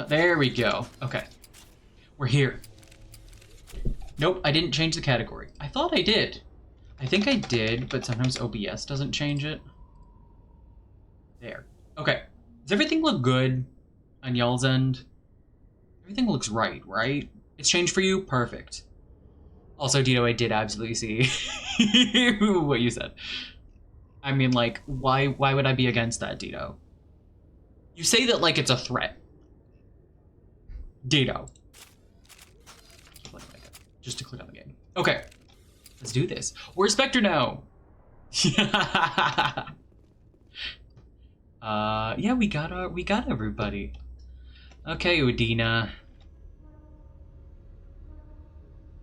There we go. Okay. We're here. Nope, I didn't change the category. I thought I did. I think I did, but sometimes OBS doesn't change it. There. Okay. Does everything look good on y'all's end? Everything looks right? It's changed for you? Perfect. Also, Dito, I did absolutely see what you said. I mean, like, why would I be against that, Dito? You say that like it's a threat. Dito. Just to click on the game. Okay. Let's do this. We're Spectre now. Yeah, we got everybody. Okay, Udina.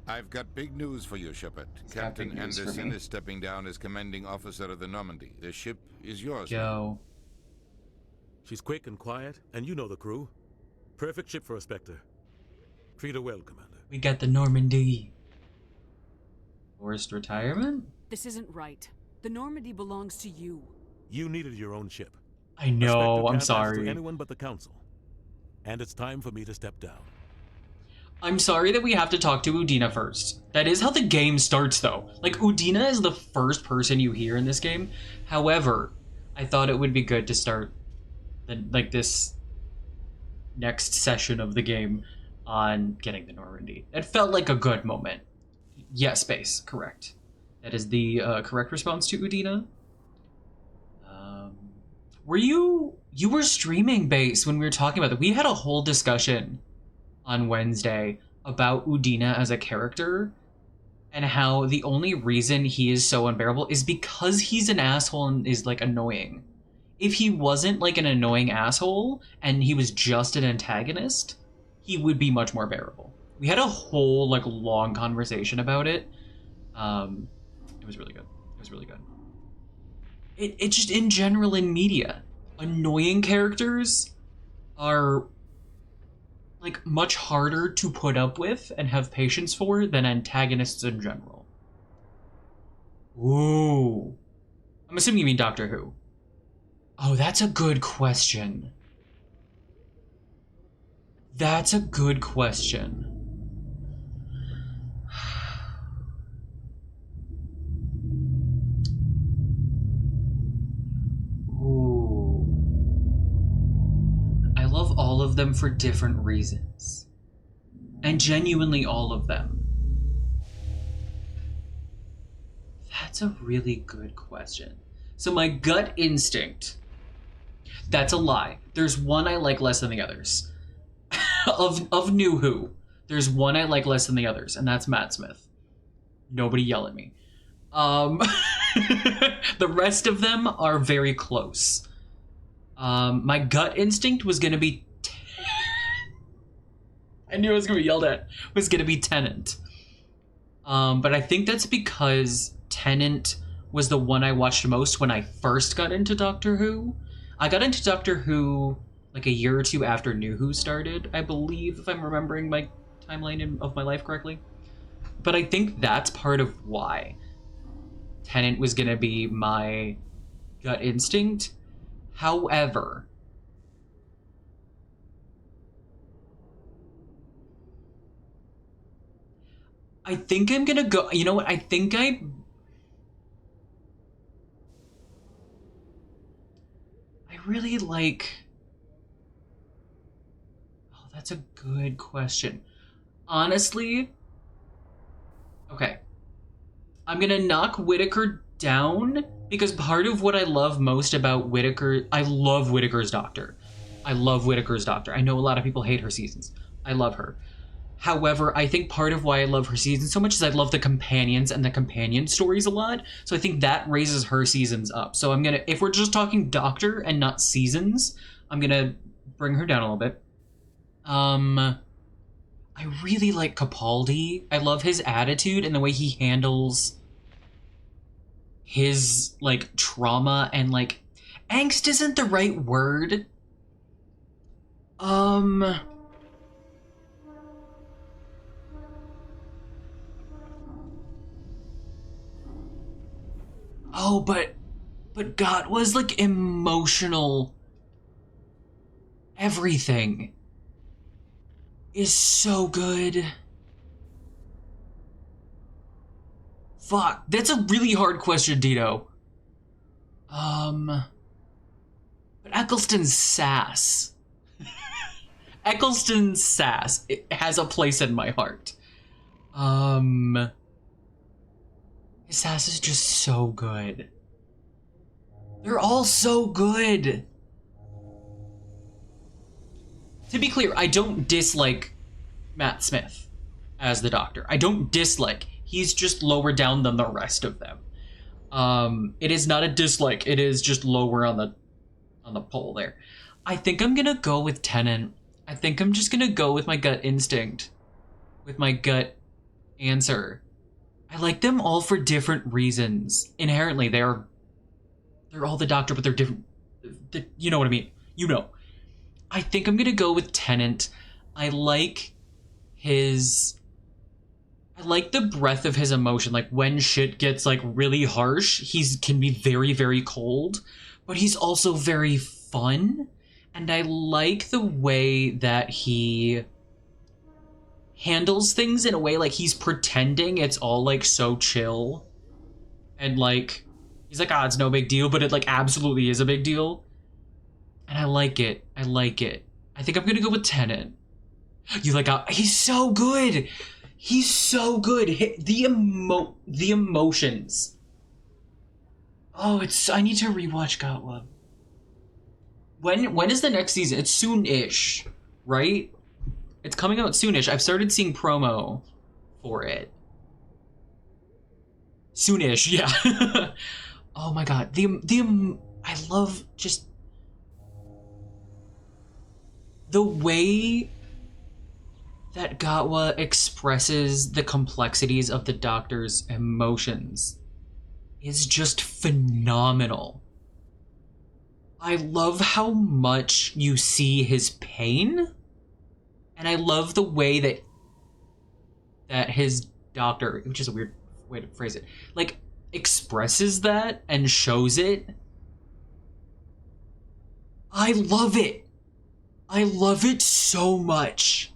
I've got big news for you, Shepard. Captain Anderson is stepping down as commanding officer of the Normandy. The ship is yours. Go. She's quick and quiet, and you know the crew. Perfect ship for a Spectre. Treat her well, Commander. We got the Normandy. Forced retirement? This isn't right. The Normandy belongs to you. You needed your own ship. I know, I'm To sorry. anyone but the Council. And it's time for me to step down. I'm sorry that we have to talk to Udina first. That is how the game starts, though. Like, Udina is the first person you hear in this game. However, I thought it would be good to start this next session of the game on getting the Normandy. It felt like a good moment. Yes, Space, correct. That is the correct response to Udina. You were streaming, Base, when we were talking about that. We had a whole discussion on Wednesday about Udina as a character and how the only reason he is so unbearable is because he's an asshole and is like annoying. If he wasn't like an annoying asshole and he was just an antagonist, he would be much more bearable. We had a whole like long conversation about it. It was really good. It was really good. It just in general in media, annoying characters are like much harder to put up with and have patience for than antagonists in general. Ooh. I'm assuming you mean Doctor Who. Oh, that's a good question. That's a good question. Ooh. I love all of them for different reasons. And genuinely all of them. That's a really good question. So my gut instinct... That's a lie. There's one I like less than the others. of New Who, there's one I like less than the others, and that's Matt Smith. Nobody yell at me. The rest of them are very close. My gut instinct was gonna be... I knew I was gonna be yelled at. Was gonna be Tennant. But I think that's because Tennant was the one I watched most when I first got into Doctor Who. I got into Doctor Who like a year or two after New Who started, I believe, if I'm remembering my timeline of my life correctly. But I think that's part of why Tennant was gonna be my gut instinct. However, I think I'm gonna go... You know what? I think I really like... Oh, that's a good question. Honestly... Okay. I'm gonna knock Whittaker down because part of what I love most about Whittaker... I love Whittaker's Doctor. I love Whittaker's Doctor. I know a lot of people hate her seasons. I love her. However, I think part of why I love her season so much is I love the companions and the companion stories a lot. So I think that raises her seasons up. So I'm gonna, if we're just talking Doctor and not seasons, I'm gonna bring her down a little bit. I really like Capaldi. I love his attitude and the way he handles his like trauma and like angst isn't the right word. Oh, but God was like emotional everything. is so good. Fuck, that's a really hard question, Dito. But Eccleston's sass. Eccleston's sass, it has a place in my heart. His sass is just so good. They're all so good. To be clear, I don't dislike Matt Smith as the Doctor. I don't dislike. He's just lower down than the rest of them. It is not a dislike. It is just lower on the pole there. I think I'm gonna go with Tennant. I think I'm just gonna go with my gut instinct, with my gut answer. I like them all for different reasons. Inherently, they're all the Doctor, but they're different. You know what I mean? You know. I think I'm gonna go with Tennant. I like the breadth of his emotion. Like, when shit gets, like, really harsh, can be very, very cold, but he's also very fun. And I like the way that he handles things in a way, like, he's pretending it's all, like, so chill. And, like, he's like, it's no big deal, but it, like, absolutely is a big deal. And I like it. I like it. I think I'm gonna go with Tennant. You like, he's so good! He's so good. The emotions. Oh, I need to rewatch Gatwa. When is the next season? It's soon-ish, right? It's coming out soon-ish. I've started seeing promo for it. Soon-ish, yeah. Oh my god. I love just the way that Gatwa expresses the complexities of the Doctor's emotions is just phenomenal. I love how much you see his pain, and I love the way that his Doctor, which is a weird way to phrase it, like, expresses that and shows it. I love it. I love it so much.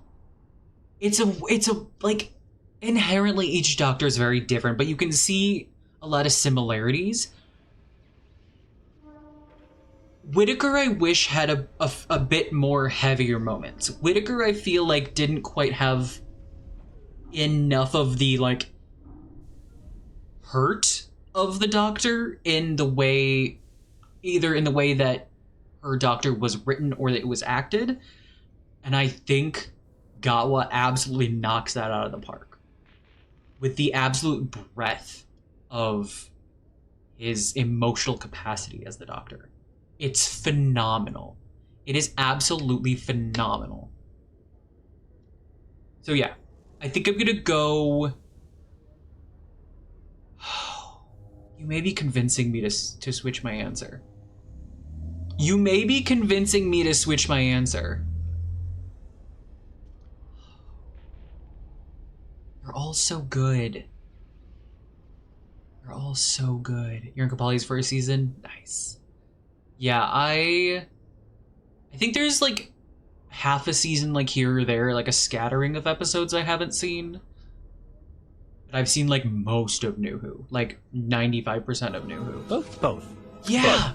It's a like, inherently each Doctor is very different, but you can see a lot of similarities. Whittaker, I wish, had a bit more heavier moments. Whittaker, I feel like, didn't quite have enough of the, like, hurt of the Doctor in the way, either in the way that her Doctor was written or that it was acted. And I think Gatwa absolutely knocks that out of the park with the absolute breadth of his emotional capacity as the Doctor. It's phenomenal. It is absolutely phenomenal. So yeah, I think I'm gonna go... You may be convincing me to switch my answer. You may be convincing me to switch my answer. They're all so good. They're all so good. You're in Capaldi's first season? Nice. Yeah, I think there's, like, half a season, like, here or there, like a scattering of episodes I haven't seen. But I've seen, like, most of New Who. Like, 95% of New Who. Both. Yeah!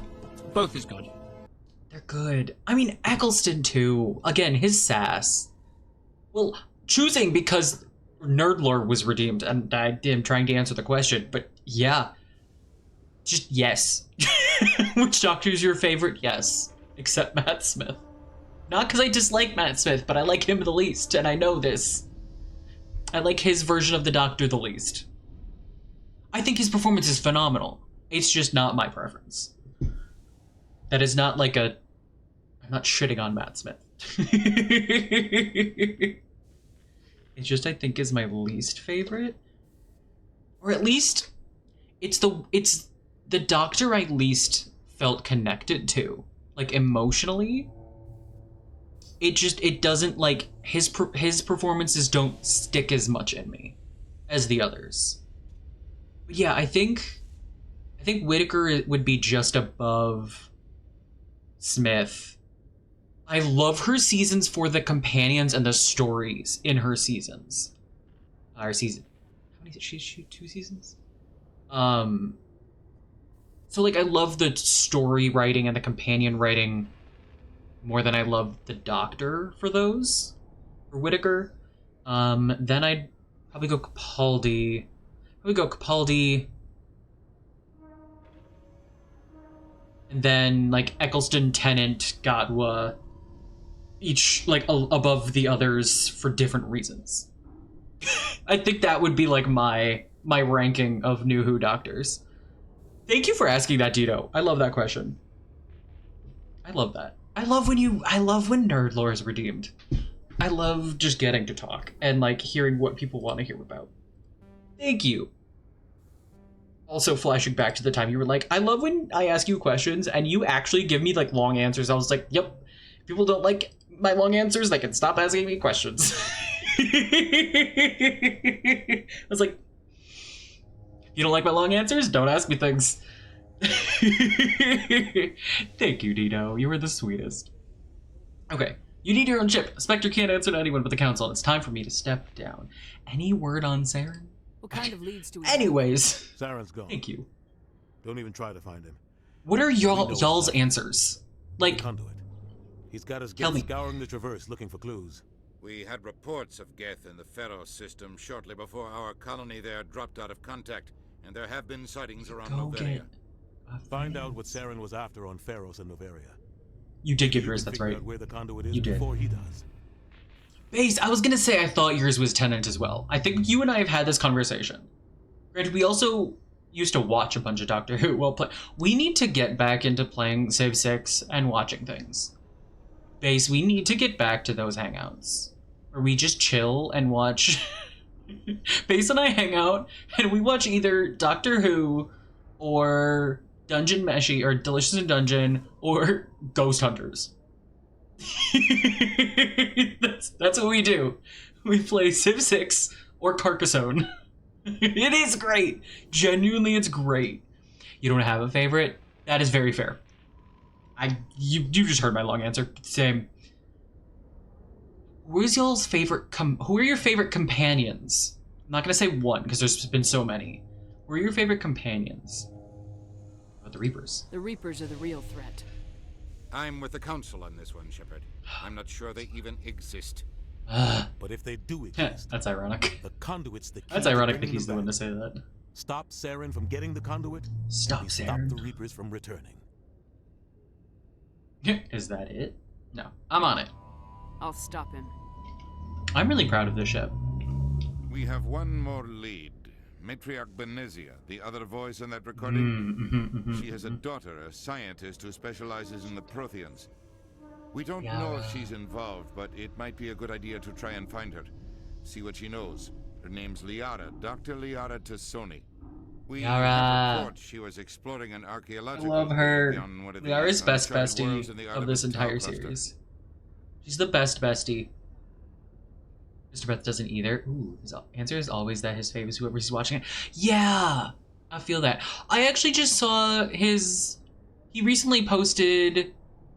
Both is good. They're good. I mean, Eccleston, too. Again, his sass. Well, choosing because Nerdlore was redeemed, and I am trying to answer the question, but yeah. Just yes. Which Doctor is your favorite? Yes. Except Matt Smith. Not because I dislike Matt Smith, but I like him the least, and I know this. I like his version of the Doctor the least. I think his performance is phenomenal. It's just not my preference. That is not like a... I'm not shitting on Matt Smith. It's just, I think, is my least favorite. Or at least, it's the Doctor I least felt connected to. Like, emotionally. It doesn't, like, his performances don't stick as much in me as the others. But yeah, I think Whittaker would be just above Smith. I love her seasons for the companions and the stories in her seasons. Her season. How many did she shoot? 2 seasons? So, like, I love the story writing and the companion writing more than I love the Doctor for those. For Whittaker. Then I'd probably go Capaldi. And then, like, Eccleston, Tennant, Gadwa. Each, like, above the others for different reasons. I think that would be, like, my ranking of New Who Doctors. Thank you for asking that, Dito. I love that question. I love that. I love when nerd lore is redeemed. I love just getting to talk and, like, hearing what people want to hear about. Thank you. Also, flashing back to the time you were like, I love when I ask you questions and you actually give me, like, long answers. I was like, yep. If people don't like my long answers, they can stop asking me questions. I was like, you don't like my long answers? Don't ask me things. Thank you, Dino. You were the sweetest. Okay. You need your own ship. Spectre can't answer to anyone but the council. It's time for me to step down. Any word on Saren? What kind of leads do we Anyways. Saren's gone. Thank you. Don't even try to find him. What are y'all's answers? Like, The conduit. He's got us Tell me. scouring the Traverse looking for clues. We had reports of Geth in the Pharos system shortly before our colony there dropped out of contact, and there have been sightings around go Noveria. get Find out what Saren was after on Pharos and Noveria. You did give You yours, can that's figure right. out where the conduit is You did. before he does. Base, I was gonna say I thought yours was Tenant as well. I think you and I have had this conversation. Granted, we also used to watch a bunch of Doctor Who while play. We need to get back into playing Civ 6 and watching things. Base, we need to get back to those hangouts. Where we just chill and watch... Base and I hang out, and we watch either Doctor Who, or Dungeon Meshi, or Delicious in Dungeon, or Ghost Hunters. that's what we do. We play Civ 6 or Carcassonne. It is great. Genuinely, it's great. You don't have a favorite? That is very fair. You just heard my long answer. Same. Who are your favorite companions? I'm not gonna say one because there's been so many. Who are your favorite companions? What about the Reapers? The Reapers are the real threat. I'm with the council on this one, Shepard. I'm not sure they even exist. But if they do exist, That's ironic. the conduit's the key. That's to ironic that bringing he's the them one to back. say that. Stop Saren from getting the conduit. Stop and we Saren. Stop the Reapers from returning. Is that it? No. I'm on it. I'll stop him. I'm really proud of this ship. We have one more lead. Matriarch Benezia, the other voice in that recording. She has a daughter, a scientist who specializes in the Protheans. We don't know if she's involved, but it might be a good idea to try and find her. See what she knows. Her name's Liara, Dr. Liara Tassoni. We have reports she was exploring an I archaeological love her. dig on one of the Liara's best uncharted worlds bestie in the of this Artemis Tau entire cluster. series. She's the best bestie. Mr. Beth doesn't either. Ooh, his answer is always that his fave is whoever he's watching it. Yeah! I feel that. I actually just saw his... He recently posted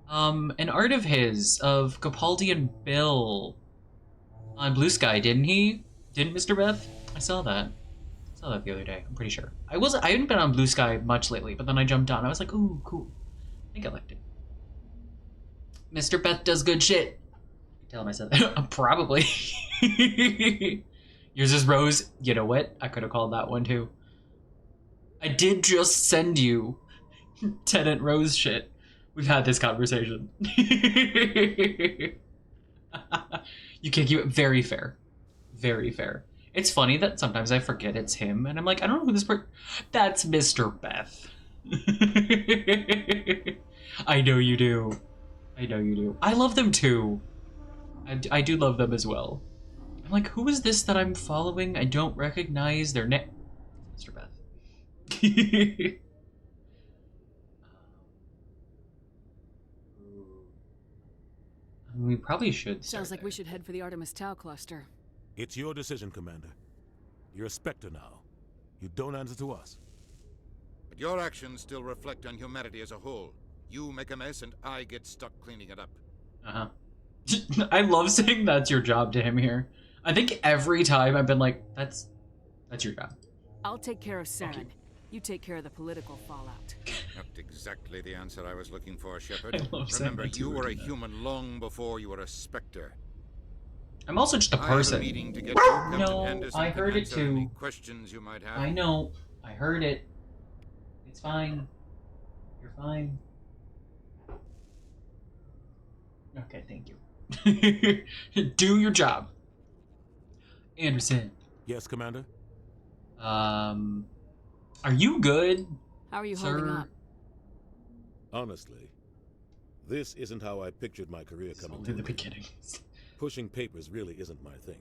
an art of his of Capaldi and Bill on Blue Sky, didn't he? Didn't Mr. Beth? I saw that. I saw that the other day, I'm pretty sure. I hadn't been on Blue Sky much lately, but then I jumped on. I was like, ooh, cool. I think I liked it. Mr. Beth does good shit. Tell him I said that. Probably. Yours is Rose. You know what? I could have called that one too. I did just send you Tenant Rose shit. We've had this conversation. You can't keep it. Very fair. Very fair. It's funny that sometimes I forget it's him, and I'm like, I don't know who this person... That's Mr. Beth. I know you do. I know you do. I love them too. I do love them as well. I'm like, who is this that I'm following? I don't recognize their name. Mr. Beth. We probably should. Sounds like we should head for the Artemis Tau cluster. It's your decision, Commander. You're a Spectre now. You don't answer to us. But your actions still reflect on humanity as a whole. You make a mess and I get stuck cleaning it up. Uh-huh. I love saying that's your job to him here. I think every time I've been like, that's your job. I'll take care of Saren. You take care of the political fallout. Not exactly the answer I was looking for, I Shepard. love saying Remember, that to you were a Udina. human long before you were a Spectre. I'm also just a I have a person. meeting to get to. Captain No, Anderson I can heard it answer any too. questions you might have. I know. I heard it. It's fine. You're fine. Okay, thank you. Do your job. Anderson. Yes, Commander? Are you good? How are you Sir? holding up? Honestly, this isn't how I pictured my career It's coming only to the an end. beginning. Pushing papers really isn't my thing,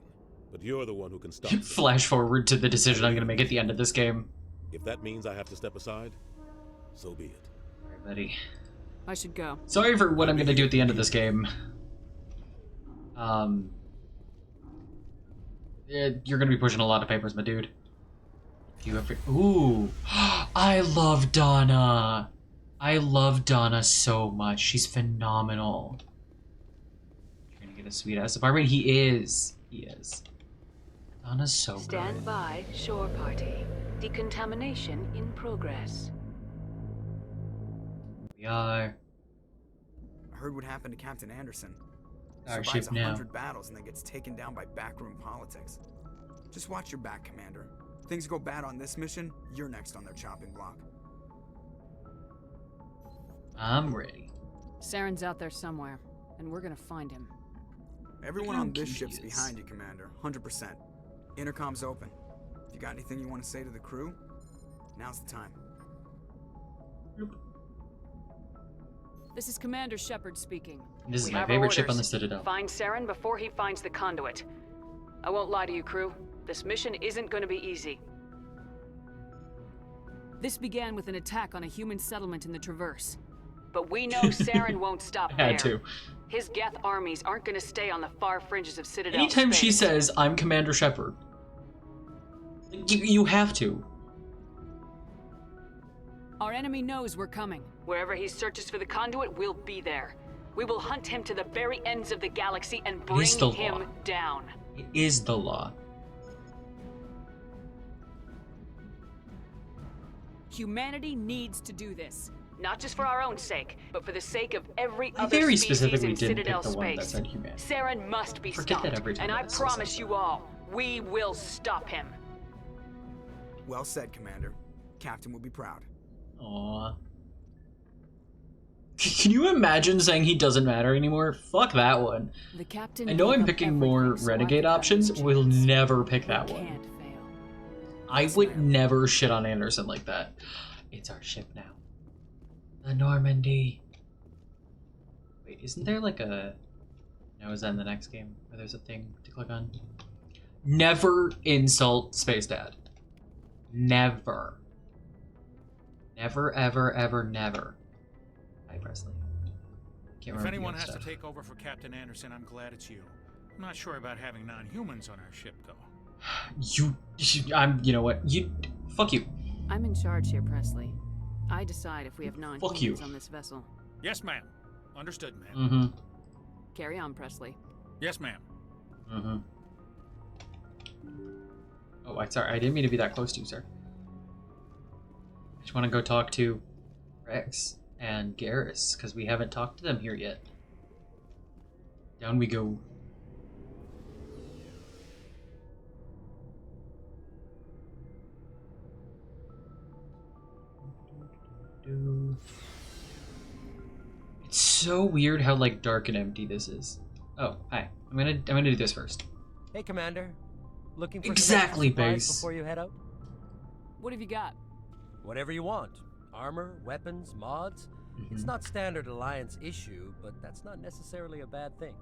but you're the one who can stop me. Flash forward to the decision I'm gonna make at the end of this game. If that means I have to step aside, so be it. Alright, buddy. I should go. Sorry for what I'm gonna do at the end of this game. You're gonna be pushing a lot of papers, my dude. You have ooh, I love Donna. I love Donna so much. She's phenomenal. Trying to get a sweet ass apartment. He is. He is. Donna's so good. Stand by, shore party. Decontamination in progress. We are. I heard what happened to Captain Anderson. Our Survives ship now. 100 battles and then gets taken down by backroom politics. Just watch your back, Commander. Things go bad on this mission, you're next on their chopping block. I'm ready. Saren's out there somewhere, and we're gonna find him. Everyone How on this cute ship's he is. behind you, Commander. 100%. Intercom's open. If you got anything you want to say to the crew, now's the time. This is Commander Shepard speaking. This is We my have favorite our ship on the orders. Citadel. Find Saren before he finds the conduit. I won't lie to you, crew. This mission isn't going to be easy. This began with an attack on a human settlement in the Traverse. But we know Saren won't stop I there. had to. His Geth armies aren't going to stay on the far fringes of Citadel Anytime she space. says, I'm Commander Shepard, you have to. Our enemy knows we're coming. Wherever he searches for the conduit, we'll be there. We will hunt him to the very ends of the galaxy and bring is the him law. down. It is the law. Humanity needs to do this. Not just for our own sake, but for the sake of every I other very species specifically in didn't pick Citadel the one that space. said humanity. Saren must be Forget that stopped, every time and I that says promise that. you all, we will stop him. Well said, Commander. Captain will be proud. Aww. Can you imagine saying he doesn't matter anymore? Fuck that one. The captain. I know gave I'm up picking more everything, so I renegade think I have a options. We'll chance. never pick We that one. can't fail. I would never shit on Anderson like that. It's our ship now. The Normandy. Wait, isn't there like a... No, is that in the next game? Where there's a thing to click on? Never insult Space Dad. Never. Never, ever, ever, never. Hi, Presley. Can't If remember anyone the has other to stuff. take over for Captain Anderson, I'm glad it's you. I'm not sure about having non-humans on our ship, though. You know what? Fuck you. I'm in charge here, Presley. I decide if we have Fuck non-humans you. on this vessel. Yes, ma'am. Understood, ma'am. Mm-hmm. Carry on, Presley. Yes, ma'am. Mm-hmm. Oh, sorry. I didn't mean to be that close to you, sir. I just want to go talk to Rex and Garrus, because we haven't talked to them here yet. Down we go. It's so weird how like dark and empty this is. Oh, hi. I'm gonna do this first. Hey, Commander. Looking for Exactly, some extra supplies Base. before you head out? What have you got? Whatever you want. Armor, weapons, mods. It's Mhm. not standard Alliance issue, but that's not necessarily a bad thing.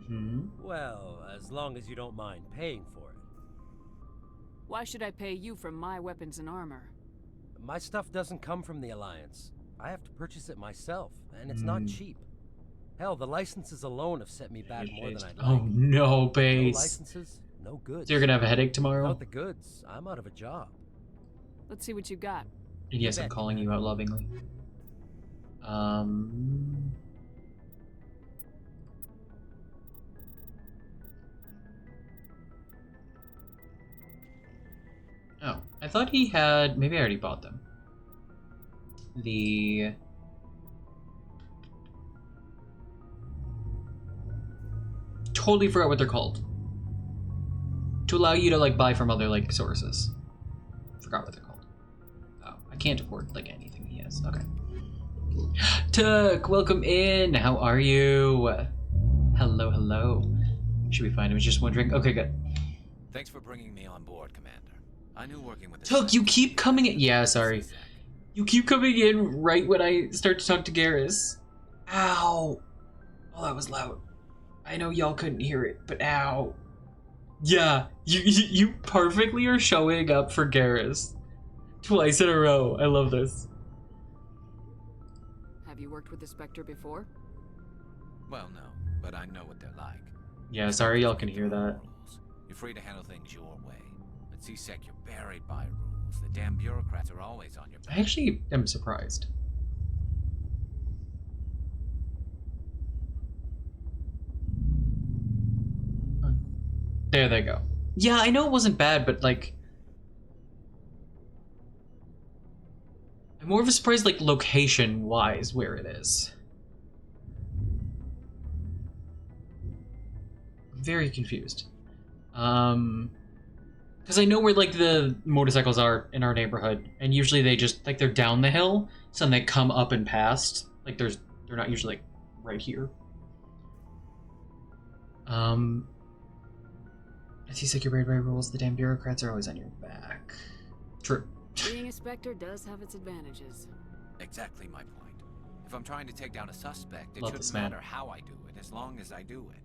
Hmm. Well, as long as you don't mind paying for it. Why should I pay you for my weapons and armor? My stuff doesn't come from the Alliance. I have to purchase it myself, and it's not cheap. Hell, the licenses alone have set me back more than I'd like. Oh no, No Base. licenses, no goods. So you're gonna have a headache tomorrow? Without the goods, I'm out of a job. Let's see what you got. And yes, I'm bet, calling you out lovingly. thought he had... Maybe I already bought them. The... Totally forgot what they're called. To allow you to, like, buy from other, like, sources. Forgot what they're called. Oh, I can't afford, like, anything he has. Okay. Tuck, welcome in. How are you? Hello, hello. Should be fine. I was just wondering. Okay, good. Thanks for bringing me on board, Commander. I knew working with the Tuck, you Spectre keep coming in. was Yeah, sorry. You keep coming in right when I start to talk to Garrus. Ow. Oh, that was loud. I know y'all couldn't hear it, but ow. Yeah, you perfectly are showing up for Garrus. Twice in a row. I love this. Have you worked with the Spectre before? Well, no, but I know what they're like. Yeah, sorry y'all can hear that. You're free to handle things your way. At C-Sec, you're buried by rules. The damn bureaucrats are always on your back. I actually am surprised. There they go. Yeah, I know it wasn't bad, but like... I'm more of a surprise, like, location-wise, where it is. I'm very confused. Because I know where, like, the motorcycles are in our neighborhood, and usually they just, like, they're down the hill, so then they come up and past. Like, they're not usually, like, right here. It seems like you're buried by rules. The damn bureaucrats are always on your back. True. Being a Spectre does have its advantages. Exactly my point. If I'm trying to take down a suspect, it Love this shouldn't man. matter how I do it, as long as I do it.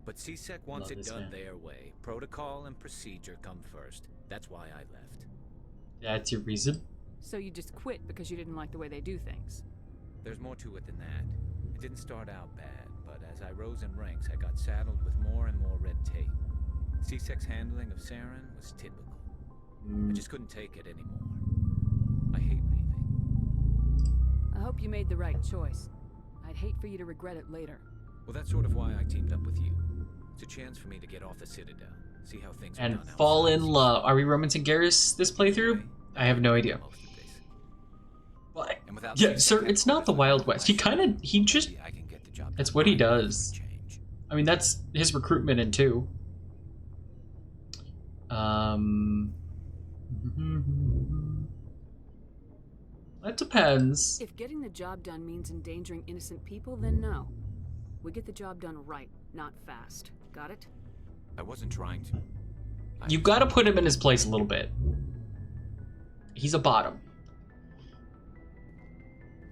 But C-Sec wants Love it this done man. their way. Protocol and procedure come first. That's why I left. That's your reason? So you just quit because you didn't like the way they do things. There's more to it than that. It didn't start out bad, but as I rose in ranks, I got saddled with more and more red tape. C-Sec's handling of Saren was typical. I just couldn't take it anymore. I hate leaving. I hope you made the right choice. I'd hate for you to regret it later. Well, that's sort of why I teamed up with you. It's a chance for me to get off the Citadel, see how things are And done fall outside. in love. Are we romancing Garrus this playthrough? I have no idea. Most of this. What? And without Yeah, C-Sec sir, it's not the Wild West. He just... I can get the job That's done what he right does. for a change. I mean, that's his recruitment in 2. That depends. If getting the job done means endangering innocent people, then no. We get the job done right, not fast. Got it? I wasn't trying to. You gotta put him in his place a little bit. He's a bottom.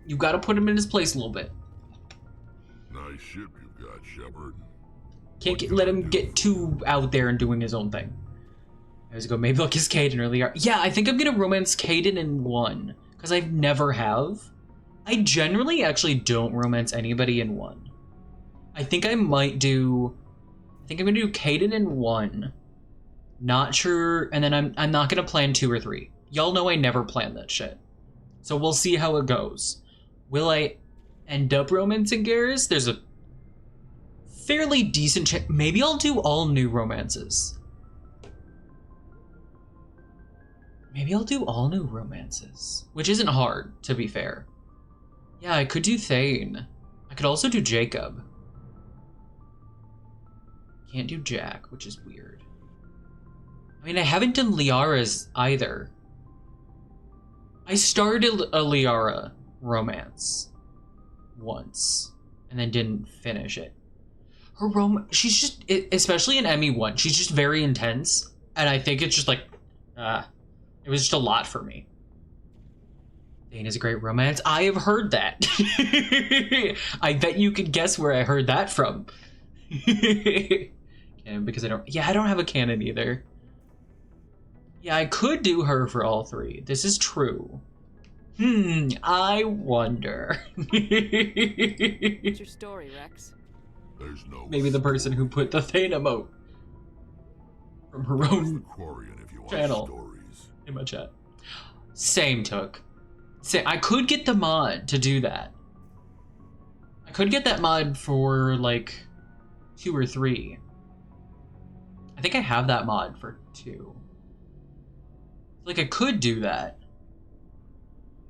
You gotta put him in his place a little bit. Nice ship you've got, Shepard. Can't let him get too out there and doing his own thing. I was going, maybe I'll kiss Caden earlier. Yeah, I think I'm gonna romance Caden in 1. Because I never have. I generally actually don't romance anybody in 1. I think I might do... I think I'm gonna do Caden in 1. Not sure... And then I'm not gonna plan 2 or 3. Y'all know I never plan that shit. So we'll see how it goes. Will I end up romancing Garrus? There's a fairly decent chance. Maybe I'll do all new romances. Maybe I'll do all new romances. Which isn't hard, to be fair. Yeah, I could do Thane. I could also do Jacob. Can't do Jack, which is weird. I mean, I haven't done Liara's either. I started a Liara romance once, and then didn't finish it. Her she's just, especially in ME1, she's just very intense, and I think it's just like, it was just a lot for me. Thane is a great romance. I have heard that. I bet you could guess where I heard that from. And because I don't have a canon either. Yeah, I could do her for all 3. This is true. I wonder. What's your story, Rex? There's no Maybe the person who put the Thane emote from her own Quarian if you want channel stories. in my chat. Same took. I could get the mod to do that. I could get that mod for like 2 or 3. I think I have that mod for 2. Like I could do that.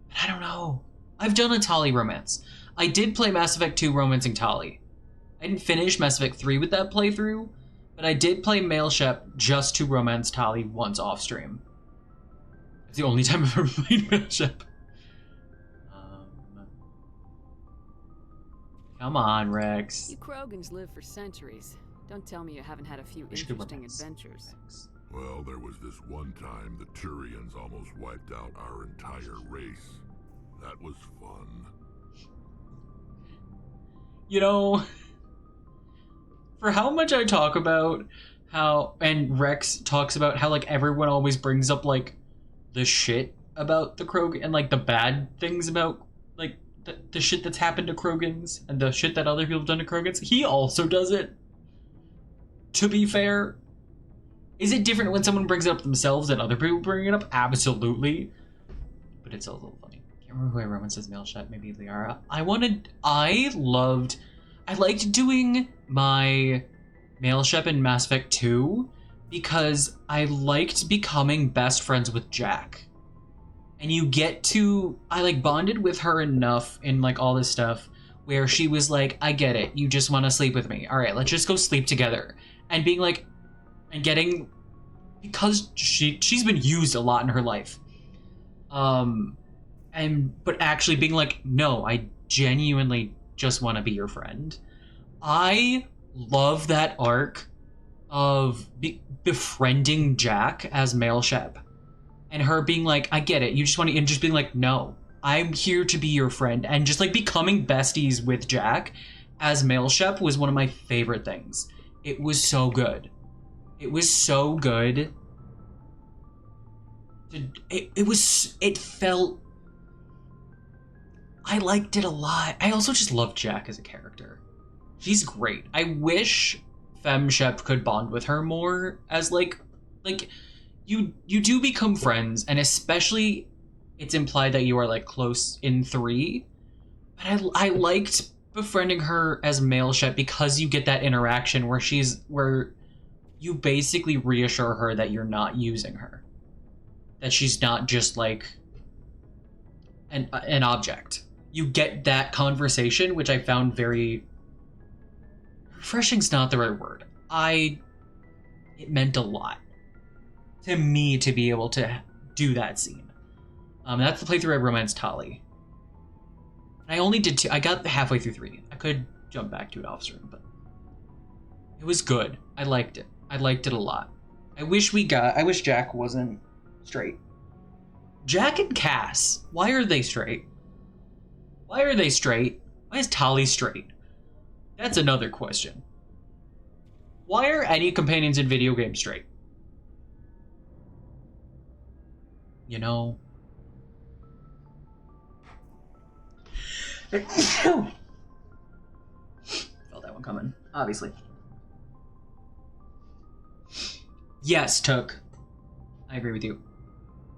But I don't know. I've done a Tali romance. I did play Mass Effect 2 romancing Tali. I didn't finish Mass Effect 3 with that playthrough, but I did play Male Shep just to romance Tali once off stream. It's the only time I've ever played Male Shep. Come on, Rex. You Krogans live for centuries. Don't tell me you haven't had a few interesting adventures. Well, there was this one time the Turians almost wiped out our entire race. That was fun. You know, for how much I talk about how, and Rex talks about how, like, everyone always brings up, like, the shit about the Krogan, and, like, the bad things about, like, the shit that's happened to Krogans, and the shit that other people have done to Krogans, he also does it. To be fair, is it different when someone brings it up themselves and other people bring it up? Absolutely. But it's a little funny. Can't remember who I romanced as Male Shep, maybe Liara. I liked doing my Male Shep in Mass Effect 2 because I liked becoming best friends with Jack. And you get to, I like bonded with her enough in like all this stuff where she was like, I get it, you just want to sleep with me. All right, let's just go sleep together. And being like, and getting, because she's been used a lot in her life. But actually being like, no, I genuinely just want to be your friend. I love that arc of befriending Jack as Male Shep. And her being like, I get it, you just want to, and just being like, no, I'm here to be your friend. And just like becoming besties with Jack as Male Shep was one of my favorite things. It was so good. It was so good. It felt, I liked it a lot. I also just love Jack as a character. She's great. I wish Fem Shep could bond with her more as like you do become friends, and especially it's implied that you are like close in 3. But I liked befriending her as Male Shep because you get that interaction where you basically reassure her that you're not using her. That she's not just like an object. You get that conversation, which I found very refreshing's not the right word. It meant a lot to me to be able to do that scene. That's the playthrough I romanced Tali. I only did 2. I got halfway through 3. I could jump back to it off stream, but it was good. I liked it. I liked it a lot. I wish Jack wasn't straight. Jack and Cass, why are they straight? Why are they straight? Why is Tali straight? That's another question. Why are any companions in video games straight? You know? Felt that one coming, obviously. Yes, Took. I agree with you.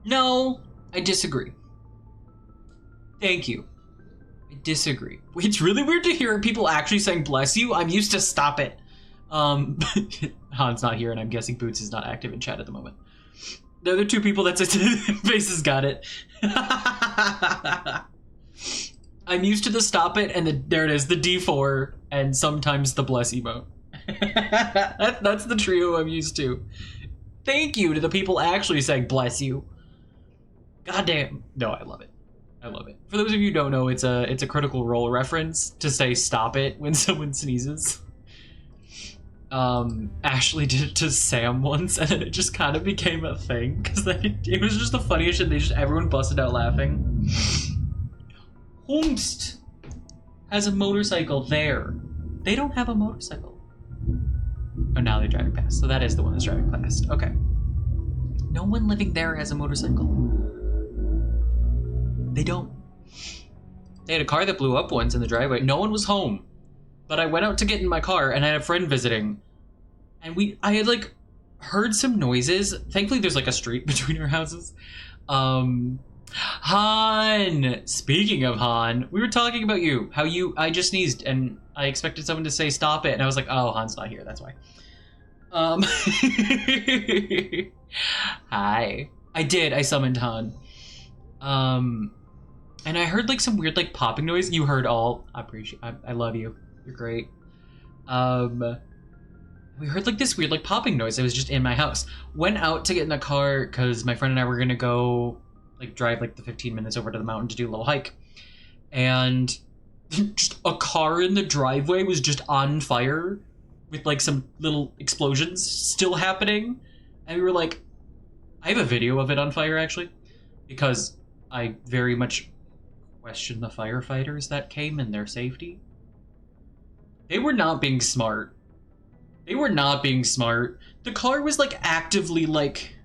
No, I disagree. Thank you. I disagree. It's really weird to hear people actually saying bless you. I'm used to stop it. Han's not here, and I'm guessing Boots is not active in chat at the moment. The other 2 people that said Faces got it. I'm used to the stop it, and there it is, the D4, and sometimes the bless emote. That's the trio I'm used to. Thank you to the people actually saying bless you. Goddamn. No, I love it. I love it. For those of you who don't know, it's a Critical Role reference to say stop it when someone sneezes. Ashley did it to Sam once, and then it just kind of became a thing, because it was just the funniest shit. Everyone busted out laughing. Holmst has a motorcycle there. They don't have a motorcycle. Oh, now they're driving past. So that is the one that's driving past. Okay. No one living there has a motorcycle. They don't. They had a car that blew up once in the driveway. No one was home. But I went out to get in my car, and I had a friend visiting. And I had, like, heard some noises. Thankfully, there's, like, a street between our houses. Han! Speaking of Han, we were talking about you. I just sneezed, and I expected someone to say stop it, and I was like, oh, Han's not here, that's why. Hi. I did. I summoned Han. And I heard like some weird like popping noise. You heard all. I love you. You're great. We heard like this weird like popping noise. It was just in my house. Went out to get in the car because my friend and I were gonna go like drive like the 15 minutes over to the mountain to do a little hike. And just a car in the driveway was just on fire with like some little explosions still happening. And we were like, I have a video of it on fire actually, because I very much question the firefighters that came and their safety. They were not being smart. They were not being smart. The car was like actively like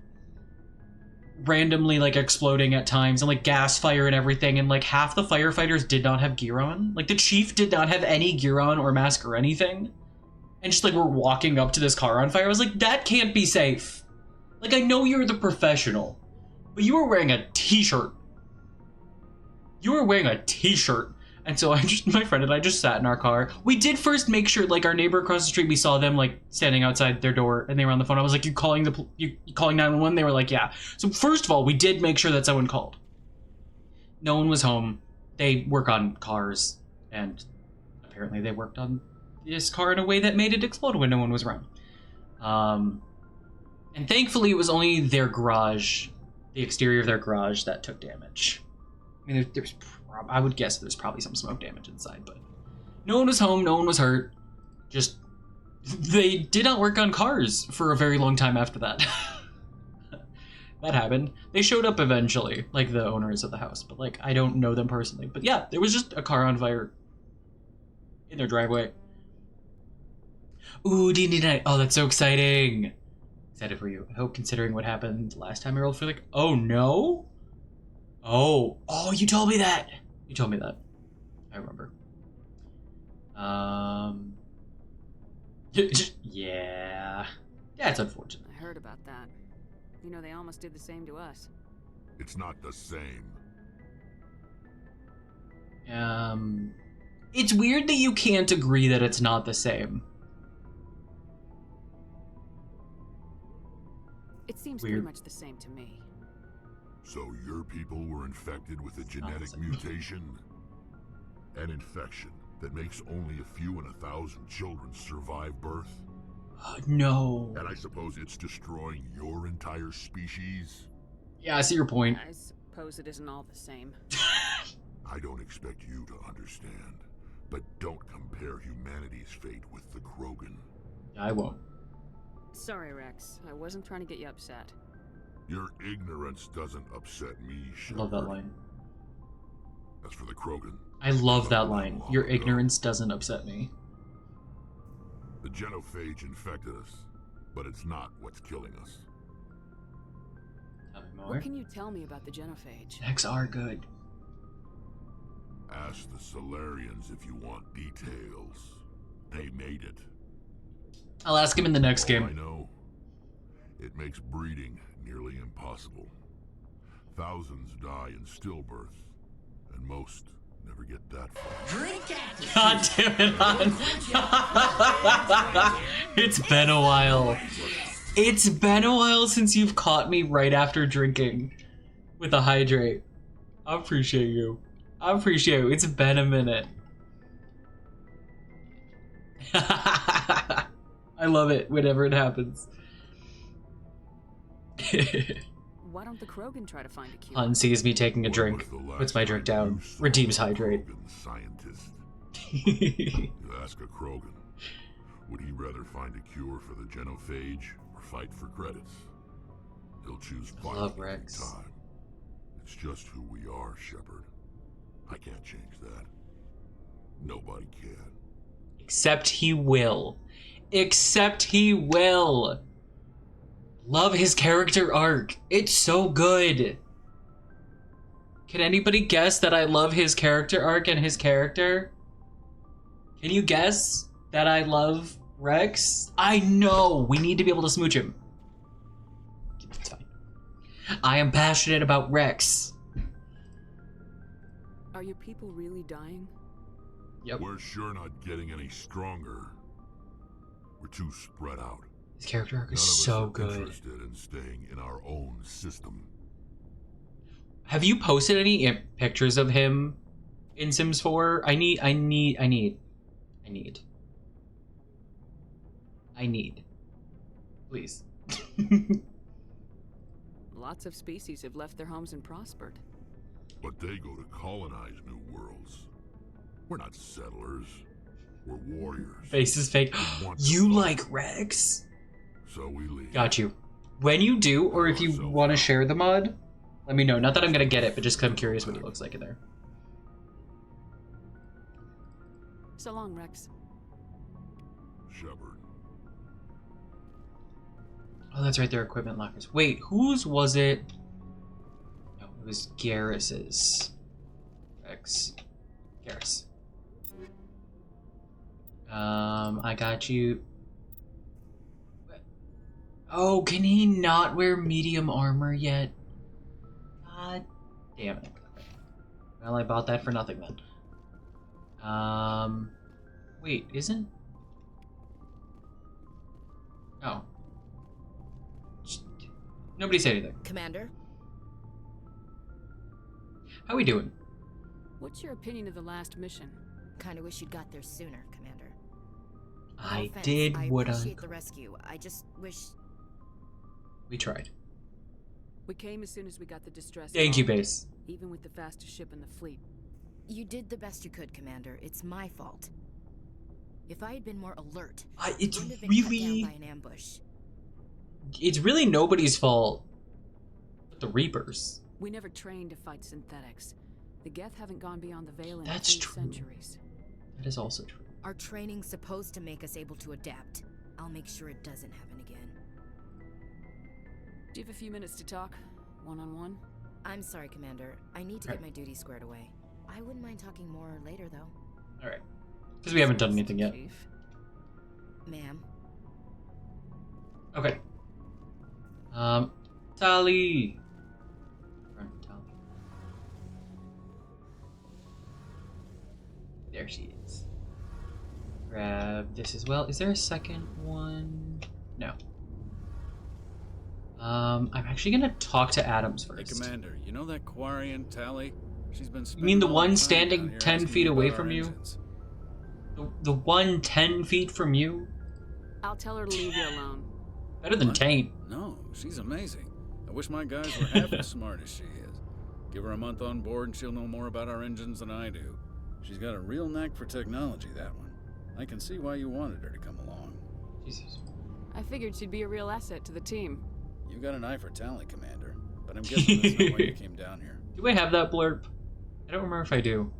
randomly like exploding at times and like gas fire and everything, and like half the firefighters did not have gear on. Like the chief did not have any gear on or mask or anything. And just like we're walking up to this car on fire. I was like, that can't be safe. Like I know you're the professional, but you were wearing a t-shirt. You were wearing a t-shirt. And so my friend and I just sat in our car. We did first make sure, like our neighbor across the street, we saw them like standing outside their door and they were on the phone. I was like, you calling 911? They were like, yeah. So first of all, we did make sure that someone called. No one was home. They work on cars, and apparently they worked on this car in a way that made it explode when no one was around. And thankfully it was only their garage, the exterior of their garage, that took damage. I mean, I would guess there's probably some smoke damage inside, but no one was home, no one was hurt. Just, they did not work on cars for a very long time after that. That happened. They showed up eventually, like the owners of the house, but like, I don't know them personally. But yeah, there was just a car on fire in their driveway. Ooh, D&D night. Oh, that's so exciting. Excited for you. I hope, considering what happened last time I rolled for like, oh no? Oh, you told me that. You told me that. I remember. Yeah. That's unfortunate. I heard about that. You know, they almost did the same to us. It's not the same. It's weird that you can't agree that it's not the same. It seems Weird. pretty much the same to me. So your people were infected with a genetic mutation? An infection that makes only a few in 1,000 children survive birth? No. And I suppose it's destroying your entire species? Yeah, I see your point. I suppose it isn't all the same. I don't expect you to understand, but don't compare humanity's fate with the Krogan. I won't. Sorry, Rex. I wasn't trying to get you upset. Your ignorance doesn't upset me, Shepard. Love that line. As for the Krogan, I love that line. Your ignorance doesn't upset me. the genophage infected us, but it's not what's killing us. Tell me more. What can you tell me about the genophage? X are good. Ask the Solarians if you want details. They made it. I'll ask him in the next All game. I know, it makes breeding nearly impossible. Thousands die in stillbirth, and most never get that far. God damn it, Han. It's been a while. It's been a while since you've caught me right after drinking with a hydrate. I appreciate you. I appreciate you. It's been a minute. I love it whenever it happens. Why don't the Krogan try to find a cure? Han sees me taking a When drink, was the last puts my drink time down, you saw redeems a hydrate. Krogan scientist? You ask a Krogan, would he rather find a cure for the genophage or fight for credits? He'll choose I love violence every Rex. time. It's just who we are, Shepard. I can't change that. Nobody can. Except he will. Except he will. Love his character arc. It's so good. Can anybody guess that I love his character arc and his character? Can you guess that I love Rex? I know. We need to be able to smooch him. It's fine. I am passionate about Rex. Are your people really dying? Yep. We're sure not getting any stronger. We're too spread out. His character arc None of is us so are good. interested in staying in our own system. Have you posted any pictures of him in Sims 4? I need. Please. Lots of species have left their homes and prospered. But they go to colonize new worlds. We're not settlers. We're warriors. Face is fake. You like Rex? So we leave. Got you. When you do, or if you want to share the mod, let me know. Not that I'm gonna get it, but just 'cause I'm curious what he looks like in there. So long, Rex. Shepard. Oh, that's right, their equipment lockers. Wait, whose was it? No, it was Garrus's. Rex. Garrus. I got you. Oh, can he not wear medium armor yet? God damn it. Well, I bought that for nothing then. Wait, isn't? Oh. Nobody say anything. Commander? How we doing? What's your opinion of the last mission? Kinda wish you'd got there sooner, Commander. I No offense, did what I appreciate the rescue. I just wish... We tried. We came as soon as we got the distress Thank you, call, base. even with the fastest ship in the fleet. You did the best you could, Commander. It's my fault. If I had been more alert, It's wouldn't have been really... cut down by an ambush. It's really nobody's fault but the Reapers. We never trained to fight synthetics. The Geth haven't gone beyond the Veil in That's 3 true. centuries. That is also true. Our training's supposed to make us able to adapt. I'll make sure it doesn't happen again. Do you have a few minutes to talk? One-on-one? I'm sorry, Commander. I need to get my duties squared away. I wouldn't mind talking more later, though. Alright. Because we haven't done anything yet. Chief. Ma'am. Okay. Tali. Run, Tali. There she is. Grab this as well. Is there a second one? No. I'm actually gonna talk to Adams Hey, first. Commander, you know that Quarian Tally? She's been You mean the spending all her one time standing down here 10 asking feet me away about from our you? engines. The one 10 feet from you? I'll tell her to leave you alone. Better than What? Taint. No, she's amazing. I wish my guys were half as smart as she is. Give her a month on board and she'll know more about our engines than I do. She's got a real knack for technology, that one. I can see why you wanted her to come along. Jesus. I figured she'd be a real asset to the team. You got an eye for Tally, Commander. But I'm guessing that's not why you came down here. Do I have that blurb? I don't remember if I do.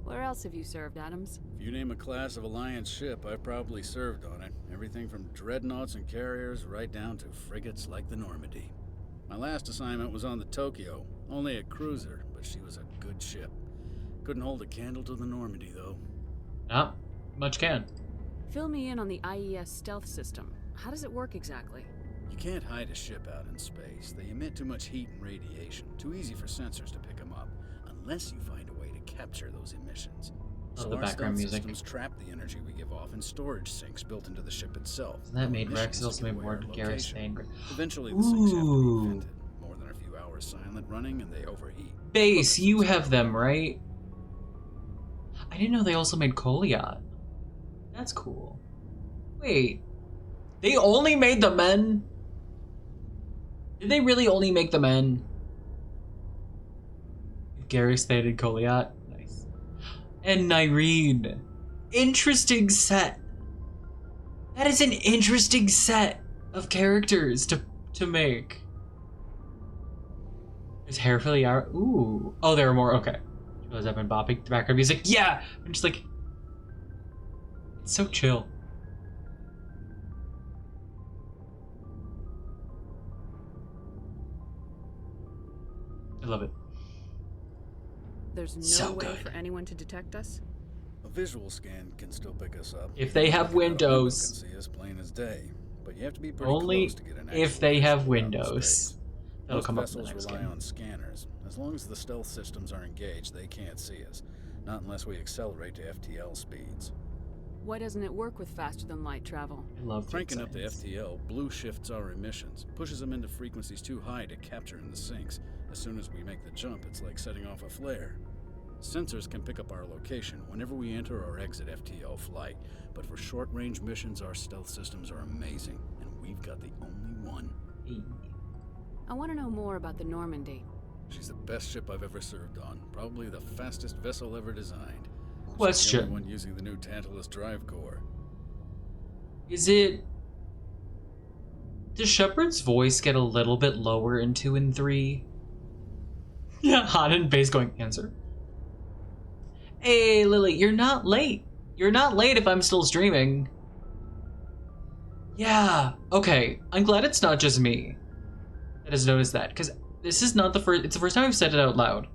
Where else have you served, Adams? If you name a class of Alliance ship, I've probably served on it. Everything from dreadnoughts and carriers right down to frigates like the Normandy. My last assignment was on the Tokyo, only a cruiser, but she was a good ship. Couldn't hold a candle to the Normandy, though. Not much can. Fill me in on the IES stealth system. How does it work exactly? You can't hide a ship out in space. They emit too much heat and radiation. Too easy for sensors to pick them up, unless you find a way to capture those emissions. Love So the our background stealth music. systems trap the energy we give off in storage sinks built into the ship itself. Isn't that No made Rex? emissions It also to made give more away our Garrus location. angry. Eventually, the sinks have to Ooh. be vented. More than a few hours silent running, and they overheat. Base, you have them, right? I didn't know they also made Koliot. That's cool. Wait. They only made the men? Did they really only make the men? Garrus stated Koliot. Nice. And Nyreen. Interesting set. That is an interesting set of characters to make. Is hair for the hour? Ooh. Oh, there are more. Okay. She goes up and bopping the background music. Yeah! I'm just like... It's so chill. I love it. There's no So way good. for anyone to detect us? A visual scan can still pick us up. If they have windows. Can see us plain as day, but you have to be pretty Only close to get an if actual they have visual out in windows. space. That'll Most come up in the vessels next rely game. on scanners. As long as the stealth systems are engaged, they can't see us. Not unless we accelerate to FTL speeds. Why doesn't it work with faster-than-light travel? I love cranking up the FTL blue shifts our emissions, pushes them into frequencies too high to capture in the sinks. As soon as we make the jump, it's like setting off a flare. Sensors can pick up our location whenever we enter or exit FTL flight, but for short-range missions, our stealth systems are amazing, and we've got the only one. I want to know more about the Normandy. She's the best ship I've ever served on, probably the fastest vessel ever designed. Question. She's the only one using the new Tantalus drive core. Is it... Does Shepard's voice get a little bit lower in 2 and 3? Yeah, hot and base going, answer. Hey, Lily, you're not late. You're not late if I'm still streaming. Yeah, okay. I'm glad it's not just me that has noticed that, because this is not the first... It's the first time I've said it out loud.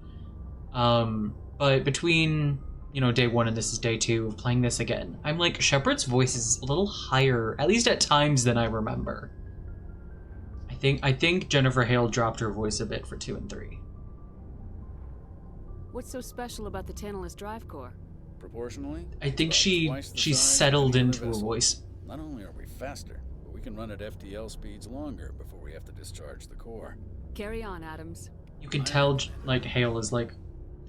But between, you know, day 1 and this is day 2 of playing this again, I'm like, Shepard's voice is a little higher, at least at times, than I remember. I think Jennifer Hale dropped her voice a bit for 2 and 3. What's so special about the Tantalus drive core? Proportionally, I think she settled into a voice. Not only are we faster, but we can run at FTL speeds longer before we have to discharge the core. Carry on, Adams. You can tell, like, Hale is, like,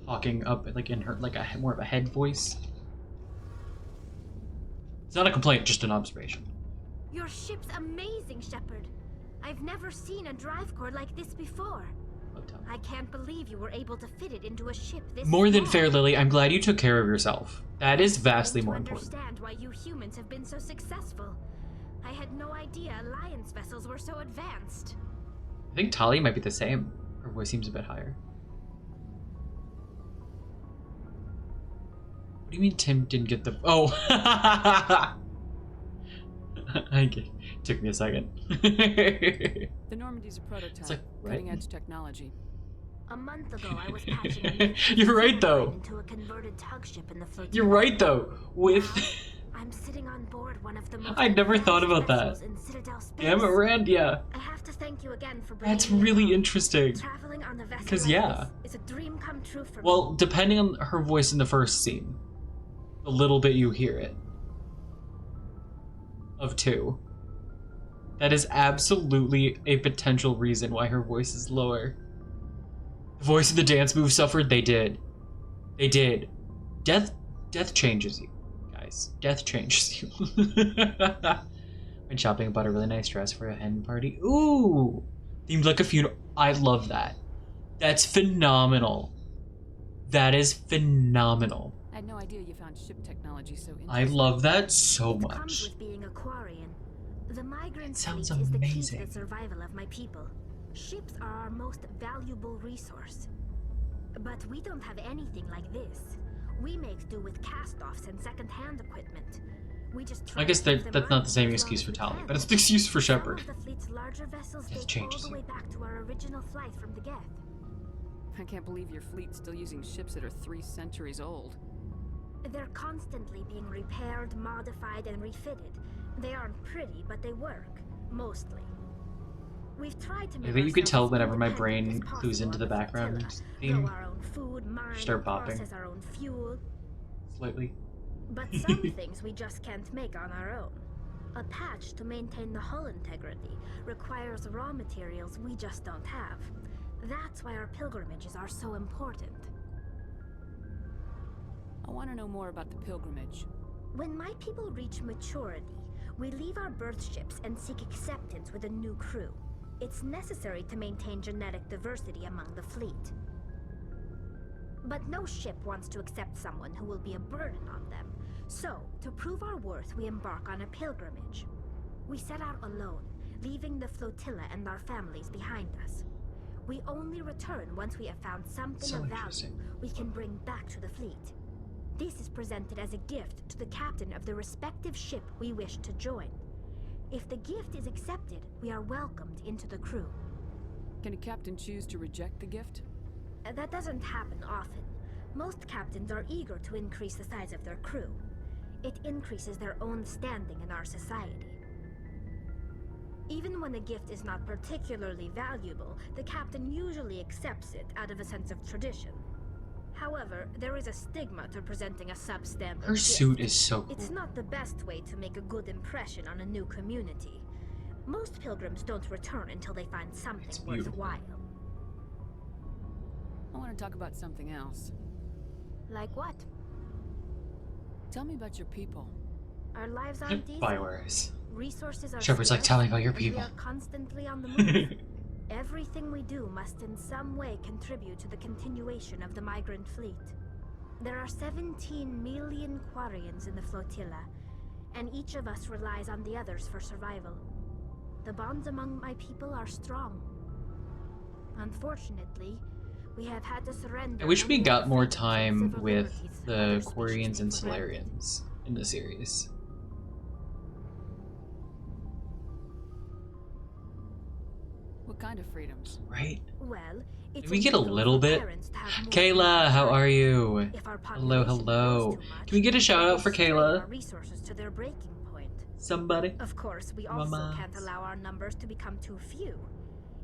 talking up, like, in her, like, more of a head voice. It's not a complaint, just an observation. Your ship's amazing, Shepard. I've never seen a drive core like this before. I can't believe you were able to fit it into a ship this More than small. fair, Lily. I'm glad you took care of yourself. That is vastly more important. I understand why you humans have been so successful. I had no idea Alliance vessels were so advanced. I think Tali might be the same. Her voice seems a bit higher. What do you mean Tim didn't get the... Oh! Took me a second. The Normandy's a prototype, like, right. cutting-edge technology. A month ago, I was patching You're right, though. into a converted tug ship in the flotilla. You're right, though. With... I'm sitting on board one of the most I never thought about that. Damn it, Rand, yeah. I have to thank you again for bringing That's me really along. interesting. Traveling on the vessel Because, like yeah. this is a dream come true for me. Well, depending on her voice in the first scene, the little bit you hear it. Of 2. That is absolutely a potential reason why her voice is lower. The voice of the dance move suffered? They did. They did. Death changes you, guys. Death changes you. When shopping, I bought a really nice dress for a hen party. Ooh! Themed like a funeral. I love that. That's phenomenal. That is phenomenal. I had no idea you found ship technology so interesting. I love that so It much. comes with being a Quarian. The migrant sounds fleet is the key to amazing. the survival of my people. Ships are our most valuable resource. But we don't have anything like this. We make do with cast-offs and second-hand equipment. We just try I guess to keep them that's not the same running as excuse long for as we Tali, can. but it's the excuse for Shepard. Some of the fleet's larger vessels Death date all changes the you. way back to our original flight from the Geth. I can't believe your fleet's still using ships that are 3 centuries old. They're constantly being repaired, modified, and refitted. They aren't pretty, but they work. Mostly. We've tried to I make think you can ourselves tell as whenever my independent brain as clues into the possible on background flotilla. theme. Grow our own food, mine, Start popping. process our own fuel. Slightly. But some things we just can't make on our own. A patch to maintain the hull integrity requires raw materials we just don't have. That's why our pilgrimages are so important. I want to know more about the pilgrimage. When my people reach maturity, we leave our birth ships and seek acceptance with a new crew. It's necessary to maintain genetic diversity among the fleet. But no ship wants to accept someone who will be a burden on them. So, to prove our worth, we embark on a pilgrimage. We set out alone, leaving the flotilla and our families behind us. We only return once we have found something So of value interesting. we can bring back to the fleet. This is presented as a gift to the captain of the respective ship we wish to join. If the gift is accepted, we are welcomed into the crew. Can a captain choose to reject the gift? That doesn't happen often. Most captains are eager to increase the size of their crew. It increases their own standing in our society. Even when a gift is not particularly valuable, the captain usually accepts it out of a sense of tradition. However, there is a stigma to presenting a substandard Her gift. suit is so cool. It's not the best way to make a good impression on a new community. Most pilgrims don't return until they find something worthwhile. I want to talk about something else. Like what? Tell me about your people. Our lives aren't easy. Byways. Resources are Shepard's like, scarce, tell me about your and people. we are constantly on the move. Everything we do must in some way contribute to the continuation of the migrant fleet. There are 17 million Quarians in the flotilla, and each of us relies on the others for survival. The bonds among my people are strong. Unfortunately, we have had to surrender. I wish we many of got the more freedoms and time civil with liberties the other species Quarians take and for granted. Solarians in the series. What kind of freedoms? Right? Well, it's Can we get a illegal little for bit? parents to have more Kayla, than how one are child. you? If our Hello, population hello. grows too much, Can we get a shout we out for strain Kayla? our resources to their breaking point. Somebody? Of course, we also Mama. can't allow our numbers to become too few.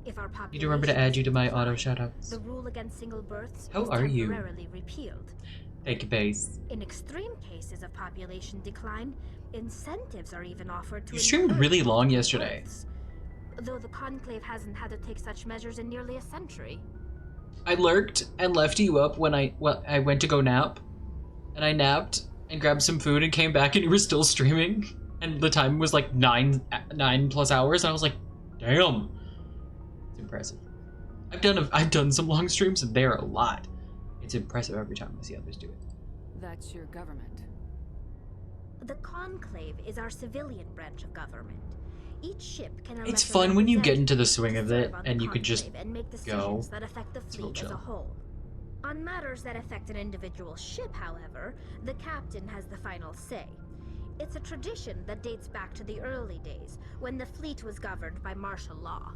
If our population Need to remember to add you to my decline, auto shoutouts. the rule against single births How is are you? temporarily repealed. Thank you, Base. In extreme cases of population decline, incentives are even offered to You streamed encourage really long multiple yesterday. births, though the Conclave hasn't had to take such measures in nearly a century. I lurked and left you up when I went to go nap. And I napped and grabbed some food and came back and you were still streaming. And the time was like 9+ hours and I was like, damn. It's impressive. I've done some long streams and they're a lot. It's impressive every time I see others do it. That's your government. The Conclave is our civilian branch of government. Each ship can elect It's a fun when you get into the representative swing to of serve it on the and you could just Conclave and make go. decisions that affect the It's real fleet as a chill. whole. On matters that affect an individual ship, however, the captain has the final say. It's a tradition that dates back to the early days, when the fleet was governed by martial law.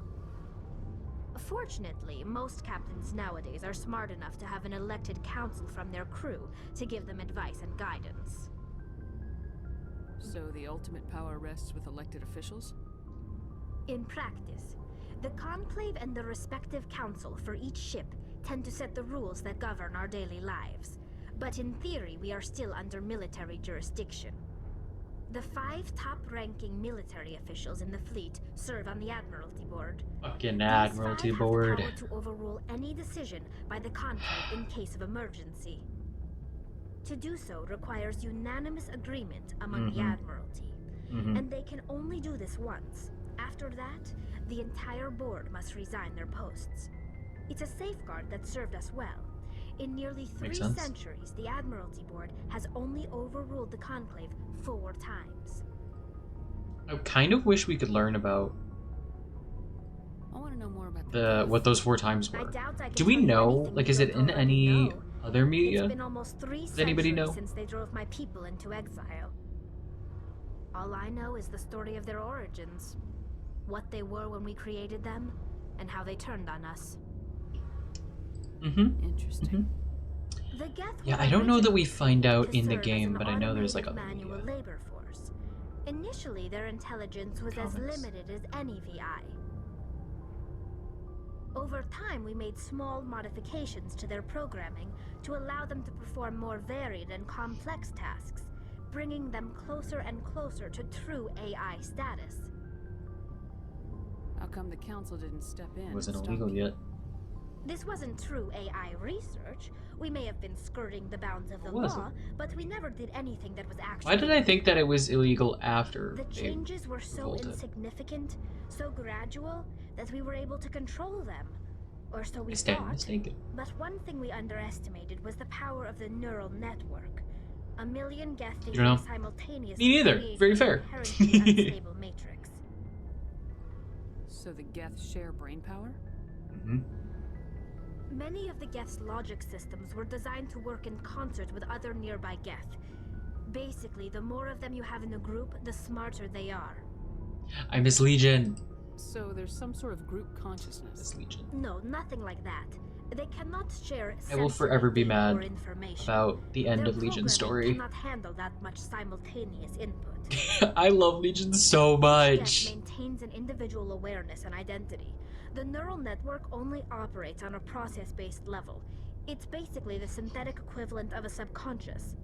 Fortunately, most captains nowadays are smart enough to have an elected council from their crew to give them advice and guidance. So the ultimate power rests with elected officials? In practice, the Conclave and the respective council for each ship tend to set the rules that govern our daily lives. But in theory, we are still under military jurisdiction. The 5 top-ranking military officials in the fleet serve on the Admiralty Board. Fucking These Admiralty 5 Board. have the power to overrule any decision by the Conclave in case of emergency. To do so requires unanimous agreement among the Mhm. Admiralty. Mhm. And they can only do this once. After that, the entire board must resign their posts. It's a safeguard that served us well. In nearly 3 Makes sense. centuries, the Admiralty Board has only overruled the Conclave 4 times. I kind of wish we could learn about I want to know more about what those 4 times I were. doubt I can Do we tell you know? anything Like, you is it don't in already any know. other media? It's been almost 3 Does anybody centuries know? since they drove my people into exile. All I know is the story of their origins. What they were when we created them, and how they turned on us. Mm-hmm. Interesting. The Geth Yeah, were I don't know that we originally find out to in the serve as game, an but I know there's like automated other manual media. labor force. Initially, their intelligence was as Comics. limited as any VI. Over time, we made small modifications to their programming to allow them to perform more varied and complex tasks, bringing them closer and closer to true AI status. How come the council didn't step in? It wasn't and illegal stop yet. This wasn't true AI research. We may have been skirting the bounds of the It wasn't. law, but we never did anything that was actually. Why did I think that it was illegal after The they changes were so revolted? insignificant, so gradual, that we were able to control them. Or so we I stand thought. mistaken. But one thing we underestimated was the power of the neural network. A million Geth You don't know? thinking simultaneously. Me neither. creates Very an fair. inherently unstable matrix. So the Geth share brain power? Mm-hmm. Many of the Geth's logic systems were designed to work in concert with other nearby Geth. Basically, the more of them you have in a group, the smarter they are. I miss Legion. So there's some sort of group consciousness. Miss Legion. No, nothing like that. They cannot share I will sensitive forever be data mad or information. about the end Their of Legion's programming story. cannot handle that much simultaneous input. I love Legion so Each much. Geth maintains an individual awareness and identity. The neural network only operates on a process-based level. It's basically the synthetic equivalent of a subconscious.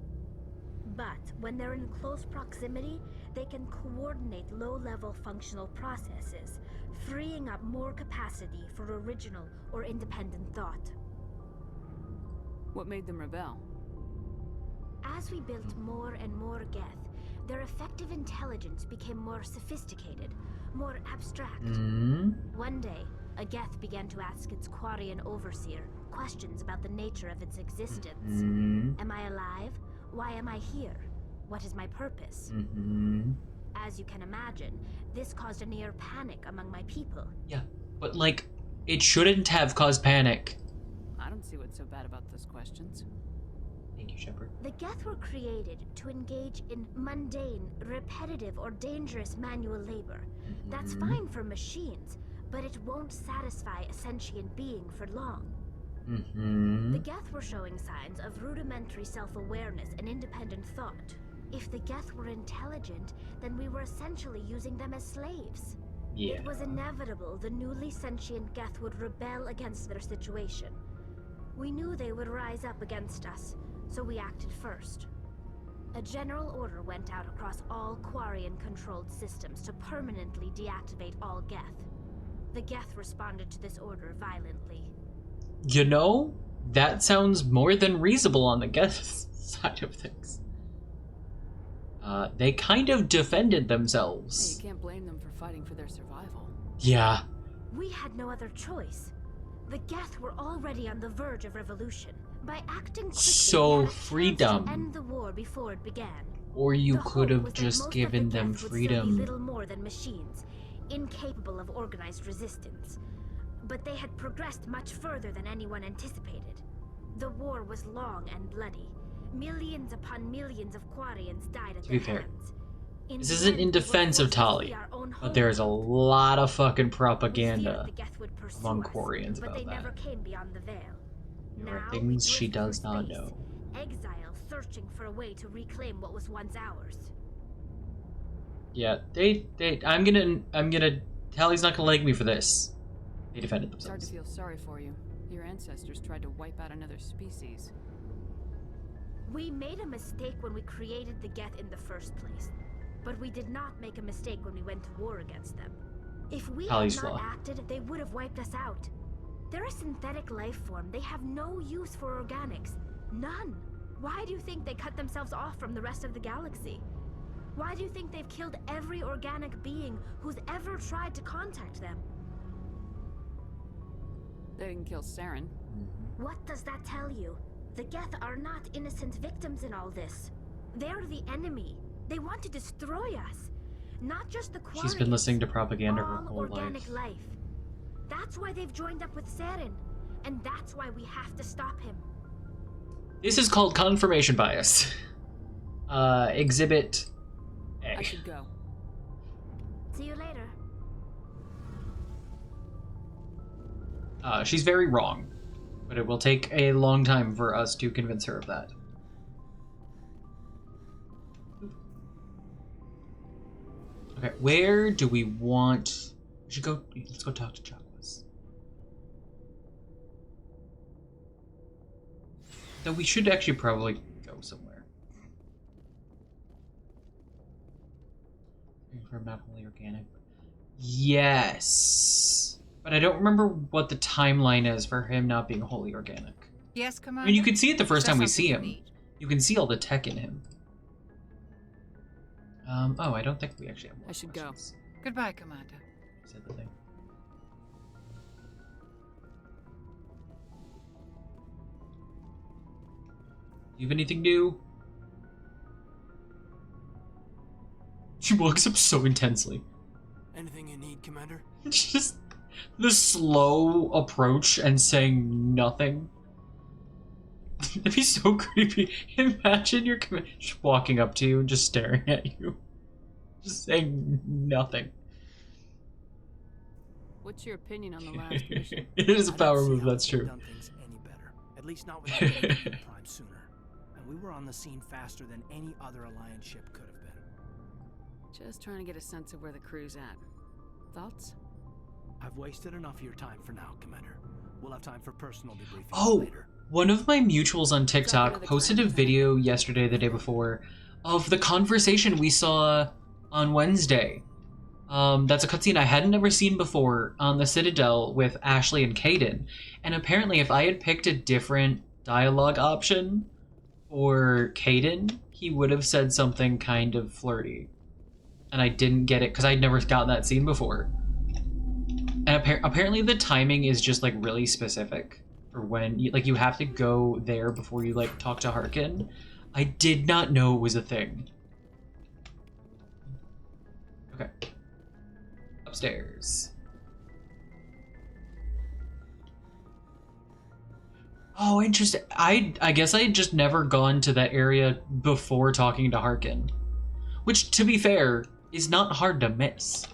But when they're in close proximity, they can coordinate low-level functional processes, freeing up more capacity for original or independent thought. What made them rebel? As we built more and more Geth, their effective intelligence became more sophisticated, more abstract. One day, a Geth began to ask its Quarian overseer questions about the nature of its existence. Am I alive? Why am I here? What is my purpose? As you can imagine, this caused a near panic among my people. Yeah, but like, it shouldn't have caused panic. I don't see what's so bad about those questions. Thank you, Shepard. The Geth were created to engage in mundane, repetitive, or dangerous manual labor. That's fine for machines, but it won't satisfy a sentient being for long. The Geth were showing signs of rudimentary self-awareness and independent thought. If the Geth were intelligent, then we were essentially using them as slaves. Yeah. It was inevitable the newly sentient Geth would rebel against their situation. We knew they would rise up against us, so we acted first. A general order went out across all Quarian-controlled systems to permanently deactivate all Geth. The Geth responded to this order violently. You know, that sounds more than reasonable on the Geth side of things. They kind of defended themselves. Hey, you can't blame them for fighting for their survival. Yeah. We had no other choice. The Geth were already on the verge of revolution. By acting quickly, So we had a chance freedom. to end the war before it began. Or you The could hope have was that just most of given the them Geth would still be freedom. little more than machines, incapable of organized resistance. But they had progressed much further than anyone anticipated. The war was long and bloody. Millions upon millions of Quarians died at To be their fair, hands. this isn't in defense of Tali, but there's a lot of fucking propaganda among Quarians but about they that. never came beyond the veil. There are Now things we she drift does through not space, know. exile searching for a way to reclaim what was once ours. Yeah, I'm gonna, Tali's not gonna like me for this. They defended It's hard to themselves. feel sorry for you. Your ancestors tried to wipe out another species. We made a mistake when we created the Geth in the first place. But we did not make a mistake when we went to war against them. If we Tali's had not flaw. acted, they would have wiped us out. They're a synthetic life form. They have no use for organics. None. Why do you think they cut themselves off from the rest of the galaxy? Why do you think they've killed every organic being who's ever tried to contact them? They didn't kill Saren. What does that tell you? The Geth are not innocent victims in all this. They're the enemy. They want to destroy us. Not just the Quarians. She's been listening to propaganda her all whole organic life. That's why they've joined up with Saren. And that's why we have to stop him. This is called confirmation bias. Exhibit A. I should go. See you later. She's very wrong, but it will take a long time for us to convince her of that. Okay, where do we want... We should go... Let's go talk to Chakwas. Though we should actually probably go somewhere. For not wholly organic. Yes! But I don't remember what the timeline is for him not being wholly organic. Yes, Commander? I mean, you can see it the first Is there time we something see you him. need? You can see all the tech in him. Oh, I don't think we actually have more I should questions. Go. Goodbye, Commander. Said the thing. Do you have anything new? She walks up so intensely. Anything you need, Commander? Just the slow approach and saying nothing. That'd be so creepy. Imagine your commander just walking up to you and just staring at you. Just saying nothing. What's your opinion on the last mission? It is a I don't power see move, how that's we could've true. done things any better. At least not without getting to the Prime sooner. And we were on the scene faster than any other Alliance ship could have been. Just trying to get a sense of where the crew's at. Thoughts? I've wasted enough of your time for now, Commander. We'll have time for personal debriefings Oh, later. One of my mutuals on TikTok posted a video yesterday, the day before, of the conversation we saw on Wednesday. That's a cutscene I hadn't ever seen before on the Citadel with Ashley and Caden. And apparently if I had picked a different dialogue option for Caden, he would have said something kind of flirty. And I didn't get it because I'd never gotten that scene before. And apparently the timing is just like really specific for when you have to go there before you like talk to Harkin. I did not know it was a thing. Okay. Upstairs. Oh, interesting. I guess I had just never gone to that area before talking to Harkin. Which, to be fair, is not hard to miss.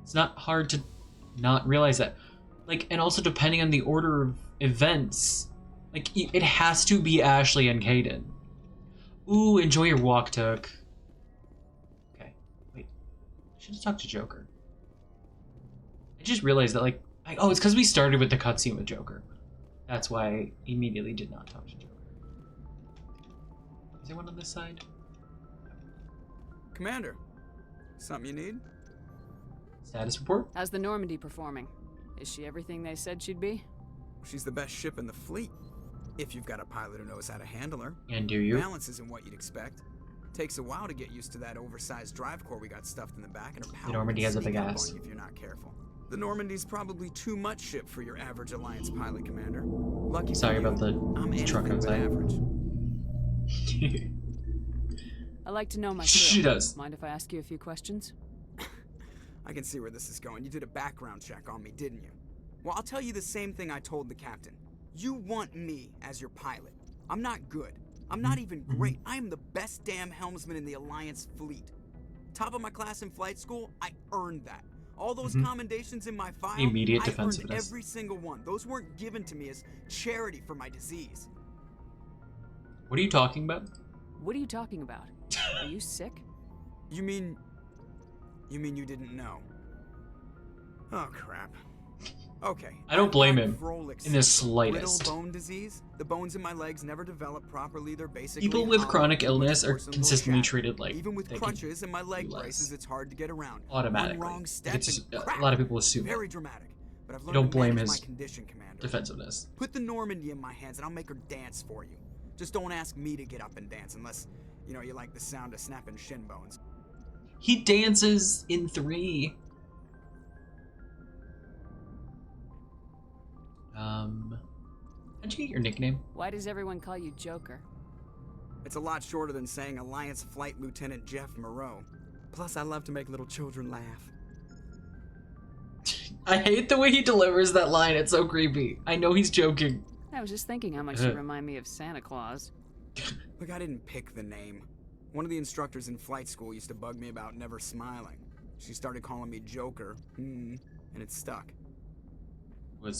It's not hard to not realize that. Like, and also depending on the order of events, like, it has to be Ashley and Caden. Ooh, enjoy your walk, Took. Okay, wait. I should have talked to Joker. I just realized that, like, oh, it's because we started with the cutscene with Joker. That's why I immediately did not talk to Joker. Is there one on this side? Commander, something you need? Status report? How's the Normandy performing? Is she everything they said she'd be? She's the best ship in the fleet. If you've got a pilot who knows how to handle her. And do you? Balance isn't what you'd expect. Takes a while to get used to that oversized drive core we got stuffed in the back, and her power the Normandy has a big ass. If you're not careful. The Normandy's probably too much ship for your average Alliance pilot, Commander. Lucky Sorry for about you, the I'm truck anything but outside. average. I like to know my She does. Mind if I ask you a few questions? I can see where this is going. You did a background check on me, didn't you? Well, I'll tell you the same thing I told the captain. You want me as your pilot. I'm not good. I'm not even great. I am the best damn helmsman in the Alliance fleet. Top of my class in flight school, I earned that. All those commendations in my file, Immediate I earned defensiveness. every single one. Those weren't given to me as charity for my disease. What are you talking about? What are you talking about? Are you sick? You mean you didn't know? Oh, crap. Okay. I don't blame him Vrolic's in the syndrome. slightest. Brittle bone disease. The bones in my legs never develop properly. They're basically People with hollow, chronic much illness are worse than consistently shattered. treated like Even with they crutches can and my leg do less. braces, it's hard to get around. Automatically. One wrong Like, step it's and just, crap. a lot of people assume Very it. dramatic. But I've You learned don't to blame manage his my condition, Commander. defensiveness. Put the Normandy in my hands and I'll make her dance for you. Just don't ask me to get up and dance unless, you know, you like the sound of snapping shin bones. He dances in 3. How'd you get your nickname? Why does everyone call you Joker? It's a lot shorter than saying Alliance Flight Lieutenant Jeff Moreau. Plus, I love to make little children laugh. I hate the way he delivers that line. It's so creepy. I know he's joking. I was just thinking how much you remind me of Santa Claus. Look, I didn't pick the name. One of the instructors in flight school used to bug me about never smiling. She started calling me Joker, and it stuck. Did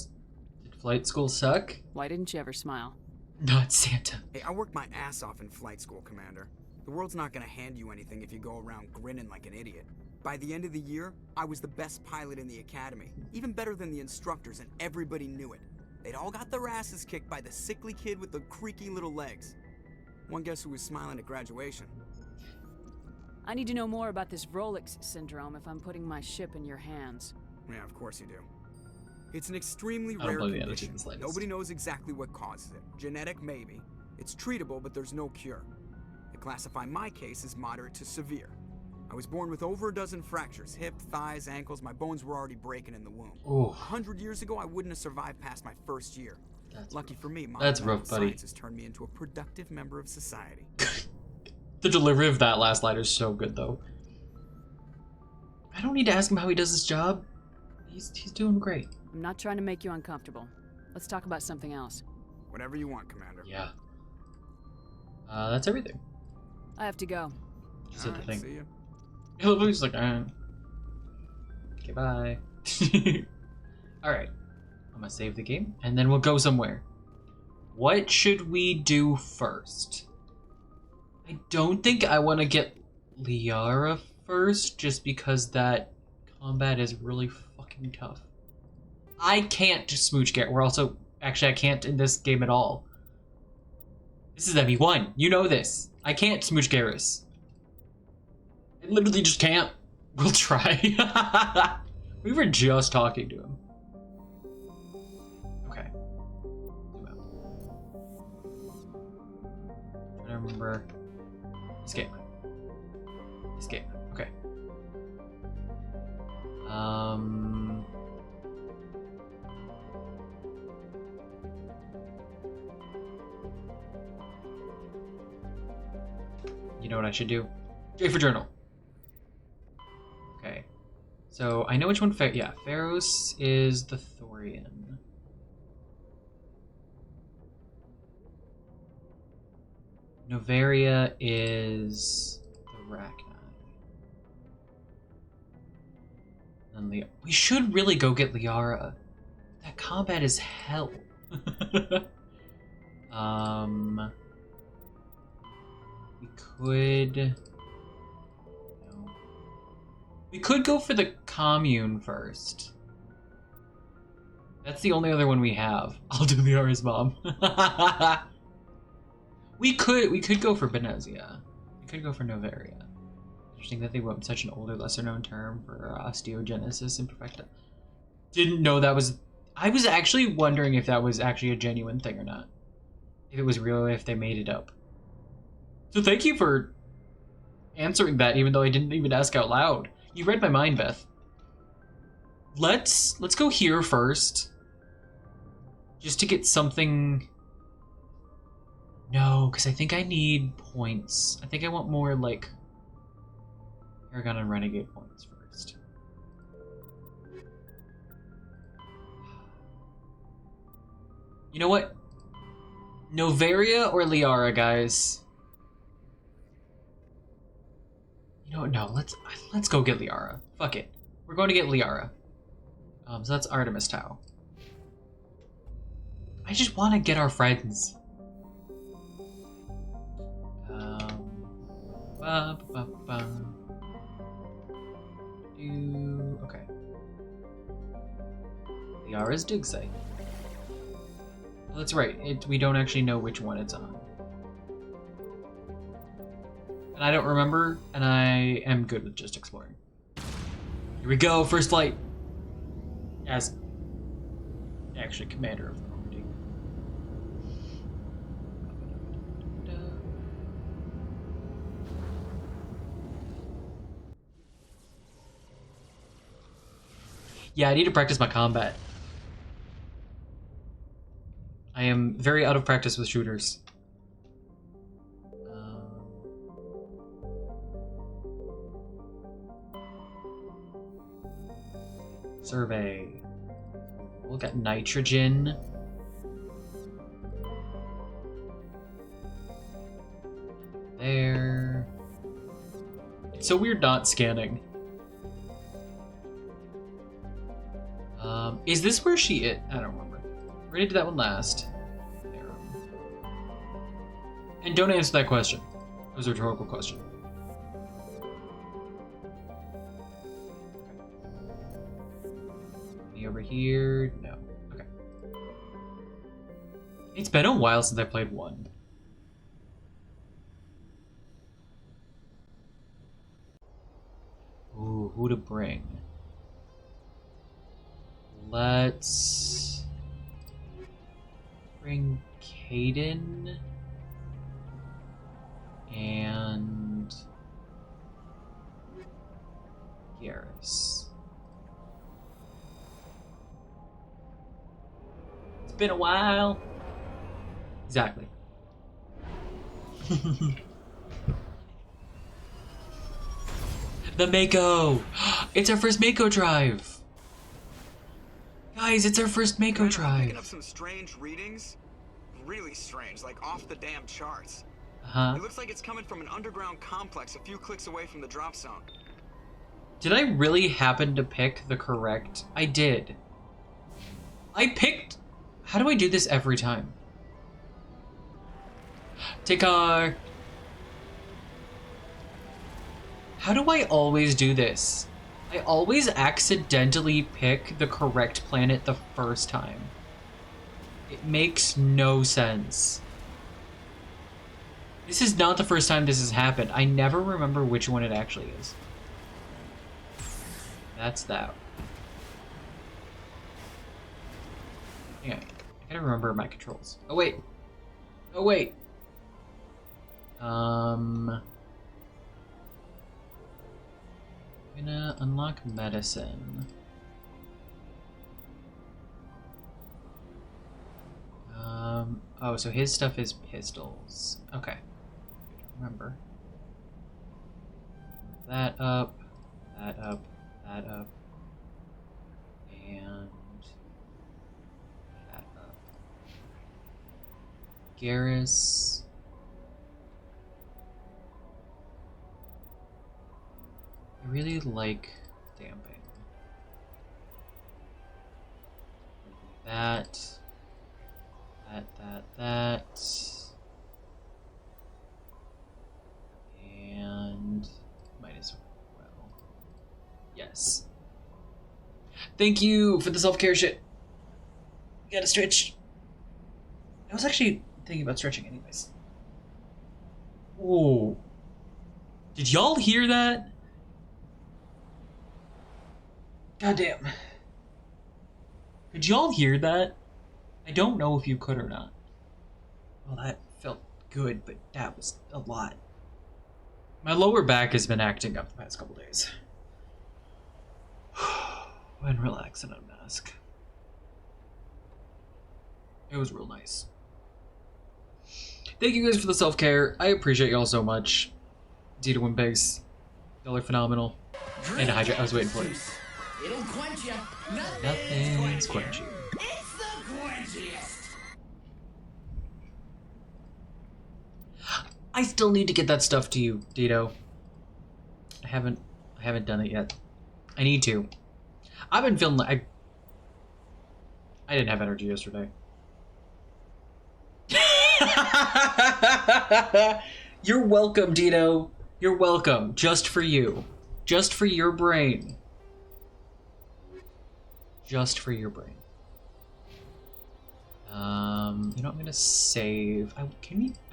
flight school suck? Why didn't you ever smile? Not Santa. Hey, I worked my ass off in flight school, Commander. The world's not gonna hand you anything if you go around grinning like an idiot. By the end of the year, I was the best pilot in the academy, even better than the instructors, and everybody knew it. They'd all got their asses kicked by the sickly kid with the creaky little legs. One guess who was smiling at graduation? I need to know more about this Vrolic's syndrome if I'm putting my ship in your hands. Yeah, of course you do. It's an extremely I don't rare believe the condition. attitude in the slightest. Nobody knows exactly what causes it. Genetic, maybe. It's treatable, but there's no cure. They classify my case as moderate to severe. I was born with over a dozen fractures. Hip, thighs, ankles. My bones were already breaking in the womb. Ooh. 100 years ago, I wouldn't have survived past my first year. Lucky for me, That's modern rough, buddy. science has turned me into a productive member of society. The delivery of that last line is so good, though. I don't need to ask him how he does his job. He's doing great. I'm not trying to make you uncomfortable. Let's talk about something else. Whatever you want, Commander. Yeah. That's everything. I have to go. Just hit the thing. See you. He's like, okay, bye. Alright. I'm gonna save the game, and then we'll go somewhere. What should we do first? I don't think I want to get Liara first, just because that combat is really fucking tough. I can't just smooch Garrett. We're also Actually, I can't in this game at all. This is ME1. You know this. I can't smooch Garrus. I literally just can't. We'll try. We were just talking to him. Okay. I remember. Escape. Escape. Okay. You know what I should do? J for journal. Okay. So I know which one. Yeah, Pharos is the Thorian. Novaria is the Rachni. And we should really go get Liara. That combat is hell. We could. No. We could go for the commune first. That's the only other one we have. I'll do Liara's mom. We could go for Benezia. We could go for Novaria. Interesting that they went with such an older, lesser-known term for osteogenesis imperfecta. Didn't know that was. I was actually wondering if that was actually a genuine thing or not. If it was real, or if they made it up. So thank you for answering that, even though I didn't even ask out loud. You read my mind, Beth. Let's go here first, just to get something. No, because I think I need points. I think I want more, like, Paragon and Renegade points first. You know what? Novaria or Liara, guys? You know what? No, let's go get Liara. Fuck it. We're going to get Liara. So that's Artemis Tau. I just want to get our friends. Okay. Liara's dig site. Oh, that's right. We don't actually know which one it's on. And I don't remember, and I am good with just exploring. Here we go, first flight. As actually commander of the Normandy. Yeah, I need to practice my combat. I am very out of practice with shooters. Survey. We'll get nitrogen. There. It's so weird not scanning. Is this where she is? I don't remember. We're gonna do that one last. There. And don't answer that question. It was a rhetorical question. Any over here? No. Okay. It's been a while since I played one. Ooh, who to bring? Let's bring Caden and Garrus. It's been a while. Exactly. The Mako! It's our first Mako drive! Guys, it's our first Mako drive. Picking up some strange readings. Really strange, like off the damn charts. Uh-huh. It looks like it's coming from an underground complex a few clicks away from the drop zone. Did I really happen to pick the correct? I did. I picked... How do I do this every time? Take car. How do I always do this? I always accidentally pick the correct planet the first time. It makes no sense. This is not the first time this has happened. I never remember which one it actually is. That's that. Yeah, I gotta remember my controls. Oh wait. Oh wait. I'm gonna unlock medicine. Oh, so his stuff is pistols. Okay. Remember. That up, that up, that up, and that up. Garrus. I really like damping. That. That. And might as well. Yes. Thank you for the self-care shit. You gotta stretch. I was actually thinking about stretching anyways. Whoa. Did y'all hear that? Goddamn. Could y'all hear that? I don't know if you could or not. Well, that felt good, but that was a lot. My lower back has been acting up the past couple days. And relax and unmask. It was real nice. Thank you guys for the self-care. I appreciate y'all so much. Dito and Biggs. Y'all are phenomenal. And Hydra, I was waiting for it. It'll quench you. Nothing's quenching. It's the quenchiest. I still need to get that stuff to you, Dito. I haven't done it yet. I need to. I've been feeling like I didn't have energy yesterday. You're welcome, Dito. You're welcome. Just for you. Just for your brain. Just for your brain. You know, I'm gonna save. I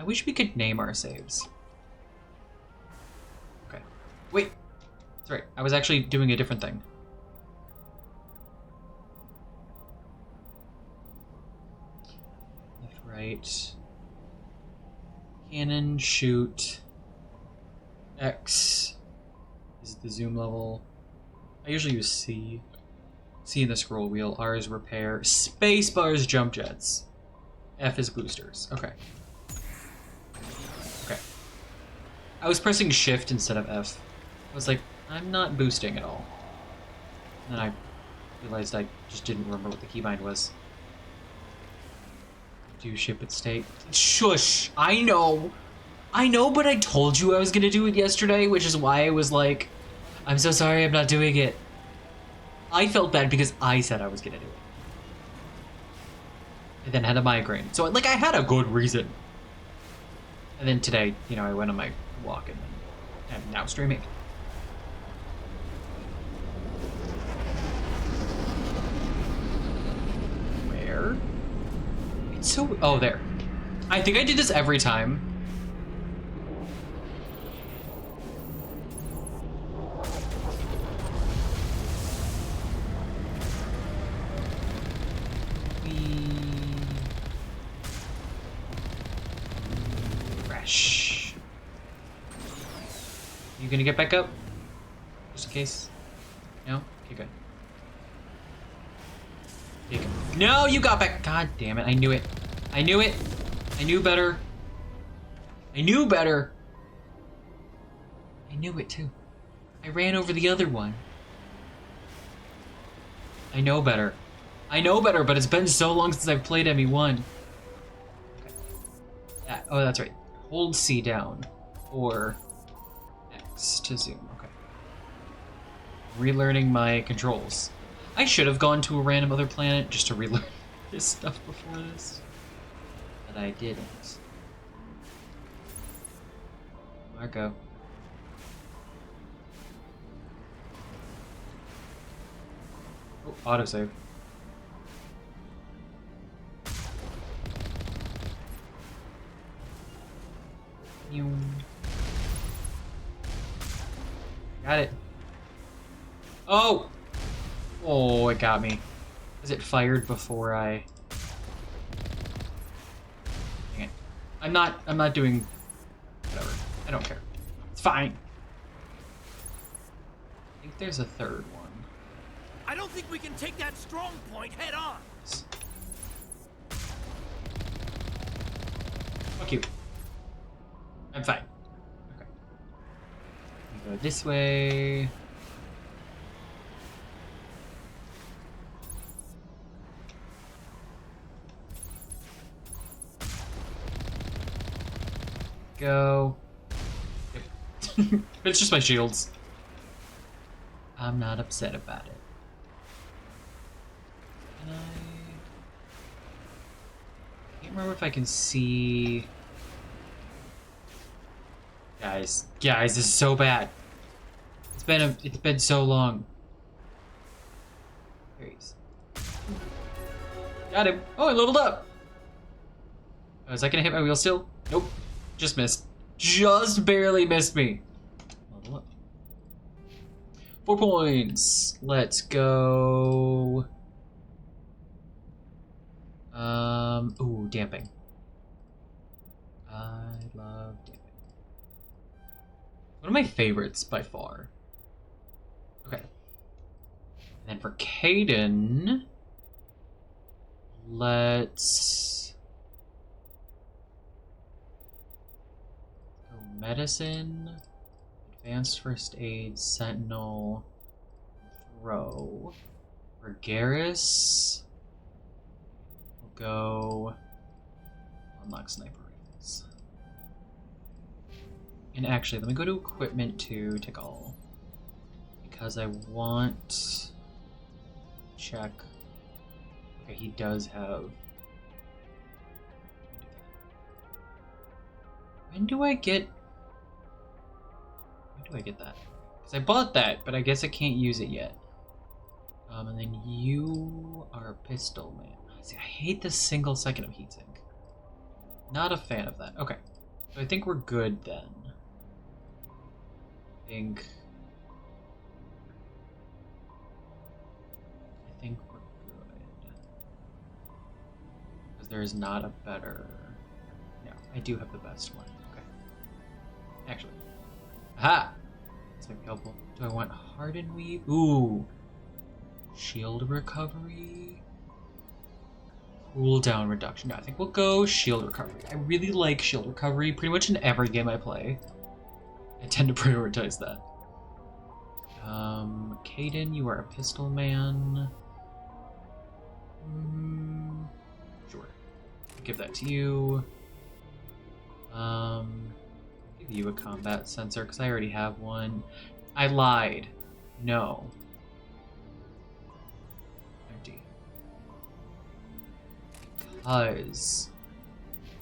wish we could name our saves. Okay. Wait. Sorry, I was actually doing a different thing. Left, right. Cannon, shoot. X is the zoom level. I usually use C. C in the scroll wheel. R is repair. Space bar is jump jets. F is boosters. Okay. Okay. I was pressing shift instead of F. I was like, I'm not boosting at all. And then I realized I just didn't remember what the keybind was. Do ship at state. Shush! I know! I know, but I told you I was gonna do it yesterday, which is why I was like, I'm so sorry I'm not doing it. I felt bad because I said I was gonna do it. And then had a migraine. So, like, I had a good reason. And then today, you know, I went on my walk and I'm now streaming. Where? It's so... Oh, there. I think I do this every time. Fresh. You gonna get back up? Just in case? No? Okay, good. Okay, good. No, you got back! God damn it, I knew it. I knew it! I knew better. I knew better! I knew it too. I ran over the other one. I know better. I know better, but it's been so long since I've played ME1. Okay. Oh, that's right. Hold C down. Or X to zoom. Okay. Relearning my controls. I should have gone to a random other planet just to relearn this stuff before this. But I didn't. Marco. Oh, autosave. Oh! Oh, it got me. Is it fired before I... Dang it. I'm not doing... Whatever. I don't care. It's fine. I think there's a third one. I don't think we can take that strong point head on. Fuck you. I'm fine. Okay. Go this way. Go. Yep. It's just my shields. I'm not upset about it. Can I can't remember if I can see. Guys, this is so bad. It's been so long. There he is. Got him. Oh, I leveled up. Oh, is that gonna hit my wheel still? Nope. Just missed. Just barely missed me. Level up. 4 points. Let's go. Ooh, damping. I love damping. One of my favorites by far. Okay. And then for Caden, let's go medicine, advanced first aid, sentinel, throw. For Garrus, we'll go unlock sniper rifles. And actually, let me go to equipment to take all. Because I want to check. Okay, he does have. When do I get that? Because I bought that, but I guess I can't use it yet. And then you are a pistol man. See, I hate the single second of heatsink. Not a fan of that. Okay. So I think we're good then. I think we're good. Because there is not a better... No, I do have the best one. Okay. Actually. Aha! This might be helpful. Do I want Harden Weave? Ooh. Shield recovery. Cooldown reduction. No, I think we'll go shield recovery. I really like shield recovery pretty much in every game I play. I tend to prioritize that. Caden, you are a pistol man. Sure. I'll give that to you. Give you a combat sensor because I already have one. I lied. No. Empty. Because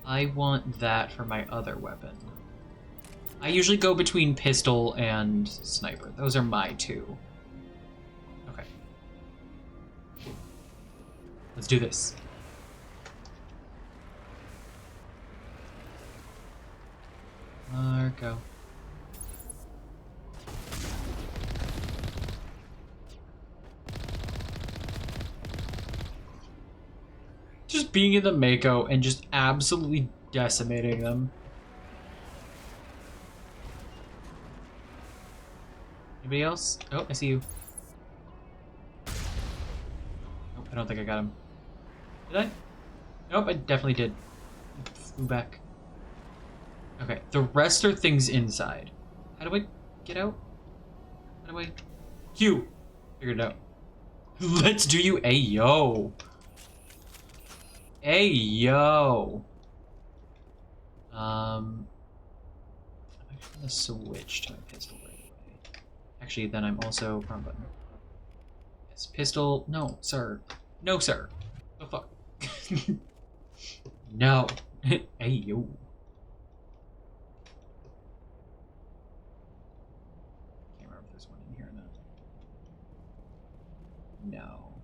I want that for my other weapon. I usually go between pistol and sniper. Those are my two. Okay. Let's do this. Marco. Just being in the Mako and just absolutely decimating them. Anybody else? Oh, I see you. Nope, I don't think I got him. Did I? Nope, I definitely did. Flew back. Okay, the rest are things inside. How do I get out? How do I... Q! Figured it out. Let's do you... Hey, yo! Hey, yo! I'm actually gonna switch to my pistol right away. Actually, then I'm also... Wrong button. Yes, pistol... No, sir. No, sir. The fuck? No. Hey, yo. No.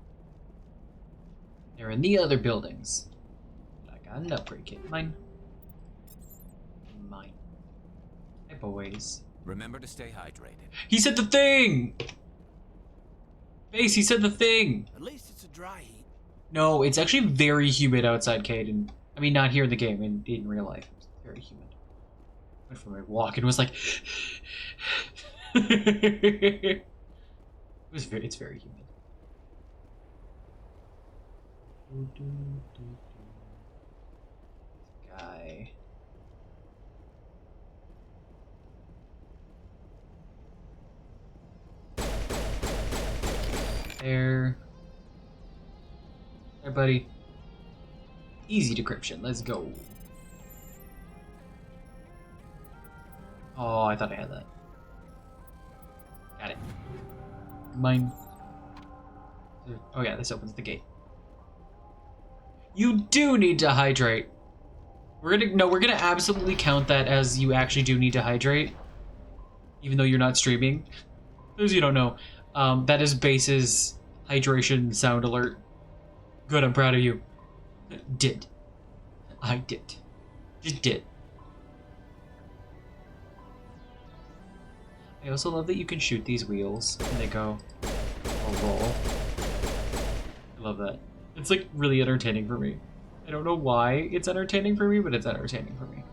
They're in the other buildings. I got an upgrade kit. Mine. Mine. Hey, boys. Remember to stay hydrated. He said the thing! Base, he said the thing. At least it's a dry heat. No, it's actually very humid outside, Caden. I mean, not here in the game, in real life. It's very humid. Went for my walk and was like... it's very humid. Guy. There. There, buddy. Easy decryption. Let's go. Oh, I thought I had that. Got it. Mine. Oh yeah, this opens the gate. You do need to hydrate. We're gonna absolutely count that as you actually do need to hydrate. Even though you're not streaming. Those you don't know. That is Base's hydration sound alert. Good, I'm proud of you. Did. I did. Just did. I also love that you can shoot these wheels and they go or roll. I love that. It's like really entertaining for me. I don't know why it's entertaining for me, but it's entertaining for me.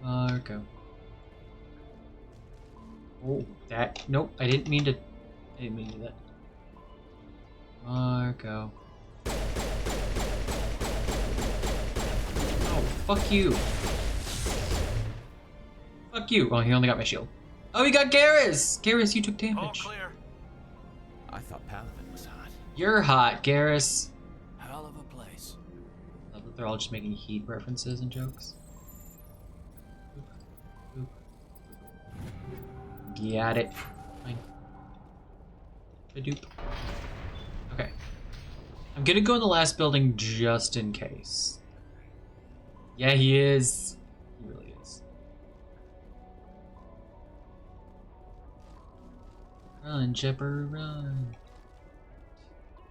Marco. Oh, that. Nope, I didn't mean to. I didn't mean to do that. Marco. Oh, fuck you. Fuck you. Oh, he only got my shield. Oh, he got Garrus! Garrus, you took damage. All clear. I thought Paladin was hot. You're hot, Garrus. Hell of a place. I love that they're all just making heat references and jokes. Got it. Fine. Badoop. Okay. I'm gonna go in the last building just in case. Yeah, he is. He really is. Run, Chipper, run.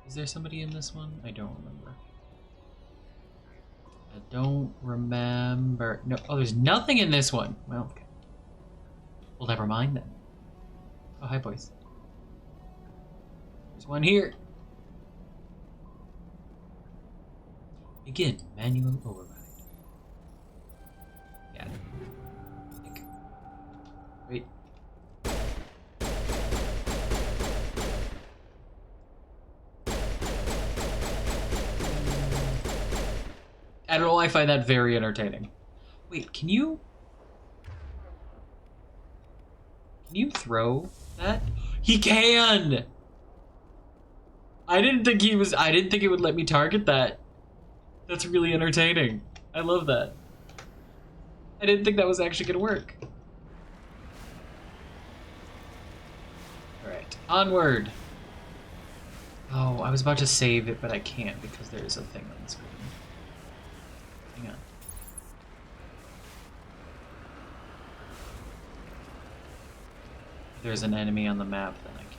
Is there somebody in this one? I don't remember. I don't remember. No. Oh, there's nothing in this one. Well, okay. Well, never mind then. Oh, hi, boys. There's one here. Begin manual override. Got it. Wait. I don't know, I find that very entertaining. Wait, can you throw that? He can! I didn't think it would let me target that. That's really entertaining. I love that. I didn't think that was actually gonna work. Alright, onward. Oh, I was about to save it, but I can't because there's a thing on the screen. Hang on. If there's an enemy on the map, then I can't.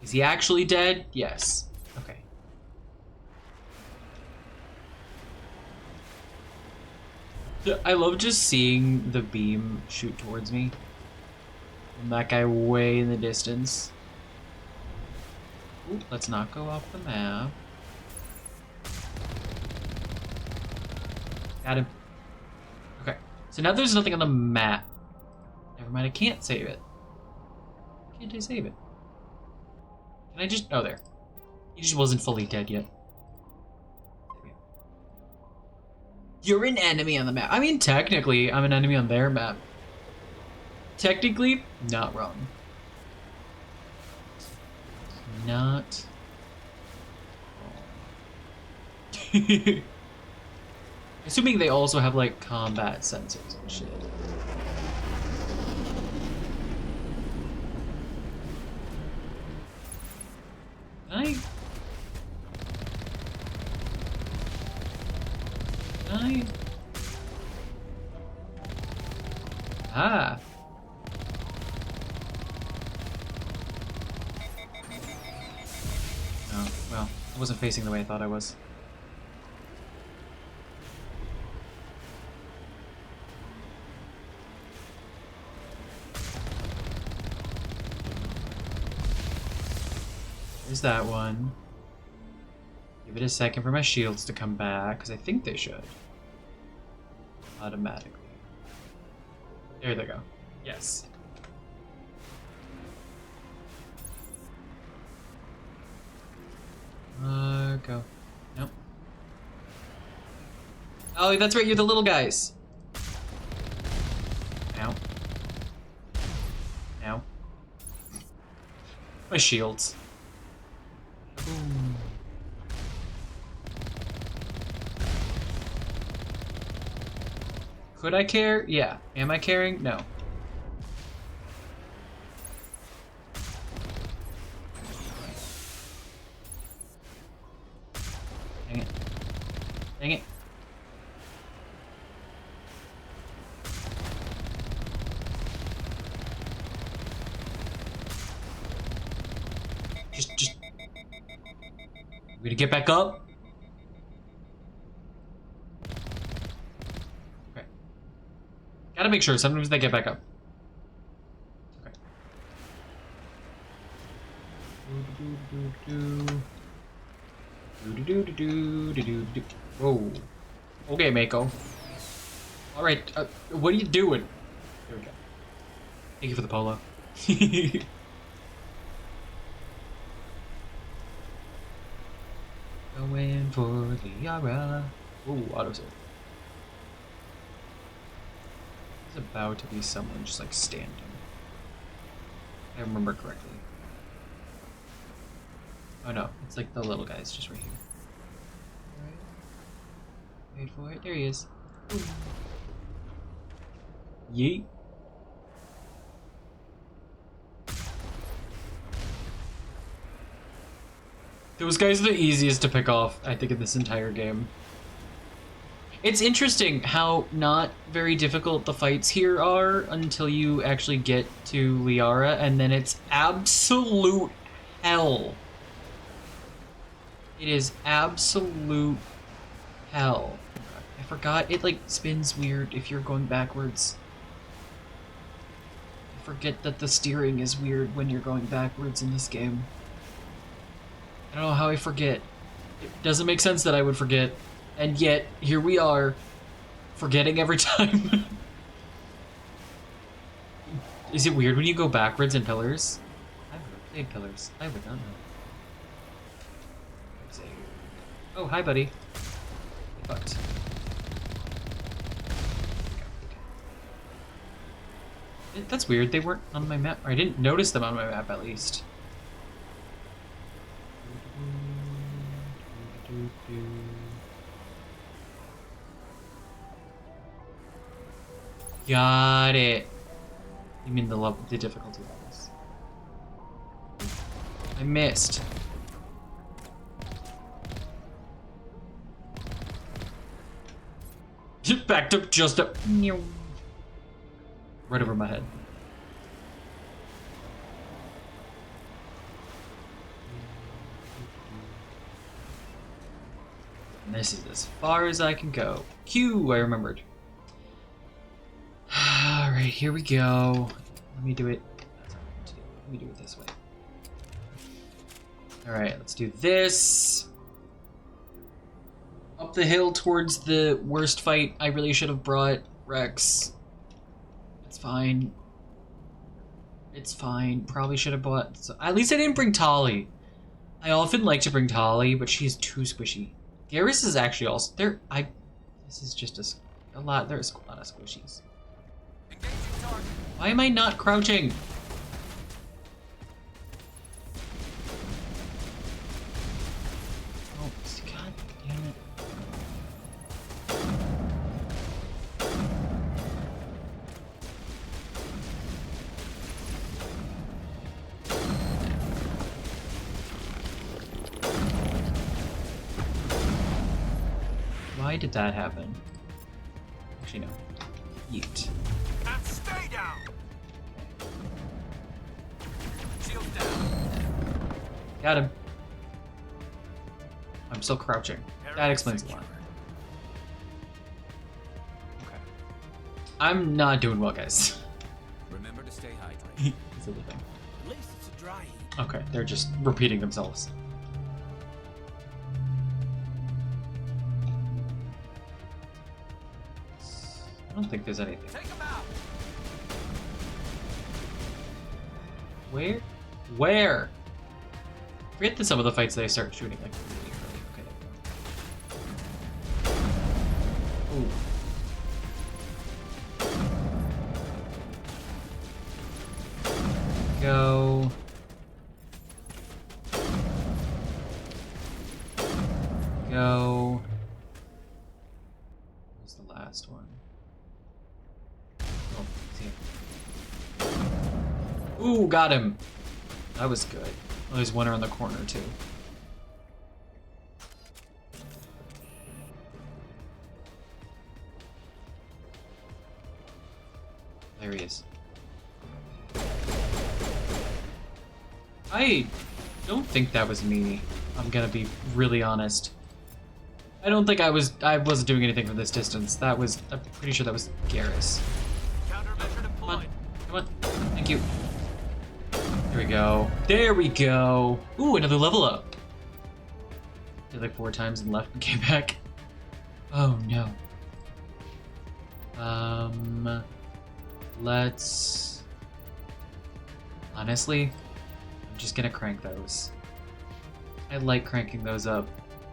Is he actually dead? Yes. Okay. I love just seeing the beam shoot towards me. And that guy way in the distance. Ooh, let's not go off the map. Got him. Okay. So now there's nothing on the map. Never mind, I can't save it. Can't I save it? Can I just... Oh, there. He just wasn't fully dead yet. You're an enemy on the map. I mean, technically, I'm an enemy on their map. Technically, not wrong. Not wrong. Assuming they also have, like, combat sensors and shit. Can I... Aha. Oh, well, I wasn't facing the way I thought I was. There's that one. Give it a second for my shields to come back, because I think they should. Automatically. There they go. Yes. Go. Nope. Oh, that's right, you're the little guys. Ow. Ow. My shields. Boom. Could I care? Yeah. Am I caring? No. Dang it. Dang it. Just. We gonna get back up? Okay. Gotta make sure, sometimes they get back up. Okay. Whoa. Okay, Mako. Alright, what are you doing? There we go. Thank you for the polo. Going for the Yara. Ooh, autosave. There's about to be someone just like standing. If I remember correctly. Oh no, it's like the little guy's just right here. Alright. Wait for it. There he is. Ooh. Yeet. Those guys are the easiest to pick off, I think, in this entire game. It's interesting how not very difficult the fights here are until you actually get to Liara, and then it's absolute hell. It is absolute hell. I forgot, it like spins weird if you're going backwards. I forget that the steering is weird when you're going backwards in this game. I don't know how I forget. It doesn't make sense that I would forget. And yet, here we are, forgetting every time. Is it weird when you go backwards in Pillars? I've never played Pillars. I would not know. Oh, hi, buddy. Fucked. That's weird. They weren't on my map. Or I didn't notice them on my map, at least. Got it. You mean the difficulty levels? I missed. It backed up just up. Right over my head. And this is as far as I can go. Q, I remembered. Alright, here we go. Let me do it. That's not what I want to do. Let me do it this way. Alright, let's do this. Up the hill towards the worst fight. I really should have brought Rex. It's fine. It's fine. Probably should have bought... So, at least I didn't bring Tali. I often like to bring Tali, but she's too squishy. Garrus is actually also... This is just a lot... There's a lot of squishies. Why am I not crouching? Oh, god damn it. Why did that happen? Actually, no. Yeet. Stay Got him. I'm still crouching. That explains a lot. Okay. I'm not doing well, guys. Remember to stay hydrated. It's a little thing. At least it's a dry heat. Okay, they're just repeating themselves. I don't think there's anything. Take him out. Where? Where? Forget that some of the fights they start shooting like really early. Okay. Ooh. Go. Go. Where's the last one? Oh, he's here. Ooh, got him. That was good. Oh, there's one around the corner, too. There he is. I don't think that was me. I'm gonna be really honest. I don't think I wasn't doing anything from this distance. That was, I'm pretty sure that was Garrus. Countermeasure deployed. Come on. Thank you. There we go. There we go. Ooh, another level up. Did like 4 times and left and came back. Oh no. Let's... Honestly, I'm just gonna crank those. I like cranking those up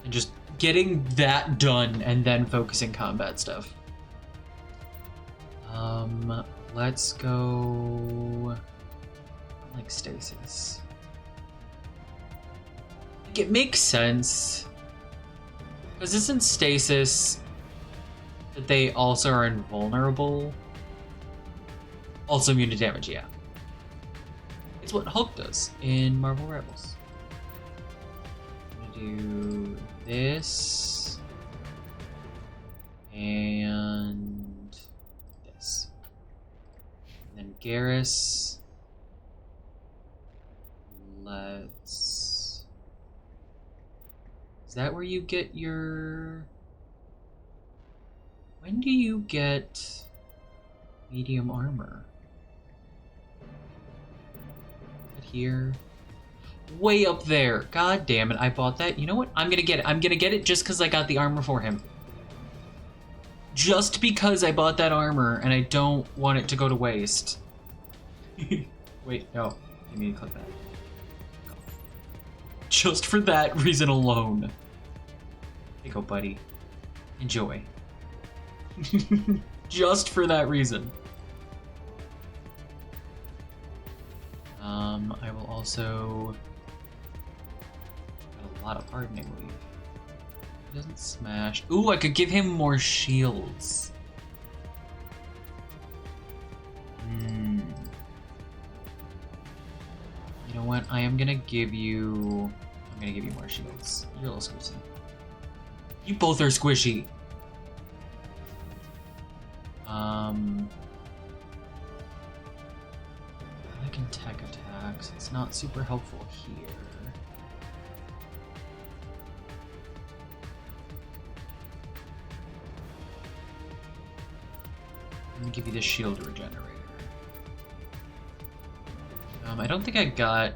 and just getting that done and then focusing combat stuff. Let's go... like stasis. Like, it makes sense. Because isn't stasis that they also are invulnerable? Also immune to damage, yeah. It's what Hulk does in Marvel Rebels. I'm gonna do this and this. And then Garrus. Let's... Is that where you get your... When do you get medium armor? Is it here? Way up there. God damn it, I bought that. You know what? I'm gonna get it. I'm gonna get it just because I got the armor for him. Just because I bought that armor and I don't want it to go to waste. Wait, no. You need to click that. Just for that reason alone. There you go, buddy. Enjoy. Just for that reason. I will also... Got a lot of hardening leaf. He doesn't smash. Ooh, I could give him more shields. You know what? I am gonna give you... I'm gonna give you more shields. You're a little squishy. You both are squishy. I can tech attacks. It's not super helpful here. I'm gonna give you the shield regenerator. I don't think I got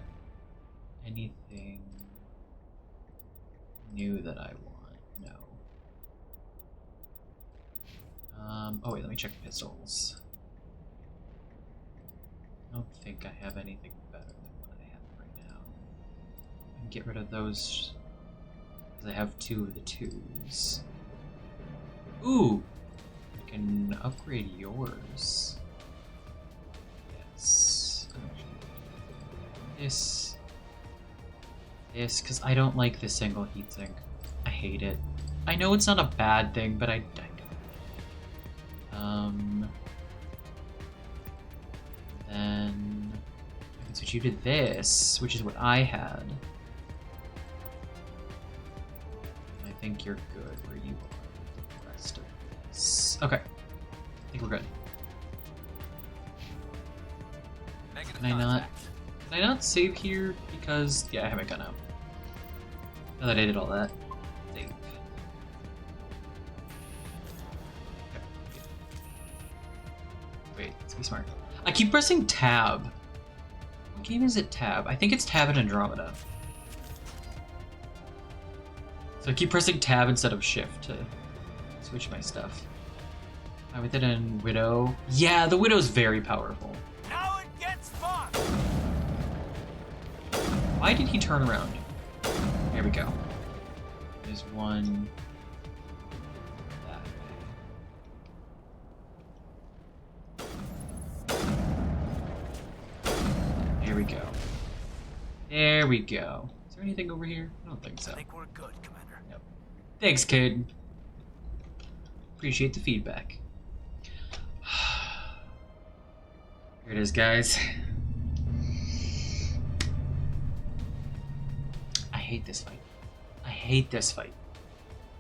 anything new that I want. No. Oh wait, let me check pistols. I don't think I have anything better than what I have right now. I can get rid of those because I have 2 of the 2s. Ooh! I can upgrade yours. Yes. This, because I don't like the single heatsink. I hate it. I know it's not a bad thing, but I don't. Then I can switch you to this, which is what I had. I think you're good where you are with the rest of this. Okay. I think we're good. Can I not save here? Because, yeah, I have my gun out. Now that I did all that. Save. Okay. Wait, let's be smart. I keep pressing tab. What game is it tab? I think it's tab in Andromeda. So I keep pressing tab instead of shift to switch my stuff. I with it in Widow. Yeah, the Widow's very powerful. Now it gets fun. Why did he turn around? There we go. There's one that way. There we go. There we go. Is there anything over here? I don't think so. I think we're good, Commander. Yep. Thanks, kid. Appreciate the feedback. Here it is, guys. I hate this fight. I hate this fight.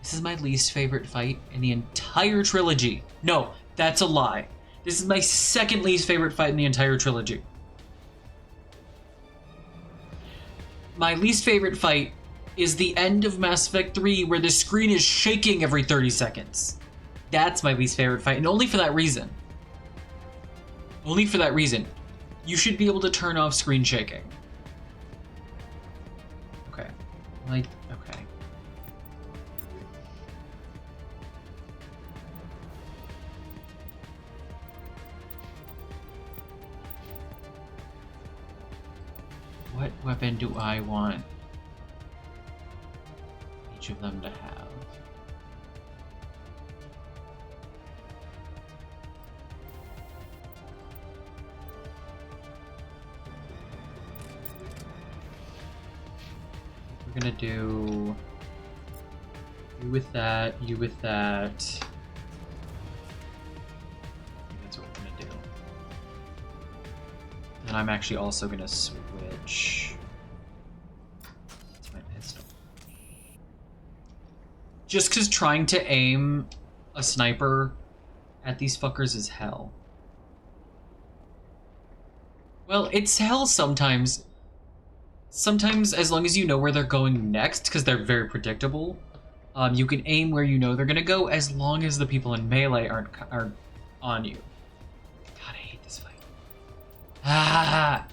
This is my least favorite fight in the entire trilogy. No, that's a lie. This is my second least favorite fight in the entire trilogy. My least favorite fight is the end of Mass Effect 3 where the screen is shaking every 30 seconds. That's my least favorite fight, and only for that reason. Only for that reason. You should be able to turn off screen shaking. Okay. Like, okay. What weapon do I want each of them to have? We're gonna do you with that, you with that. That's what we're gonna do. And I'm actually also gonna switch. That's my pistol. Just because trying to aim a sniper at these fuckers is hell. Well, it's hell sometimes. Sometimes, as long as you know where they're going next, because they're very predictable, you can aim where you know they're gonna go, as long as the people in melee aren't on you. God, I hate this fight. Ah,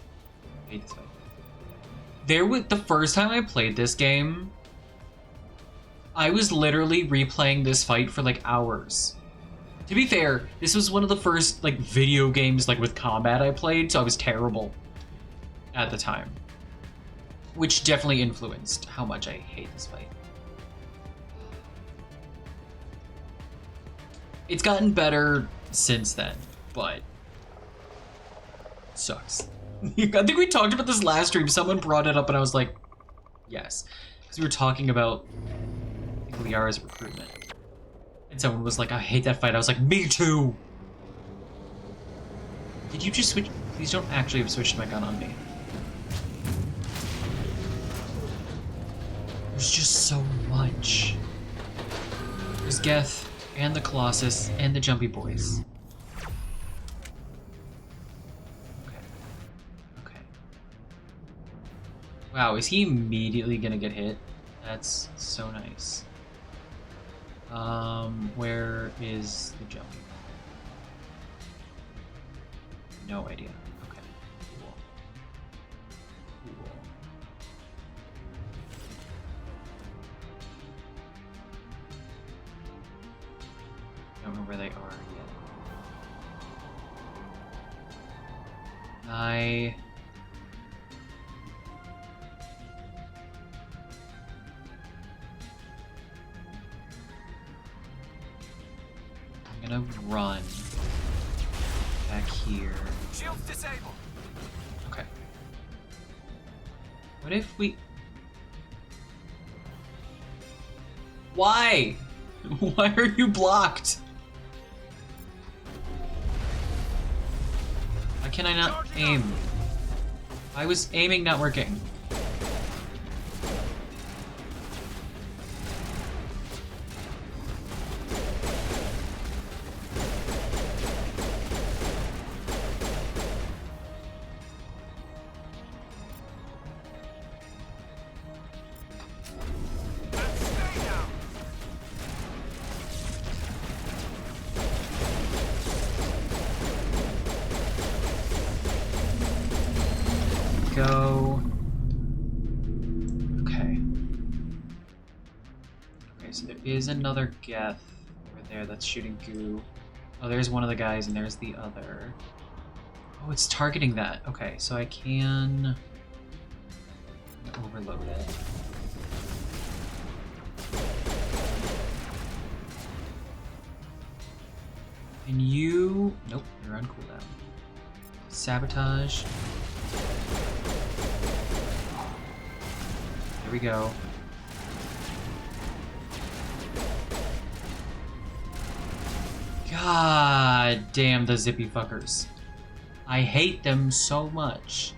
I hate this fight. The first time I played this game, I was literally replaying this fight for like hours. To be fair, this was one of the first like video games like with combat I played, so I was terrible at the time. Which definitely influenced how much I hate this fight. It's gotten better since then, but sucks. I think we talked about this last stream. Someone brought it up and I was like, yes. Because we were talking about Liara's recruitment. And someone was like, I hate that fight. I was like, me too! Did you just switch? Please don't actually have switched my gun on me. There's just so much. There's Geth, and the Colossus, and the Jumpy Boys. Okay. Okay. Wow, is he immediately gonna get hit? That's so nice. Where is the Jumpy? No idea. Okay. Cool. Cool. I don't know where they are yet. I'm gonna run back here. Shields disabled. Okay. What if we... Why? Why are you blocked? Why can I not aim? Why was aiming not working? go. Okay. Okay, so there is another Geth over there that's shooting goo. Oh, there's one of the guys and there's the other. Oh, it's targeting that. Okay, so I can overload it. And you... Nope, you're on cooldown. Sabotage. There we go. God damn the zippy fuckers. I hate them so much.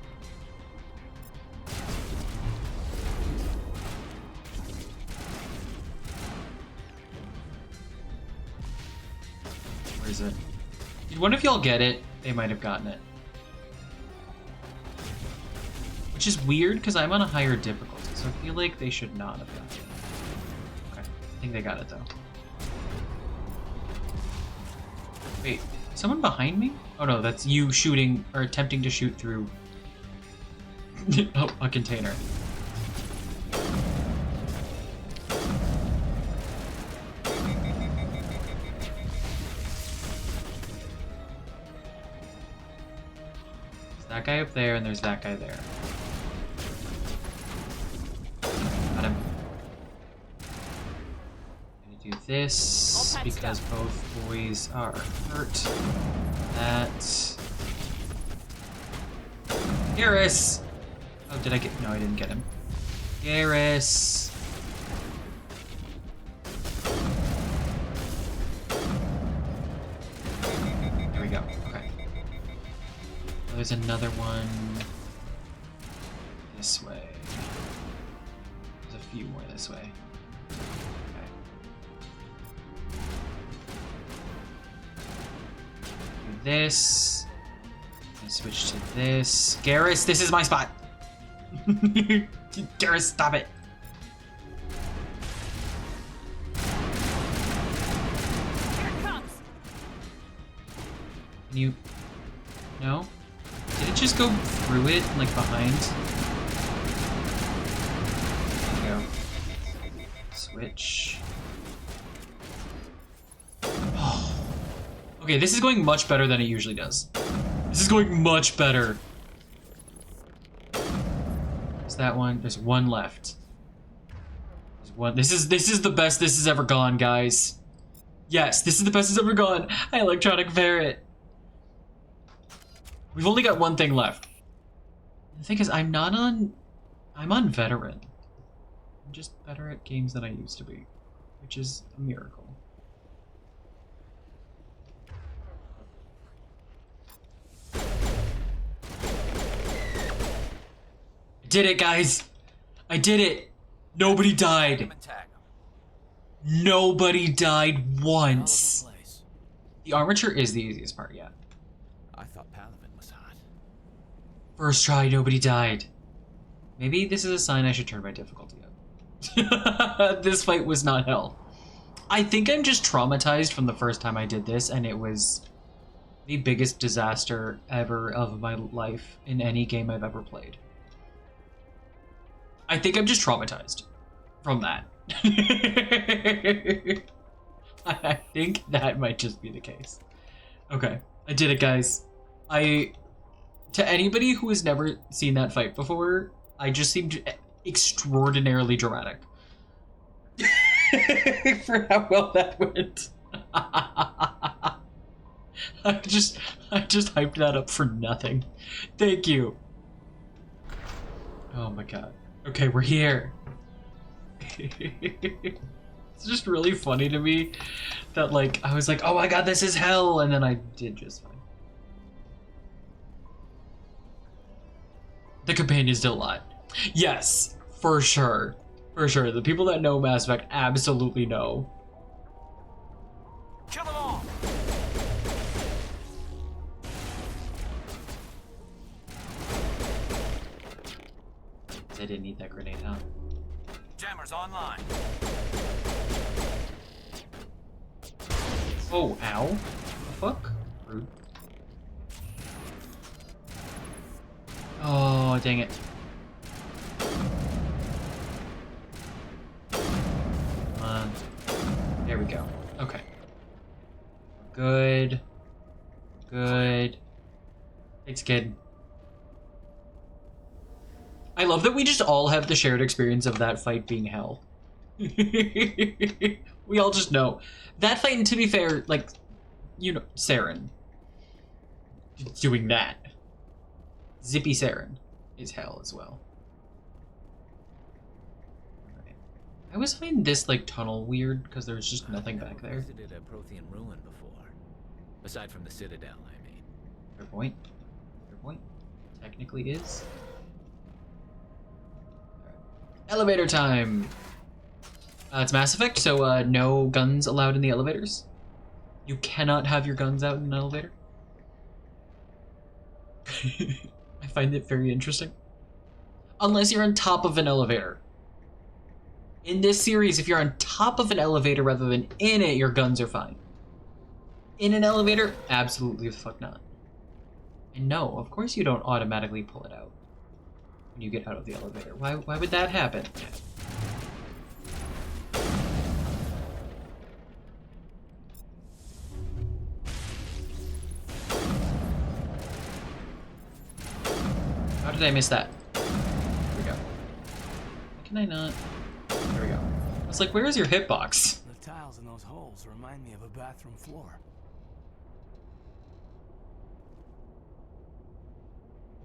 Where is it? Did one of y'all get it? They might have gotten it. Which is weird because I'm on a higher difficulty, so I feel like they should not have gotten it. Okay, I think they got it though. Wait, someone behind me? Oh no, that's you shooting, or attempting to shoot through oh, a container. There's that guy up there, and there's that guy there. Got him. Do this because both boys are hurt. That. Garrus! Oh, did I get? No, I didn't get him. Garrus! There we go. Okay. Oh, there's another one this way. There's a few more this way. This. I switch to this. Garrus, this is my spot. Garrus, stop it. Here it comes. Can you? No? Did it just go through it, like behind? There we go. Switch. Okay, this is going much better than it usually does. This is going much better. There's that one. There's one left. There's one. This is the best this has ever gone, guys. Yes, this is the best it's ever gone. Hi, Electronic Ferret. We've only got one thing left. The thing is, I'm on veteran. I'm just better at games than I used to be, which is a miracle. I did it, guys! I did it! Nobody died! Nobody died once! The armature is the easiest part, yeah. I thought Palavin was hot. First try, nobody died. Maybe this is a sign I should turn my difficulty up. This fight was not hell. I think I'm just traumatized from the first time I did this, and it was the biggest disaster ever of my life in any game I've ever played. I think I'm just traumatized from that. I think that might just be the case. Okay, I did it, guys. To anybody who has never seen that fight before, I just seemed extraordinarily dramatic. For how well that went. I just hyped that up for nothing. Thank you. Oh my god. Okay, we're here. It's just really funny to me that, like, I was like, oh my god, this is hell, and then I did just fine. The companions did a lot. Yes, for sure. For sure. The people that know Mass Effect absolutely know. Kill them all! I didn't need that grenade, huh? Jammers online. Oh, ow. The fuck? Rude. Oh, Oh, dang it. There we go. Okay. Good. Good. Thanks, kid. I love that we just all have the shared experience of that fight being hell. We all just know. That fight, and to be fair, like, you know, Saren doing that. Zippy Saren is hell as well. Right. I always find this, like, tunnel weird because there's just nothing back there. I've visited a Prothean ruin before. Aside from the Citadel, I mean. Fair point. Fair point. Technically is. Elevator time! It's Mass Effect, so no guns allowed in the elevators. You cannot have your guns out in an elevator. I find it very interesting. Unless you're on top of an elevator. In this series, if you're on top of an elevator rather than in it, your guns are fine. In an elevator, absolutely the fuck not. And no, of course you don't automatically pull it out when you get out of the elevator. Why would that happen? How did I miss that? There we go. Why can I not? There we go. I was like, where is your hitbox? The tiles in those holes remind me of a bathroom floor.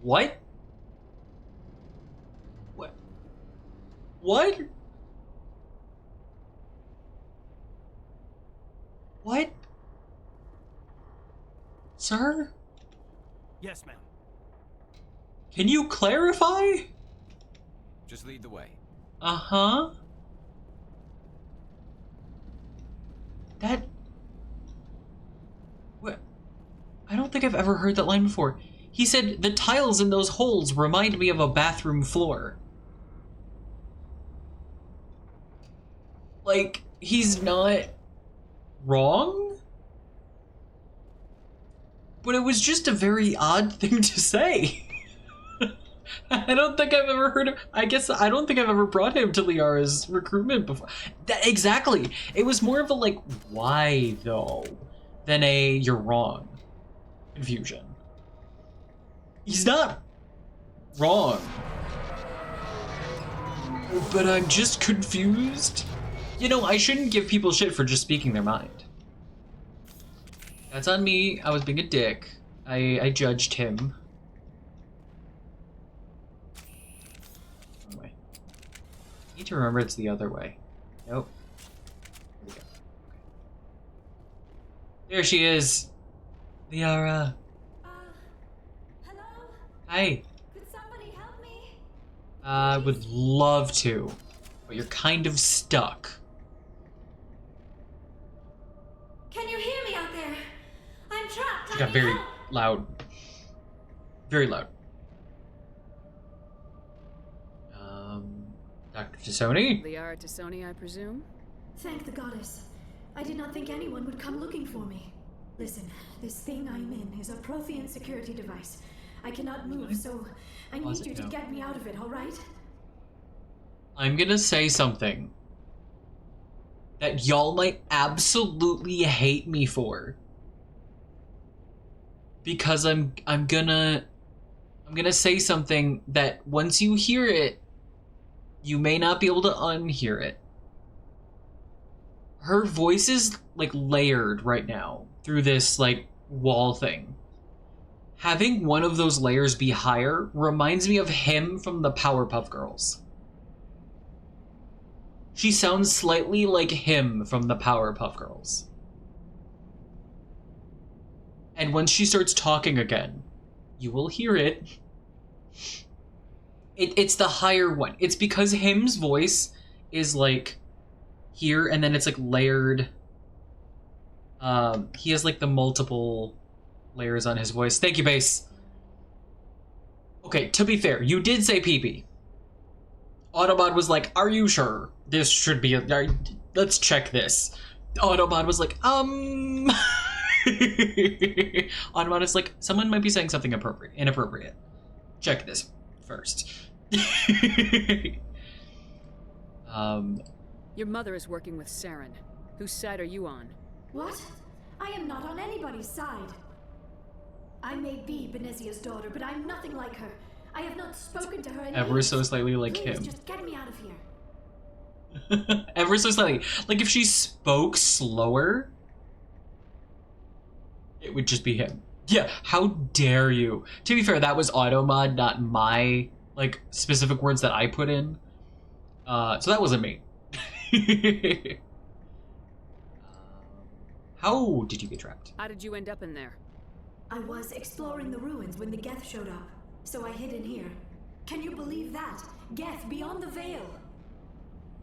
What? What? What? What? Sir? Yes, ma'am. Can you clarify? Just lead the way. Uh-huh. That... What? I don't think I've ever heard that line before. He said, the tiles in those holes remind me of a bathroom floor. Like, he's not wrong? But it was just a very odd thing to say. I don't think I've ever heard of... I don't think I've ever brought him to Liara's recruitment before. Exactly. It was more of a, like, why, though, than a you're wrong confusion. He's not wrong. But I'm just confused. You know, I shouldn't give people shit for just speaking their mind. That's on me. I was being a dick. I judged him. Wrong way. I need to remember it's the other way. Nope. There we go. There she is. Liara. Hello? Hi. Could somebody help me? I would love to, but you're kind of stuck. Can you hear me out there? I'm trapped. She got very loud. Very loud. Dr. Tassoni? Liara Tassoni, I presume? Thank the goddess. I did not think anyone would come looking for me. Listen, this thing I'm in is a Prothean security device. I cannot move, so I need you to get me out of it, alright? I'm gonna say something that y'all might absolutely hate me for. Because I'm gonna say something that once you hear it, you may not be able to unhear it. Her voice is like layered right now through this like wall thing. Having one of those layers be higher reminds me of him from the Powerpuff Girls. She sounds slightly like him from the Powerpuff Girls. And once she starts talking again, you will hear it. It's the higher one. It's because him's voice is like here and then it's like layered. He has like the multiple layers on his voice. Thank you, Base. Okay, to be fair, you did say pee-pee. Autobot was like, are you sure? This should be let's check this. Autobot was like, Autobot is like, someone might be saying something inappropriate. Check this first. Your mother is working with Saren. Whose side are you on? What? I am not on anybody's side. I may be Benezia's daughter, but I'm nothing like her. I have not spoken to her in Ever years. so slightly like Please, him. just get me out of here. Ever so slightly. Like if she spoke slower, it would just be him. Yeah, how dare you? To be fair, that was automod, not my like specific words that I put in. So that wasn't me. How did you get trapped? How did you end up in there? I was exploring the ruins when the Geth showed up, so I hid in here. Can you believe that? Geth, beyond the veil!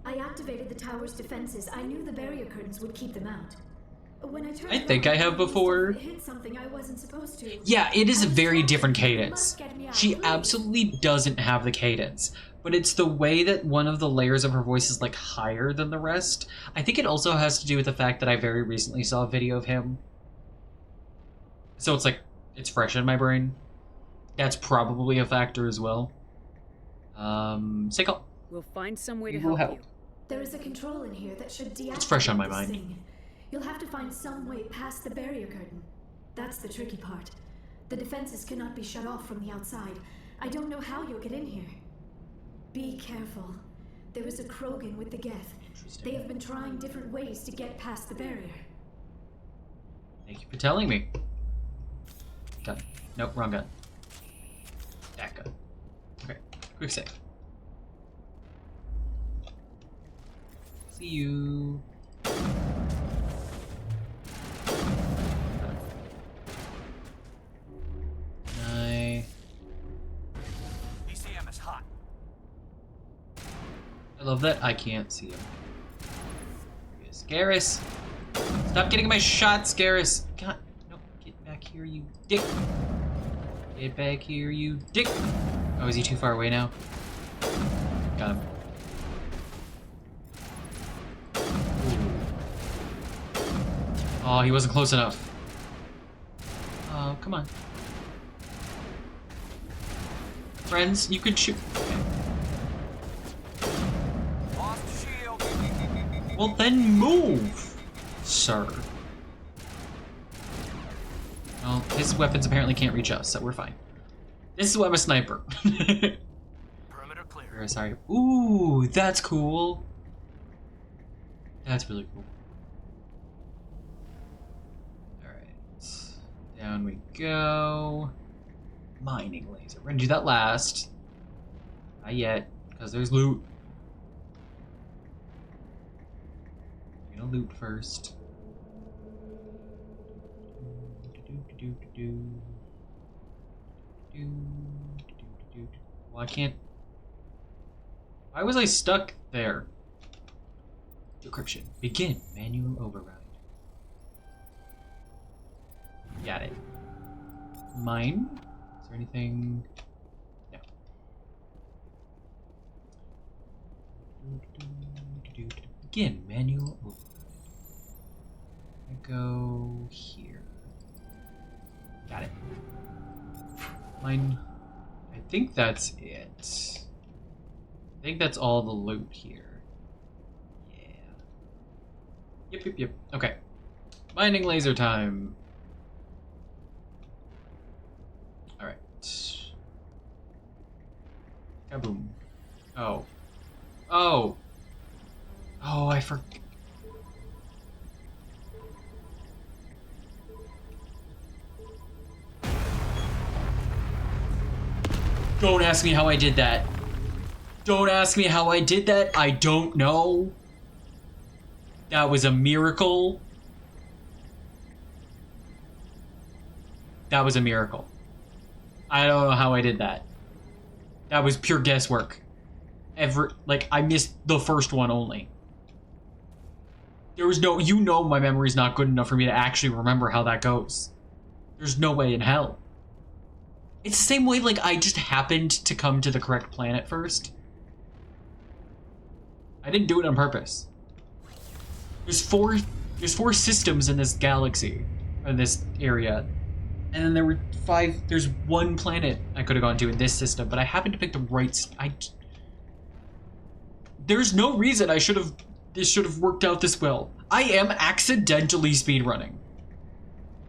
I activated the tower's defenses. I knew the barrier curtains would keep them out. When I turned I think I have before. It hit something I wasn't supposed to. Yeah, it is a very different cadence. She absolutely doesn't have the cadence, but it's the way that one of the layers of her voice is like higher than the rest. I think it also has to do with the fact that I very recently saw a video of him. So it's like, it's fresh in my brain. That's probably a factor as well. Sickle. We'll find some way to We'll help help. you. There is a control in here that should deactivate It's fresh on my this mind. thing. You'll have to find some way past the barrier curtain. That's the tricky part. The defenses cannot be shut off from the outside. I don't know how you'll get in here. Be careful. There is a Krogan with the Geth. They have been trying different ways to get past the barrier. Thank you for telling me. Gun. Nope, wrong gun. That gun. Okay, quick save. See you. ECM is hot. I love that I can't see him. Garrus! Stop getting my shots, Garrus! God, no, get back here, you dick! Get back here, you dick! Oh, is he too far away now? Got him. Oh, he wasn't close enough. Oh, come on. Friends, you could shoot. Lost shield. Well, then move, sir. Well, his weapons apparently can't reach us, so we're fine. This is why I'm a sniper. Perimeter clear. Very sorry. Ooh, that's cool. That's really cool. Alright. Down we go. Mining laser. We're gonna do that last. Not yet, because there's loot. We're gonna loot first. Well, I can't. Why was I stuck there? Decryption. Begin manual override. Got it. Mine? Is there anything? No. Begin manual override. I go here. Got it. Mine. I think that's it. I think that's all the loot here. Yeah. Yep. Okay. Mining laser time. Alright. Kaboom. Oh. Oh! Oh, I forgot. Don't ask me how I did that. Don't ask me how I did that. I don't know. That was a miracle. That was a miracle. I don't know how I did that. That was pure guesswork. I missed the first one only. There was no, my memory's not good enough for me to actually remember how that goes. There's no way in hell. It's the same way, I just happened to come to the correct planet first. I didn't do it on purpose. There's four systems in this galaxy, in this area. And then there were 5. There's 1 planet I could have gone to in this system, but I happened to pick the right. There's no reason this should have worked out this well. I am accidentally speedrunning.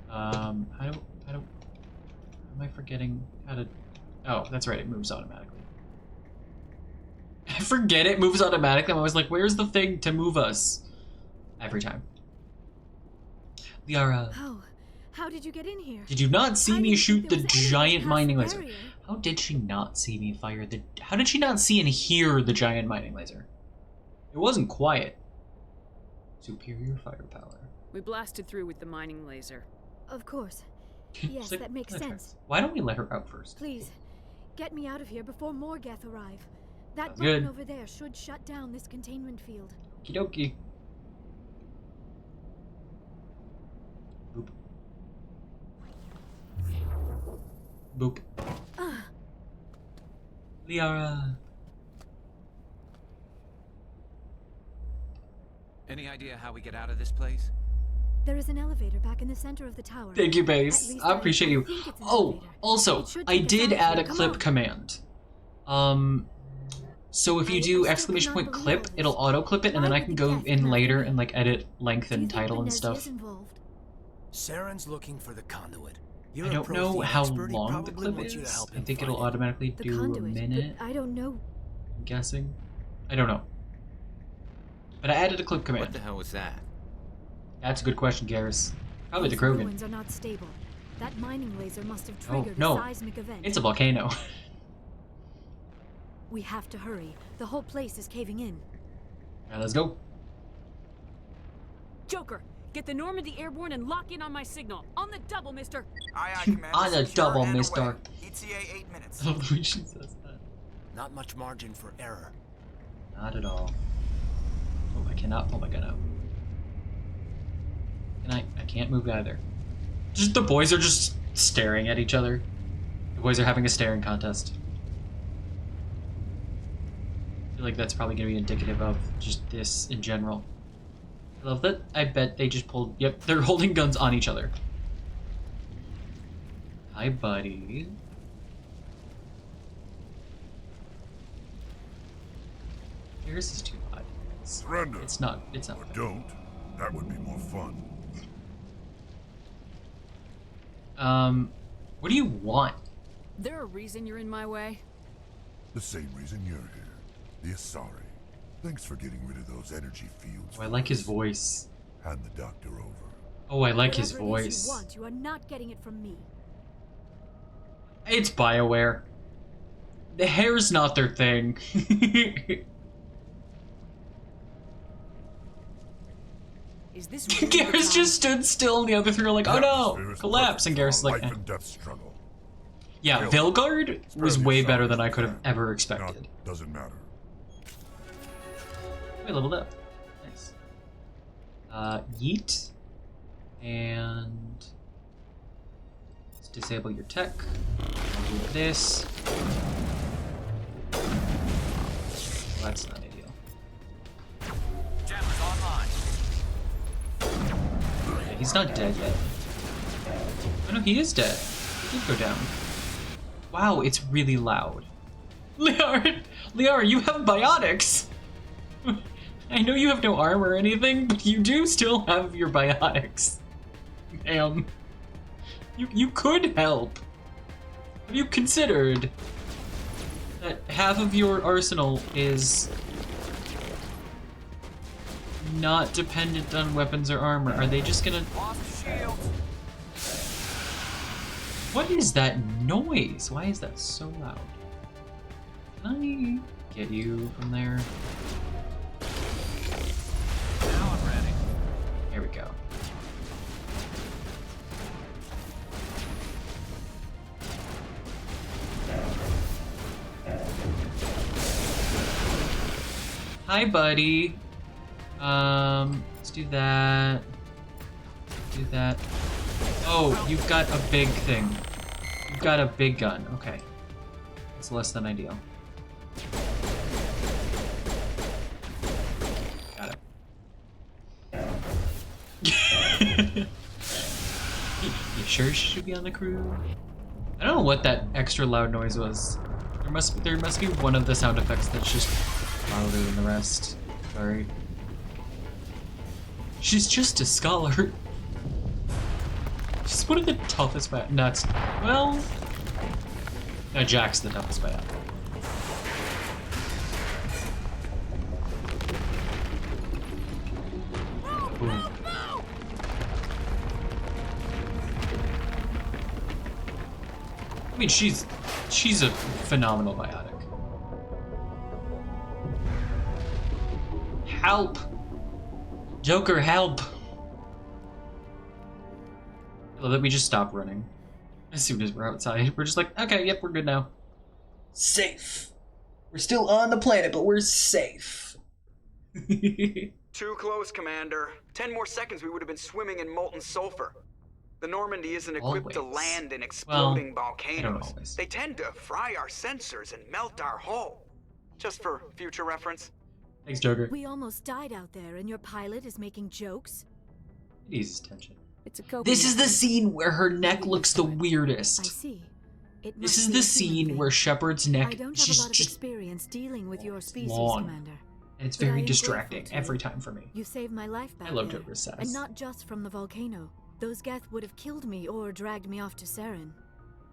How am I forgetting how to? Oh, that's right. It moves automatically. I forget it moves automatically. I'm always like, where's the thing to move us? Every time. Liara. Oh, how did you get in here? Did you not see me shoot the giant mining laser? How did she not see me fire the... How did she not see and hear the giant mining laser? It wasn't quiet. Superior firepower. We blasted through with the mining laser. Of course. Yes, like, that makes sense. Why don't we let her out first? Please, get me out of here before more Geth arrive. That Good. button over there should shut down this containment field. Okie dokie. Boop. Boop. Liara. Any idea how we get out of this place? There is an elevator back in the center of the tower. Thank you, Base. I appreciate you. Oh, also, I did add a clip command. So if you do !clip, it'll auto clip it, and then I can go in later and like edit length and title and stuff. Saren's looking for the conduit. I don't know how long the clip is. I think it'll automatically do a minute. I don't know. I'm guessing. I don't know. But I added a clip command. What the hell was that? That's a good question, Garrus. Probably the These Krogan. ruins are not stable. That mining laser must have triggered no. a seismic event. It's a volcano. We have to hurry. The whole place is caving in. Alright, let's go. Joker, get the Normandy airborne and lock in on my signal. On the double, mister. Aye, aye, Commander. On the Secure double, and mister. away. ETA 8 minutes. I love the way she says that. Not much margin for error. Not at all. Oh, I cannot pull my gun out. And I can't move either. Just the boys are just staring at each other. The boys are having a staring contest. I feel like that's probably going to be indicative of just this in general. I love that. I bet they just pulled... Yep, they're holding guns on each other. Hi, buddy. Yours is too hot. Surrender. It's not. It's not. Or don't. That would be more fun. What do you want? There a reason you're in my way? The same reason you're here. The Asari. Thanks for getting rid of those energy fields. Oh, I like his voice. Hand the doctor over. Oh, I like his Whatever it is voice. you want, you are not getting it from me. It's BioWare. The hair's not their thing. Is this Garrus just stood still, and the other three are like, "Oh no, collapse!" And Garrus is like, Life and death struggle. "Yeah, Vilgard was way better than I could have ever expected." Doesn't matter. We leveled up. Nice. Yeet, and let's disable your tech. I'll do this. Well, that's not ideal. Jammers online. Yeah, he's not dead yet. Oh no, he is dead. He did go down. Wow, it's really loud. Liara, you have biotics! I know you have no armor or anything, but you do still have your biotics. Ma'am. You could help. Have you considered that half of your arsenal is not dependent on weapons or armor? Are they just gonna... What is that noise? Why is that so loud? Can I get you from there? Now I'm ready. Here we go. Hi, buddy. Let's do that. Do that. Oh, you've got a big thing. You've got a big gun. Okay. It's less than ideal. Got it. You sure she should be on the crew? I don't know what that extra loud noise was. There must be one of the sound effects that's just louder than the rest. Sorry. She's just a scholar. She's one of the toughest nuts. Well, no, Jack's the toughest bad. I mean, she's a phenomenal biotic. Help! Joker, help! I love that we just stop running as soon as we're outside. We're just like, okay, yep, we're good now. Safe. We're still on the planet, but we're safe. Too close, Commander. 10 more seconds, we would have been swimming in molten sulfur. The Normandy isn't equipped to land in exploding volcanoes. They tend to fry our sensors and melt our hull. Just for future reference. Thanks, Joker. We almost died out there, and your pilot is making jokes? It eases tension. It's a This is the scene where her neck looks the weirdest. I see. This is the scene where Shepard's neck I don't is have a lot of just experience dealing with your species, long. Commander. And it's But I very am distracting grateful to every you. time for me. You saved my life back I love there, Joker's sass. and not just from the volcano. Those Geth would have killed me or dragged me off to Saren.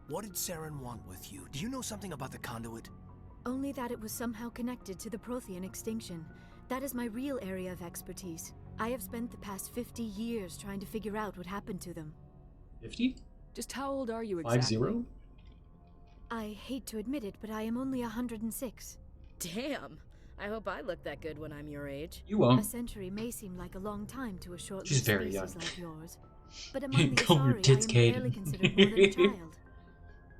What did Saren want with you? Do you know something about the conduit? Only that it was somehow connected to the Prothean extinction. That is my real area of expertise. I have spent the past 50 years trying to figure out what happened to them. 50? Just how old are you exactly? 50? I hate to admit it, but I am only 106. Damn. I hope I look that good when I'm your age. You won't. A century may seem like a long time to a She's short-lived very species young. like yours, but among the Call her Asari, tits, I am Caden. barely considered more than a child.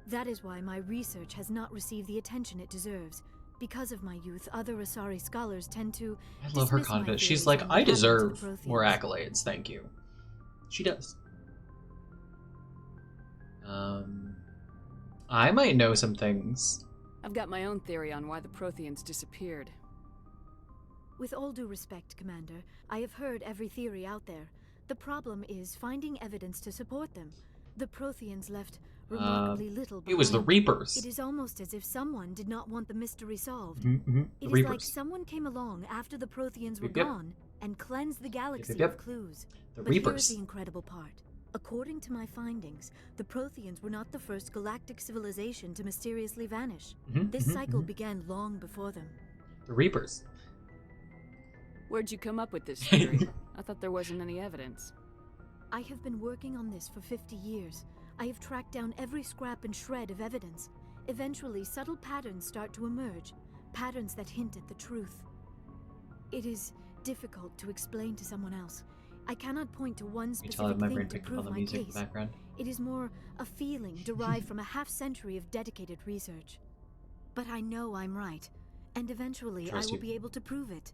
That is why my research has not received the attention it deserves. Because of my youth, other Asari scholars tend to I love her dismiss my confidence. theories She's like, on I what happened to deserve the Protheans. more accolades, thank you. She does. I might know some things. I've got my own theory on why the Protheans disappeared. With all due respect, Commander, I have heard every theory out there. The problem is finding evidence to support them. The Protheans left remarkably little behind. It was the Reapers. It is almost as if someone did not want the mystery solved. The It is Reapers. like someone came along after the Protheans were Yep, yep. gone and cleansed the galaxy yep. of clues. The But here Reapers. is the incredible part. According to my findings, the Protheans were not the first galactic civilization to mysteriously vanish. This cycle began long before them. The Reapers. Where'd you come up with this theory? I thought there wasn't any evidence. I have been working on this for 50 years. I have tracked down every scrap and shred of evidence. Eventually, subtle patterns start to emerge, patterns that hint at the truth. It is difficult to explain to someone else. I cannot point to one You specific tell my thing brain to picked up all prove the my music in case. the background. It is more a feeling derived from a half-century of dedicated research. But I know I'm right, and eventually I Trust will you. be able to prove it.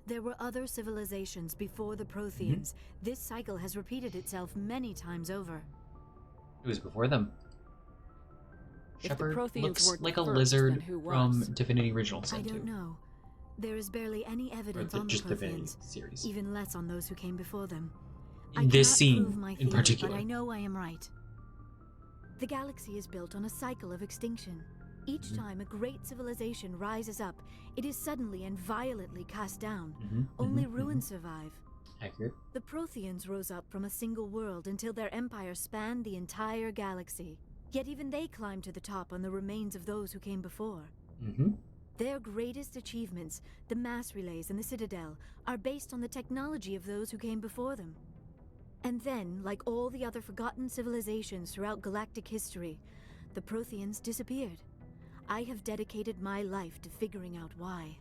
There were other civilizations before the Protheans. This cycle has repeated itself many times over. It was before them. If the Shepard Protheans looks weren't like the a first, lizard then who from was? Divinity Original I Sin 2. don't know. There is barely any evidence on the just Divinity Protheans, series. even less on those who came before them. In this cannot scene, prove my in theory, particular. but I know I am right. The galaxy is built on a cycle of extinction. Each time a great civilization rises up, it is suddenly and violently cast down. Only ruins survive. Accurate. The Protheans rose up from a single world until their empire spanned the entire galaxy. Yet even they climbed to the top on the remains of those who came before. Their greatest achievements, the mass relays and the Citadel, are based on the technology of those who came before them. And then, like all the other forgotten civilizations throughout galactic history, the Protheans disappeared. I have dedicated my life to figuring out why.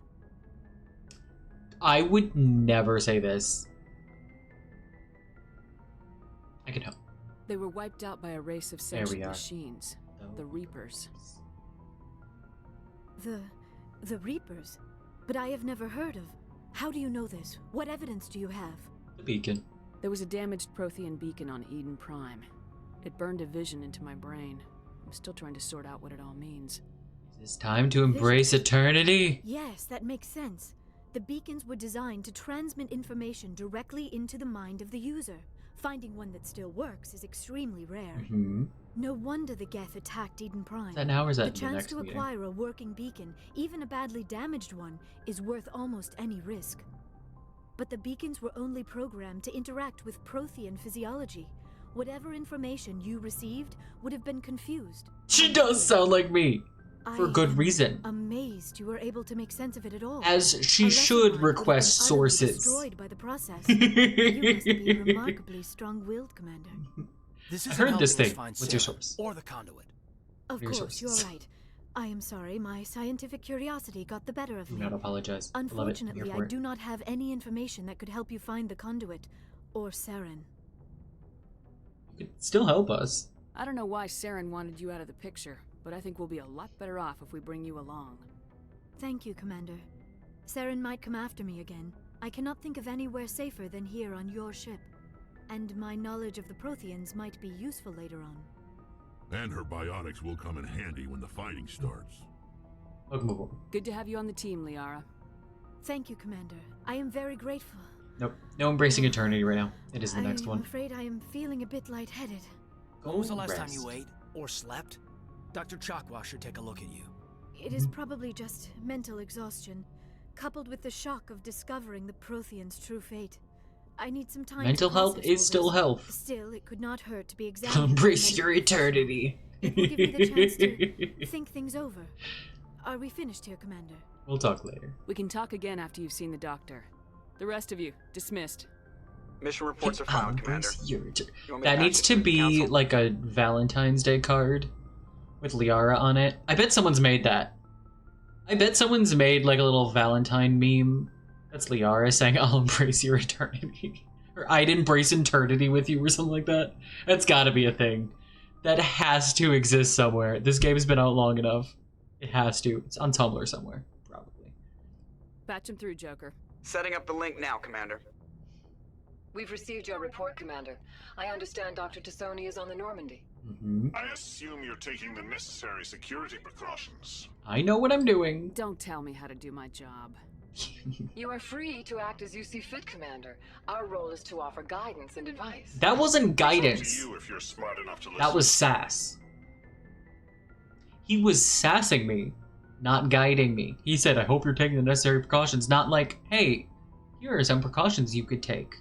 I would never say this. I can help. They were wiped out by a race of There we sentient are. machines. The Reapers. The Reapers? But I have never heard of. How do you know this? What evidence do you have? The beacon. There was a damaged Prothean beacon on Eden Prime. It burned a vision into my brain. I'm still trying to sort out what it all means. It's time to embrace eternity. Yes, that makes sense. The beacons were designed to transmit information directly into the mind of the user. Finding one that still works is extremely rare. Mm-hmm. No wonder the Geth attacked Eden Prime. Is that now or is that the in the chance next to meeting? acquire a working beacon, even a badly damaged one, is worth almost any risk. But the beacons were only programmed to interact with Prothean physiology. Whatever information you received would have been confused. She does sound like me. For good reason. Amazed you were able to make sense of it at all. As she should request sources. Destroyed by the process. You must be remarkably strong-willed, Commander. This I isn't heard this helping us thing. find What's your Sarah source? or the conduit. Of Your course, sources. you're right. I am sorry, my scientific curiosity got the better of Do me. not apologize. I love it. I'm Unfortunately, here for I it. do not have any information that could help you find the conduit or Saren. You could still help us. I don't know why Saren wanted you out of the picture, but I think we'll be a lot better off if we bring you along. Thank you, Commander. Saren might come after me again. I cannot think of anywhere safer than here on your ship. And my knowledge of the Protheans might be useful later on. And her biotics will come in handy when the fighting starts. Good to have you on the team, Liara. Thank you, Commander. I am very grateful. Nope. No embracing eternity right now. It is the next I'm one. afraid I am feeling a bit lightheaded. When was the last time rest. you ate or slept? Dr. Chakwa should take a look at you. It is probably just mental exhaustion, coupled with the shock of discovering the Protheans' true fate. I need some time Mental to health process all is still this. health. Still, it could not hurt to be examined. Embrace your eternity. It will give me the chance to think things over. Are we finished here, Commander? We'll talk later. We can talk again after you've seen the doctor. The rest of you, dismissed. Mission reports are filed, Commander. Embrace your eternity. You want me to That pass needs it to the be Council? like a Valentine's Day card with Liara on it. I bet someone's made that. I bet someone's made like a little Valentine meme. That's Liara saying, "I'll embrace your eternity." Or "I'd embrace eternity with you," or something like that. That's gotta be a thing. That has to exist somewhere. This game has been out long enough. It has to. It's on Tumblr somewhere, probably. Patch him through, Joker. Setting up the link now, Commander. We've received your report, Commander. I understand Dr. Tassoni is on the Normandy. I assume you're taking the necessary security precautions. I know what I'm doing. Don't tell me how to do my job. You are free to act as you see fit, Commander. Our role is to offer guidance and advice. That wasn't It's up guidance. to you if you're smart enough to listen. That was sass. He was sassing me, not guiding me. He said, "I hope you're taking the necessary precautions," not like, "Hey, here are some precautions you could take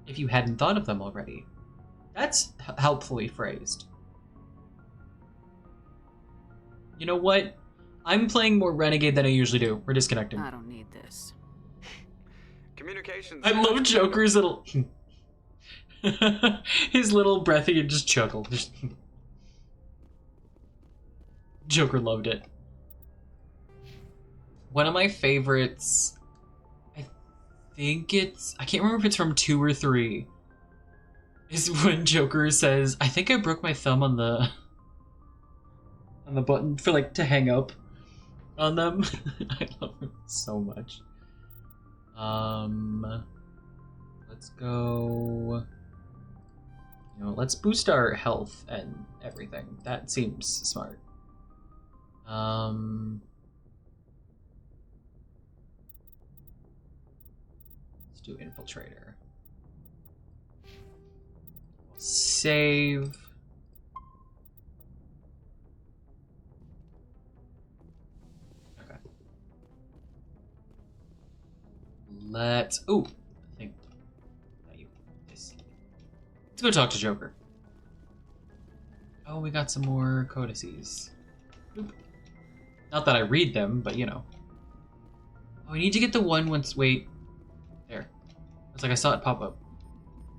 if you hadn't thought of them already." That's helpfully phrased. You know what? I'm playing more Renegade than I usually do. We're disconnecting. I don't need this. Communications. I love Joker's little... his little breathy and just chuckle. Joker loved it. One of my favorites... I think it's... I can't remember if it's from 2 or 3. Is when Joker says, "I think I broke my thumb on the button for like to hang up on them." I love it so much. Let's go. You know, let's boost our health and everything. That seems smart. Let's do Infiltrator. Save. Okay. Let's. Ooh, I think. Let's go talk to Joker. Oh, we got some more codices. Oop. Not that I read them, but you know. Oh, we need to get the one once. Wait. There. It's like I saw it pop up.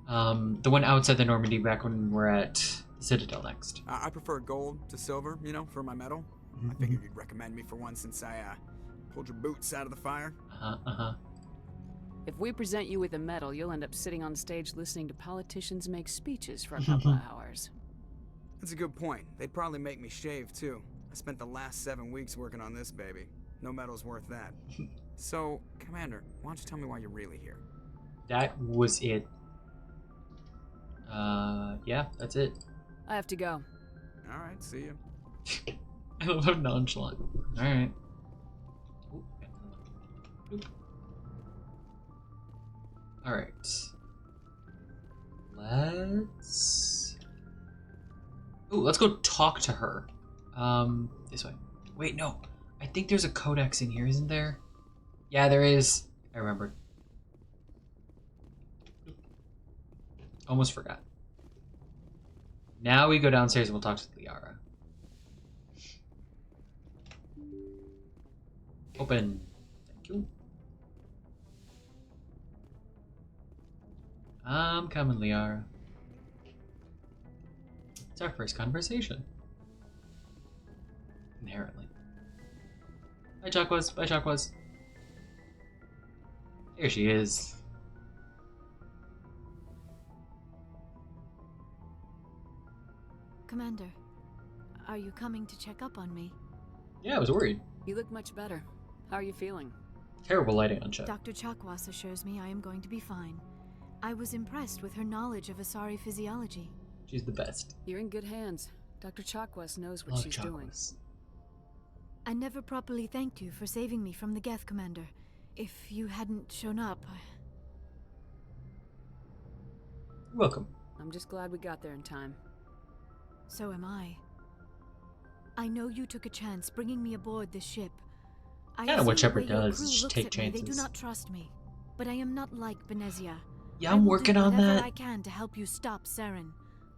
The one outside the Normandy back when we're at the Citadel next. I prefer gold to silver, you know, for my medal. I figured you'd recommend me for one since I pulled your boots out of the fire. If we present you with a medal, you'll end up sitting on stage listening to politicians make speeches for a couple of hours. That's a good point. They'd probably make me shave, too. I spent the last 7 weeks working on this baby. No medal's worth that. So, Commander, why don't you tell me why you're really here? That was it. Yeah, that's it. I have to go. Alright, see you. I love how nonchalant. Alright. Alright. Let's... Ooh, let's go talk to her. This way. Wait, no. I think there's a codex in here, isn't there? Yeah, there is. I remembered. Almost forgot. Now we go downstairs and we'll talk to Liara. Open. Thank you. I'm coming, Liara. It's our first conversation. Inherently. Bye, Chakwas. Bye, Chakwas. Here she is. Commander, are you coming to check up on me? Yeah, I was worried. You look much better. How are you feeling? Terrible lighting on Chet. Dr. Chakwas assures me I am going to be fine. I was impressed with her knowledge of Asari physiology. She's the best. You're in good hands. Dr. Chakwas knows what she's doing. I never properly thanked you for saving me from the Geth, Commander. If you hadn't shown up... You're welcome. I'm just glad we got there in time. So am I. I know you took a chance bringing me aboard this ship. I know what assume Shepard the way your does, crew is looks take at me, They do chances. not trust me. But I am not like Benezia. Yeah, I'm working on that. I can to help you stop Saren.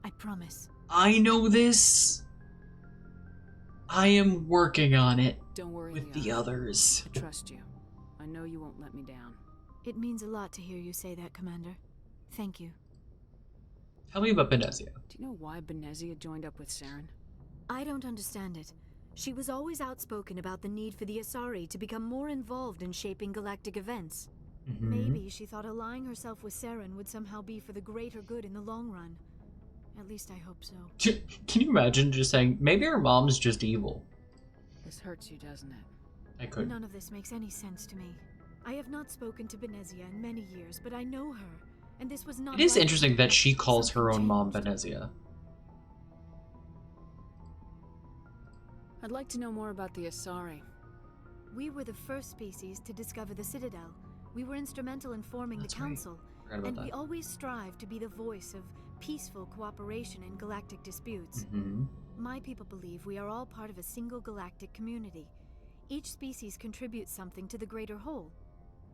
I promise. I know this. I am working on it. Don't worry, with the Liara. others. I trust you. I know you won't let me down. It means a lot to hear you say that, Commander. Thank you. Tell me about Benezia. Do you know why Benezia joined up with Saren? I don't understand it. She was always outspoken about the need for the Asari to become more involved in shaping galactic events. Maybe she thought allying herself with Saren would somehow be for the greater good in the long run. At least I hope so. Can you imagine just saying, maybe her mom's just evil? This hurts you, doesn't it? I could. None of this makes any sense to me. I have not spoken to Benezia in many years, but I know her, and this was not... It is like interesting that she calls something her own changed. mom Benezia. I'd like to know more about the Asari. We were the first species to discover the Citadel. We were instrumental in forming the Council, Forgot about and that. we always strive to be the voice of peaceful cooperation in galactic disputes. My people believe we are all part of a single galactic community. Each species contributes something to the greater whole.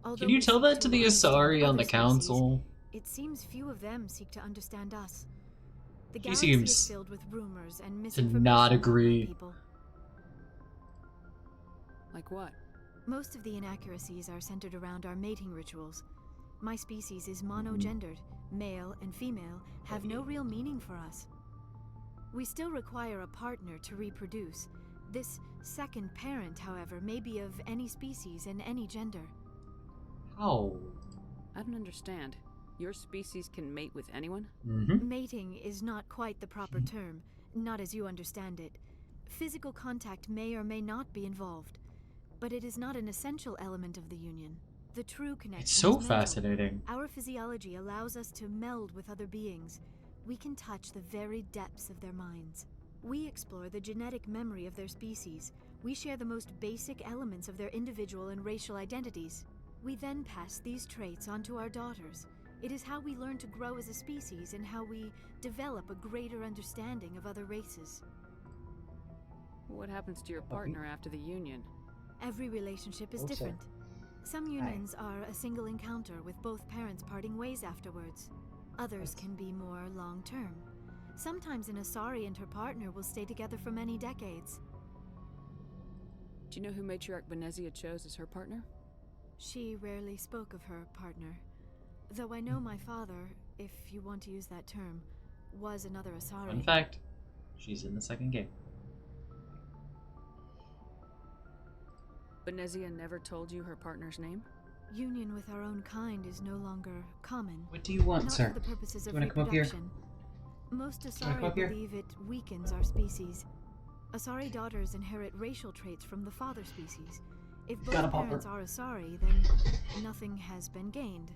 Although Can you we tell seek that to the understand Asari on other the species, council? it seems few of them seek to understand us. The He galaxy seems is filled with rumors and to misinformation not about my agree. people. Like what? Most of the inaccuracies are centered around our mating rituals. My species is monogendered. Male and female have no real meaning for us. We still require a partner to reproduce. This second parent, however, may be of any species and any gender. How? I don't understand. Your species can mate with anyone? Mating is not quite the proper term, not as you understand it. Physical contact may or may not be involved, but it is not an essential element of the union. The true connection It's so is mental. fascinating. Our physiology allows us to meld with other beings. We can touch the very depths of their minds. We explore the genetic memory of their species. We share the most basic elements of their individual and racial identities. We then pass these traits on to our daughters. It is how we learn to grow as a species and how we develop a greater understanding of other races. What happens to your partner after the union? Every relationship is Oh, different. Some unions are a single encounter with both parents parting ways afterwards. Others can be more long-term. Sometimes an Asari and her partner will stay together for many decades. Do you know who Matriarch Benezia chose as her partner? She rarely spoke of her partner. Though I know my father, if you want to use that term, was another Asari. Fun fact, she's in the second game. Benezia never told you her partner's name? Union with our own kind is no longer common. What do you want, not sir? For the purposes of You wanna come up here? reproduction. Most wanna come up Asari here? believe it weakens our species. Asari daughters inherit racial traits from the father species. If both Gotta pop parents her. are Asari, then nothing has been gained,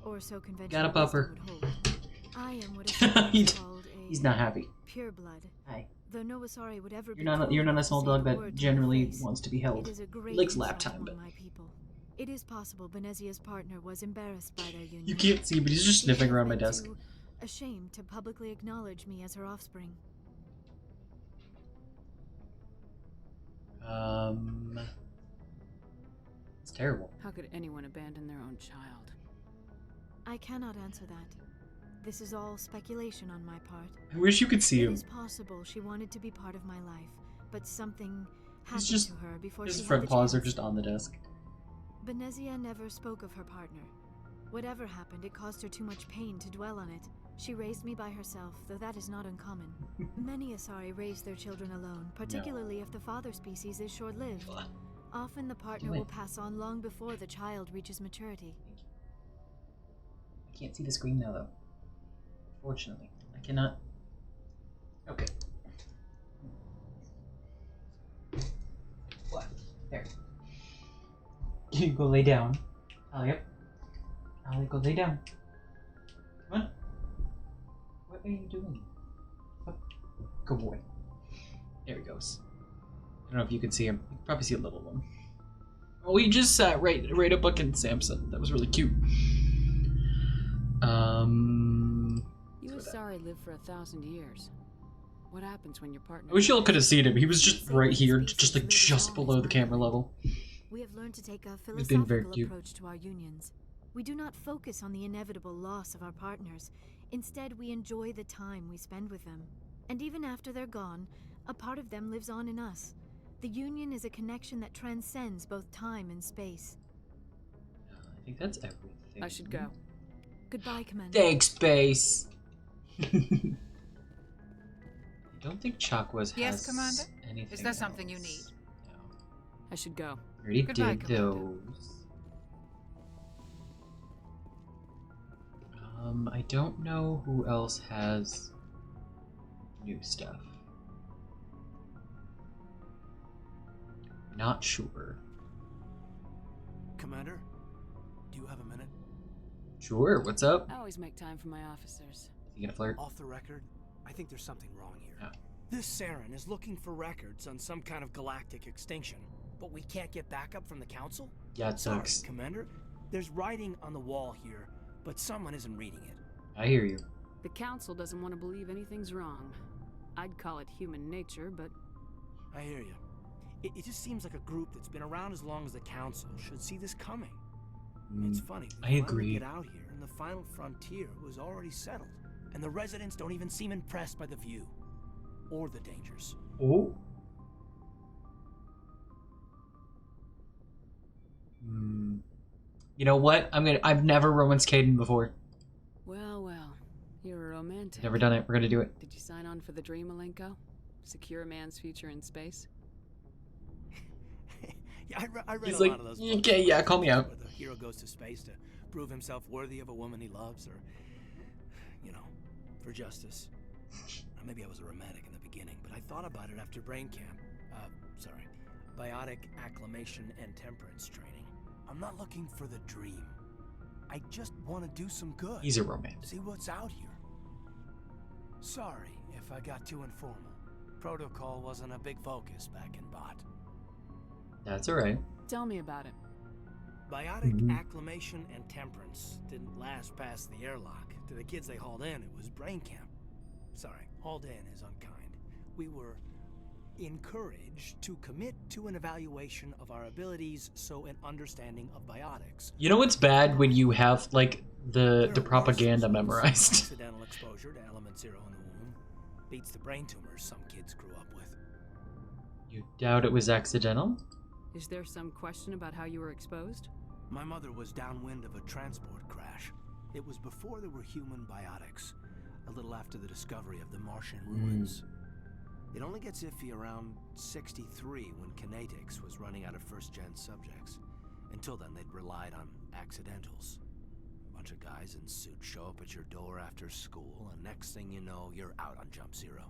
or so conventional Gotta pop wisdom her. would hold. I am what Asari is called a He's not happy. pureblood. Hi. Though no Asari would ever be You're not a cruel small to dog say the that word to my generally face. wants to be held. It is a great Likes lap insult time, among but my people. It is possible Benezia's partner was embarrassed by their union. you can't see, but he's just She sniffing has around my been desk. to ashamed to publicly acknowledge me as her offspring. It's terrible. How could anyone abandon their own child? I cannot answer that. This is all speculation on my part. I wish you could see It him. is possible she wanted to be part of my life, but something It's happened just to her before his she had front the paws are chance. just on the desk. Benezia never spoke of her partner. Whatever happened, it caused her too much pain to dwell on it. She raised me by herself, though that is not uncommon. Many Asari raise their children alone, particularly if the father species is short-lived. Often the partner will pass on long before the child reaches maturity. I can't see the screen now, though. Fortunately, I cannot. Okay. What? There. You go lay down. Talia. Talia, go lay down. Come on. What are you doing? Up. Good boy. There he goes. I don't know if you can see him. You can probably see a little one. Oh, he just sat right up against Samson. That was really cute. You Asari live for 1,000 years. What happens when your partner... I wish y'all could have seen him. He was just right here, just below the camera level. We have learned to take a He's been very philosophical cute. approach to our unions. We do not focus on the inevitable loss of our partners. Instead, we enjoy the time we spend with them. And even after they're gone, a part of them lives on in us. The union is a connection that transcends both time and space. I think that's everything. I should go. Goodbye, Commander. Thanks, Space. I don't think Chakwas Yes, has Commander? anything Is there something you else. need? I should go. Already Goodbye, did Commander. those. I don't know who else has new stuff. Not sure. Commander, do you have a minute? Sure, what's up? I always make time for my officers. You gonna flirt? Off the record, I think there's something wrong here. Yeah. This Saren is looking for records on some kind of galactic extinction, but we can't get backup from the Council? Yeah, it Sorry, sucks. Commander. There's writing on the wall here, but someone isn't reading it. I hear you. The Council doesn't want to believe anything's wrong. I'd call it human nature, but... I hear you. It just seems like a group that's been around as long as the Council should see this coming. It's funny. I We finally agree. get out here, and the final frontier was already settled, and the residents don't even seem impressed by the view or the dangers. Oh. You know what? I've never romanced Caden before. Well, well. You're a romantic. Never done it. We're gonna do it. Did you sign on for the dream, Malenko? Secure a man's future in space? Yeah, I read He's a like, lot of those books. okay, yeah, call me out. Where the hero goes to space to prove himself worthy of a woman he loves, or, you know, for justice. Maybe I was a romantic in the beginning, but I thought about it after brain camp. Biotic acclimation and temperance training. I'm not looking for the dream. I just want to do some good. He's a romantic. See what's out here. Sorry if I got too informal. Protocol wasn't a big focus back in Bot. That's alright. Tell me about it. Biotic acclimation and temperance didn't last past the airlock. To the kids they hauled in, it was brain camp. Sorry, hauled in is unkind. We were encouraged to commit to an evaluation of our abilities, so an understanding of biotics. You know what's bad when you have like the propaganda memorized. Accidental exposure to element 0 in the womb beats the brain tumors some kids grew up with. You doubt it was accidental? Is there some question about how you were exposed? My mother was downwind of a transport crash. It was before there were human biotics, a little after the discovery of the Martian ruins. It only gets iffy around 63 when kinetics was running out of first-gen subjects. Until then, they'd relied on accidentals. A bunch of guys in suits show up at your door after school, and next thing you know, you're out on Jump Zero.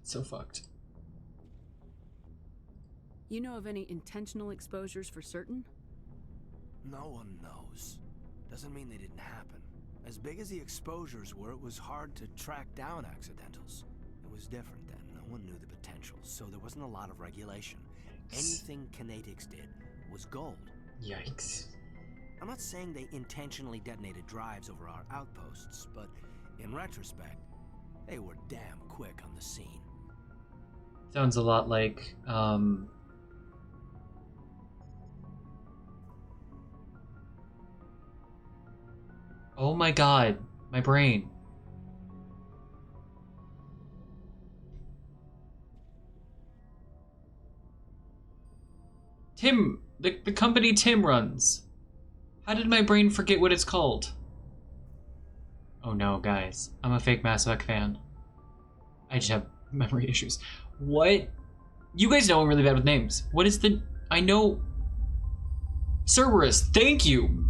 So fucked. You know of any intentional exposures for certain? No one knows. Doesn't mean they didn't happen. As big as the exposures were, it was hard to track down accidentals. It was different then. No one knew the potential, so there wasn't a lot of regulation. Anything kinetics did was gold. Yikes. I'm not saying they intentionally detonated drives over our outposts, but In retrospect, they were damn quick on the scene. Sounds a lot like, oh my god, my brain. Tim, the company Tim runs. How did my brain forget what it's called? Oh no, guys. I'm a fake Mass Effect fan. I just have memory issues. What? You guys know I'm really bad with names. What is the... I know... Cerberus, thank you!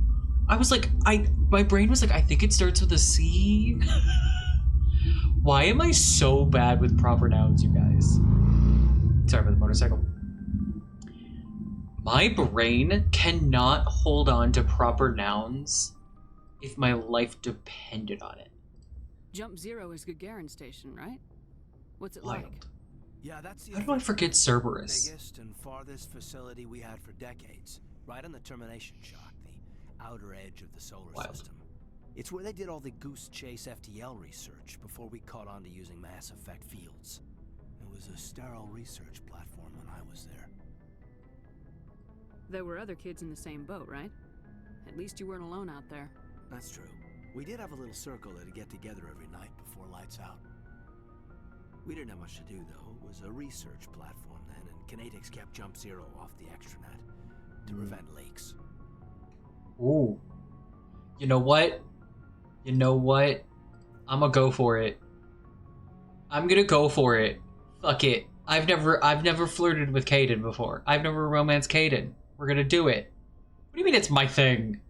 I was like, my brain was like, I think it starts with a C. Why am I so bad with proper nouns, you guys? Sorry for the motorcycle. My brain cannot hold on to proper nouns if my life depended on it. Jump Zero is Gagarin Station, right? What's it Wild. like? Yeah, that's the How do I forget Cerberus? biggest and farthest facility we had for decades, right on the termination shock, the outer edge of the solar system. It's where they did all the Goose Chase FTL research before we caught on to using Mass Effect fields. It was a sterile research platform when I was there. There were other kids in the same boat, right? At least you weren't alone out there. That's true. We did have a little circle that'd get together every night before lights out. We didn't have much to do, though. It was a research platform then, and Kinetics kept Jump Zero off the extranet to prevent leaks. Ooh. You know what? You know what? I'm gonna go for it. I'm gonna go for it. Fuck it. I've never flirted with Kaidan before. I've never romanced Kaidan. We're gonna do it. What do you mean it's my thing?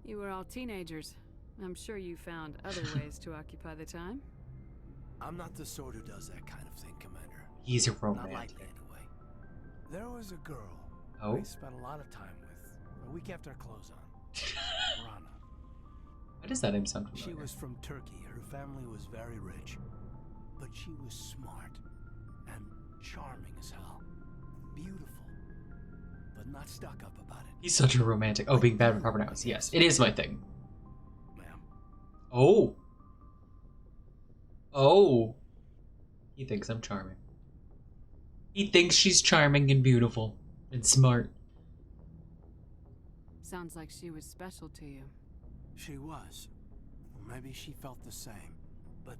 You were all teenagers. I'm sure you found other ways to occupy the time. I'm not the sort who does that kind of thing, Commander. He's a Not romantic. likely, anyway. There was a girl Oh? I spent a lot of time with. We kept our clothes on. Rana. Why does that name sound She familiar? was from Turkey. Her family was very rich. But she was smart and charming as hell. Beautiful. But not stuck up about it. He's such a romantic. Oh, being bad with proper nouns. Yes, it is my thing. Ma'am. Oh. Oh. He thinks I'm charming. He thinks she's charming and beautiful and smart. Sounds like she was special to you. She was. Or maybe she felt the same. But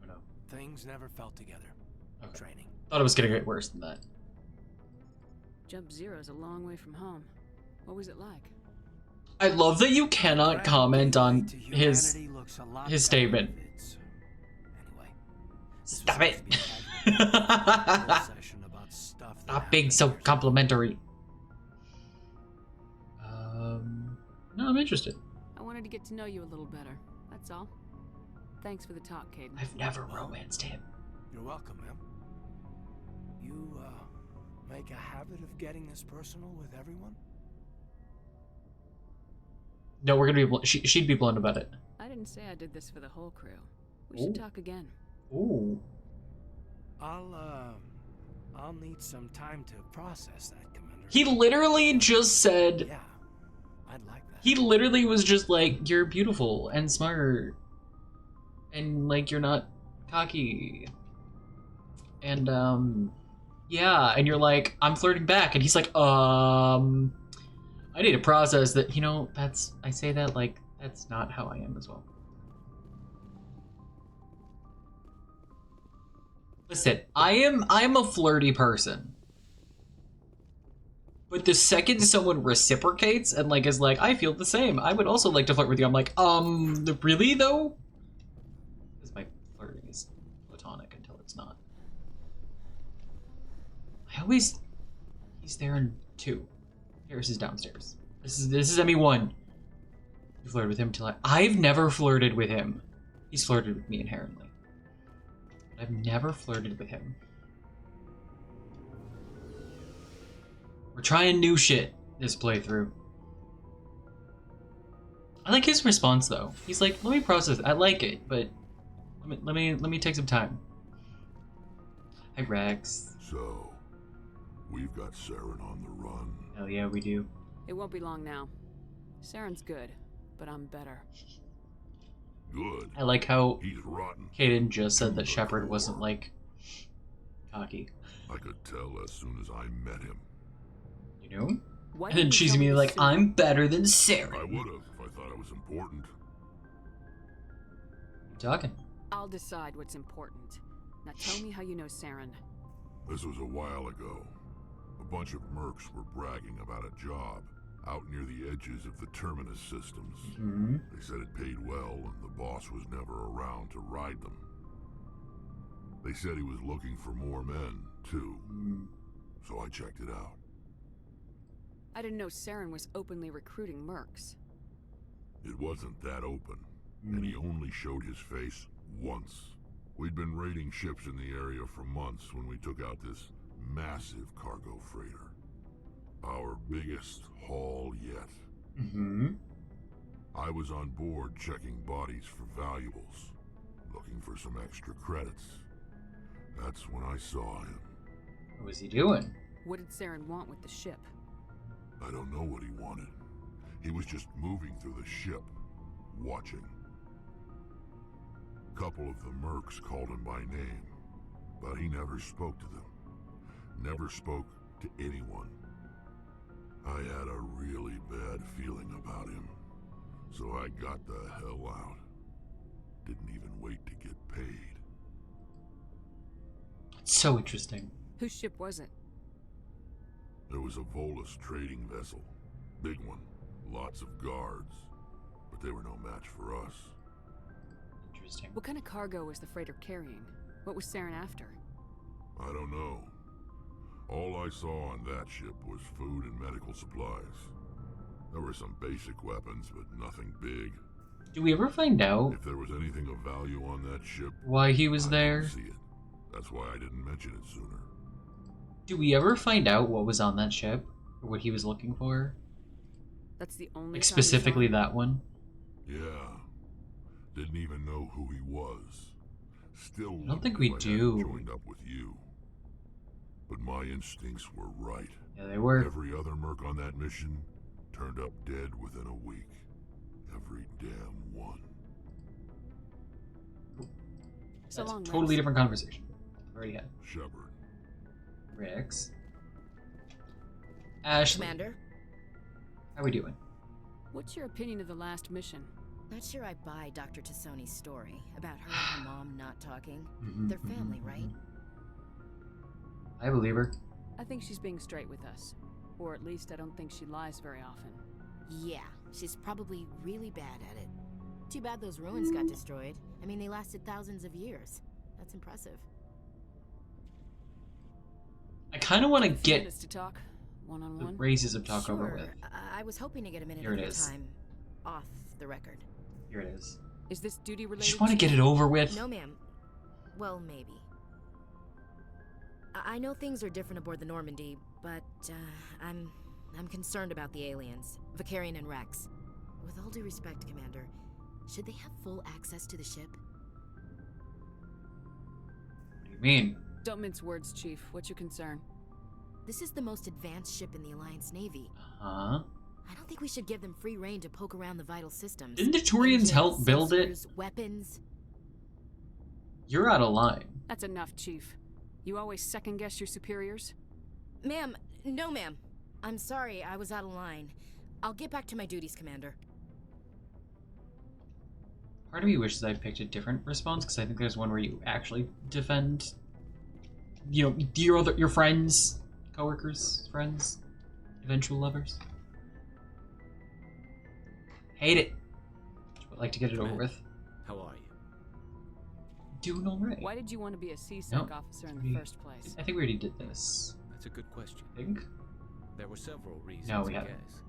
Oh, no. things never felt together. Okay. Training. Thought it was gonna get worse than that. Jump Zero's a long way from home. What was it like? I love that you cannot comment on his Humanity looks a lot statement. better if it's- Anyway. this Stop was it. supposed to be a casual session about stuff that Stop being happened so years ago. complimentary. No, I'm interested. I wanted to get to know you a little better. That's all. Thanks for the talk, Kaidan. I've never romanced him. You're welcome, ma'am. You, make a habit of getting this personal with everyone? No, we're gonna be. She'd be blunt about it. I didn't say I did this for the whole crew. We should talk again. Ooh. I'll need some time to process that, Commander. He literally just said. Yeah, I'd like that. He literally was just like, "You're beautiful and smart, and like you're not cocky." And yeah, and you're like, "I'm flirting back," and he's like, I need to process that." You know, I say that like that's not how I am as well. Listen, I'm a flirty person. But the second someone reciprocates and like is like, I feel the same, I would also like to flirt with you, I'm like, really though? Because my flirting is platonic until it's not. He's there in 2. Harris is downstairs. This is ME1. You flirted with him till I've never flirted with him. He's flirted with me inherently. I've never flirted with him. We're trying new shit this playthrough. I like his response though. He's like, "Let me process it. I like it, but let me take some time." Hi Rex. So, we've got Saren on the run. Hell yeah, we do. It won't be long now. Saren's good, but I'm better. Good. I like how He's rotten. Kaden just said that Shepard wasn't, like, cocky. I could tell as soon as I met him. You know? Why And then didn't you she's tell gonna me be this like, sooner? I'm better than Sarah. I would have if I thought it was important. Keep talking. I'll decide what's important. Now tell me how you know Saren. This was a while ago. A bunch of mercs were bragging about a job out near the edges of the Terminus systems. Mm-hmm. They said it paid well and the boss was never around to ride them. They said he was looking for more men, too. So I checked it out. I didn't know Saren was openly recruiting mercs. It wasn't that open, and he only showed his face once. We'd been raiding ships in the area for months when we took out this massive cargo freighter. Our biggest haul yet. Mm-hmm. I was on board checking bodies for valuables, looking for some extra credits. That's when I saw him. What was he doing? What did Saren want with the ship? I don't know what he wanted. He was just moving through the ship, watching. A couple of the mercs called him by name, but he never spoke to them. Never spoke to anyone. I had a really bad feeling about him, so I got the hell out. Didn't even wait to get paid. It's so interesting. Whose ship was it? There was a Volus trading vessel. Big one. Lots of guards. But they were no match for us. Interesting. What kind of cargo was the freighter carrying? What was Saren after? I don't know. All I saw on that ship was food and medical supplies. There were some basic weapons, but nothing big. Do we ever find out If there was anything of value on that ship, why he was I there? didn't see it. That's why I didn't mention it sooner. Do we ever find out what was on that ship? Or what he was looking for? That's the only Like, time you saw specifically him? that one? Yeah. Didn't even know who he was. Still I don't think wouldn't we if I hadn't do. joined up with you. But my instincts were right. Yeah, they were. Every other merc on that mission turned up dead within a week. Every damn one. So That's long, a totally Rex. different conversation. Already had. Shepard. Rex. Ashley. Commander? How we doing? What's your opinion of the last mission? Not sure I buy Dr. Tassoni's story about her and her mom not talking. Mhm, They're family, right? I believe her. I think she's being straight with us. Or at least I don't think she lies very often. Yeah, she's probably really bad at it. Too bad those ruins got destroyed. I mean, they lasted thousands of years. That's impressive. I kind of want to A few get minutes to talk, the one-on-one. races of talk over Sure. with. I was hoping to get a minute Here of it your is. time off the record. Here it is. Is this duty I related? just want to get it over with. No, ma'am. Well, maybe. I know things are different aboard the Normandy, but I'm concerned about the aliens, Vicarian and Rex. With all due respect, Commander, should they have full access to the ship? What do you mean? Don't mince words, Chief. What's your concern? This is the most advanced ship in the Alliance Navy. Huh? I don't think we should give them free rein to poke around the vital systems. Didn't the Turians help Engines, build it? sensors, Weapons. You're out of line. That's enough, Chief. You always second-guess your superiors? Ma'am, no ma'am. I'm sorry, I was out of line. I'll get back to my duties, Commander. Part of me wishes I picked a different response, because I think there's one where you actually defend, you know, your friends, coworkers, friends, eventual lovers. Hate it. But like to get it over with. How are you? Doing alright. Why did you want to be a CSEC No, officer in we- the first place? I think we already did this. That's a good question. I think. There were several reasons, No, we I haven't. guess.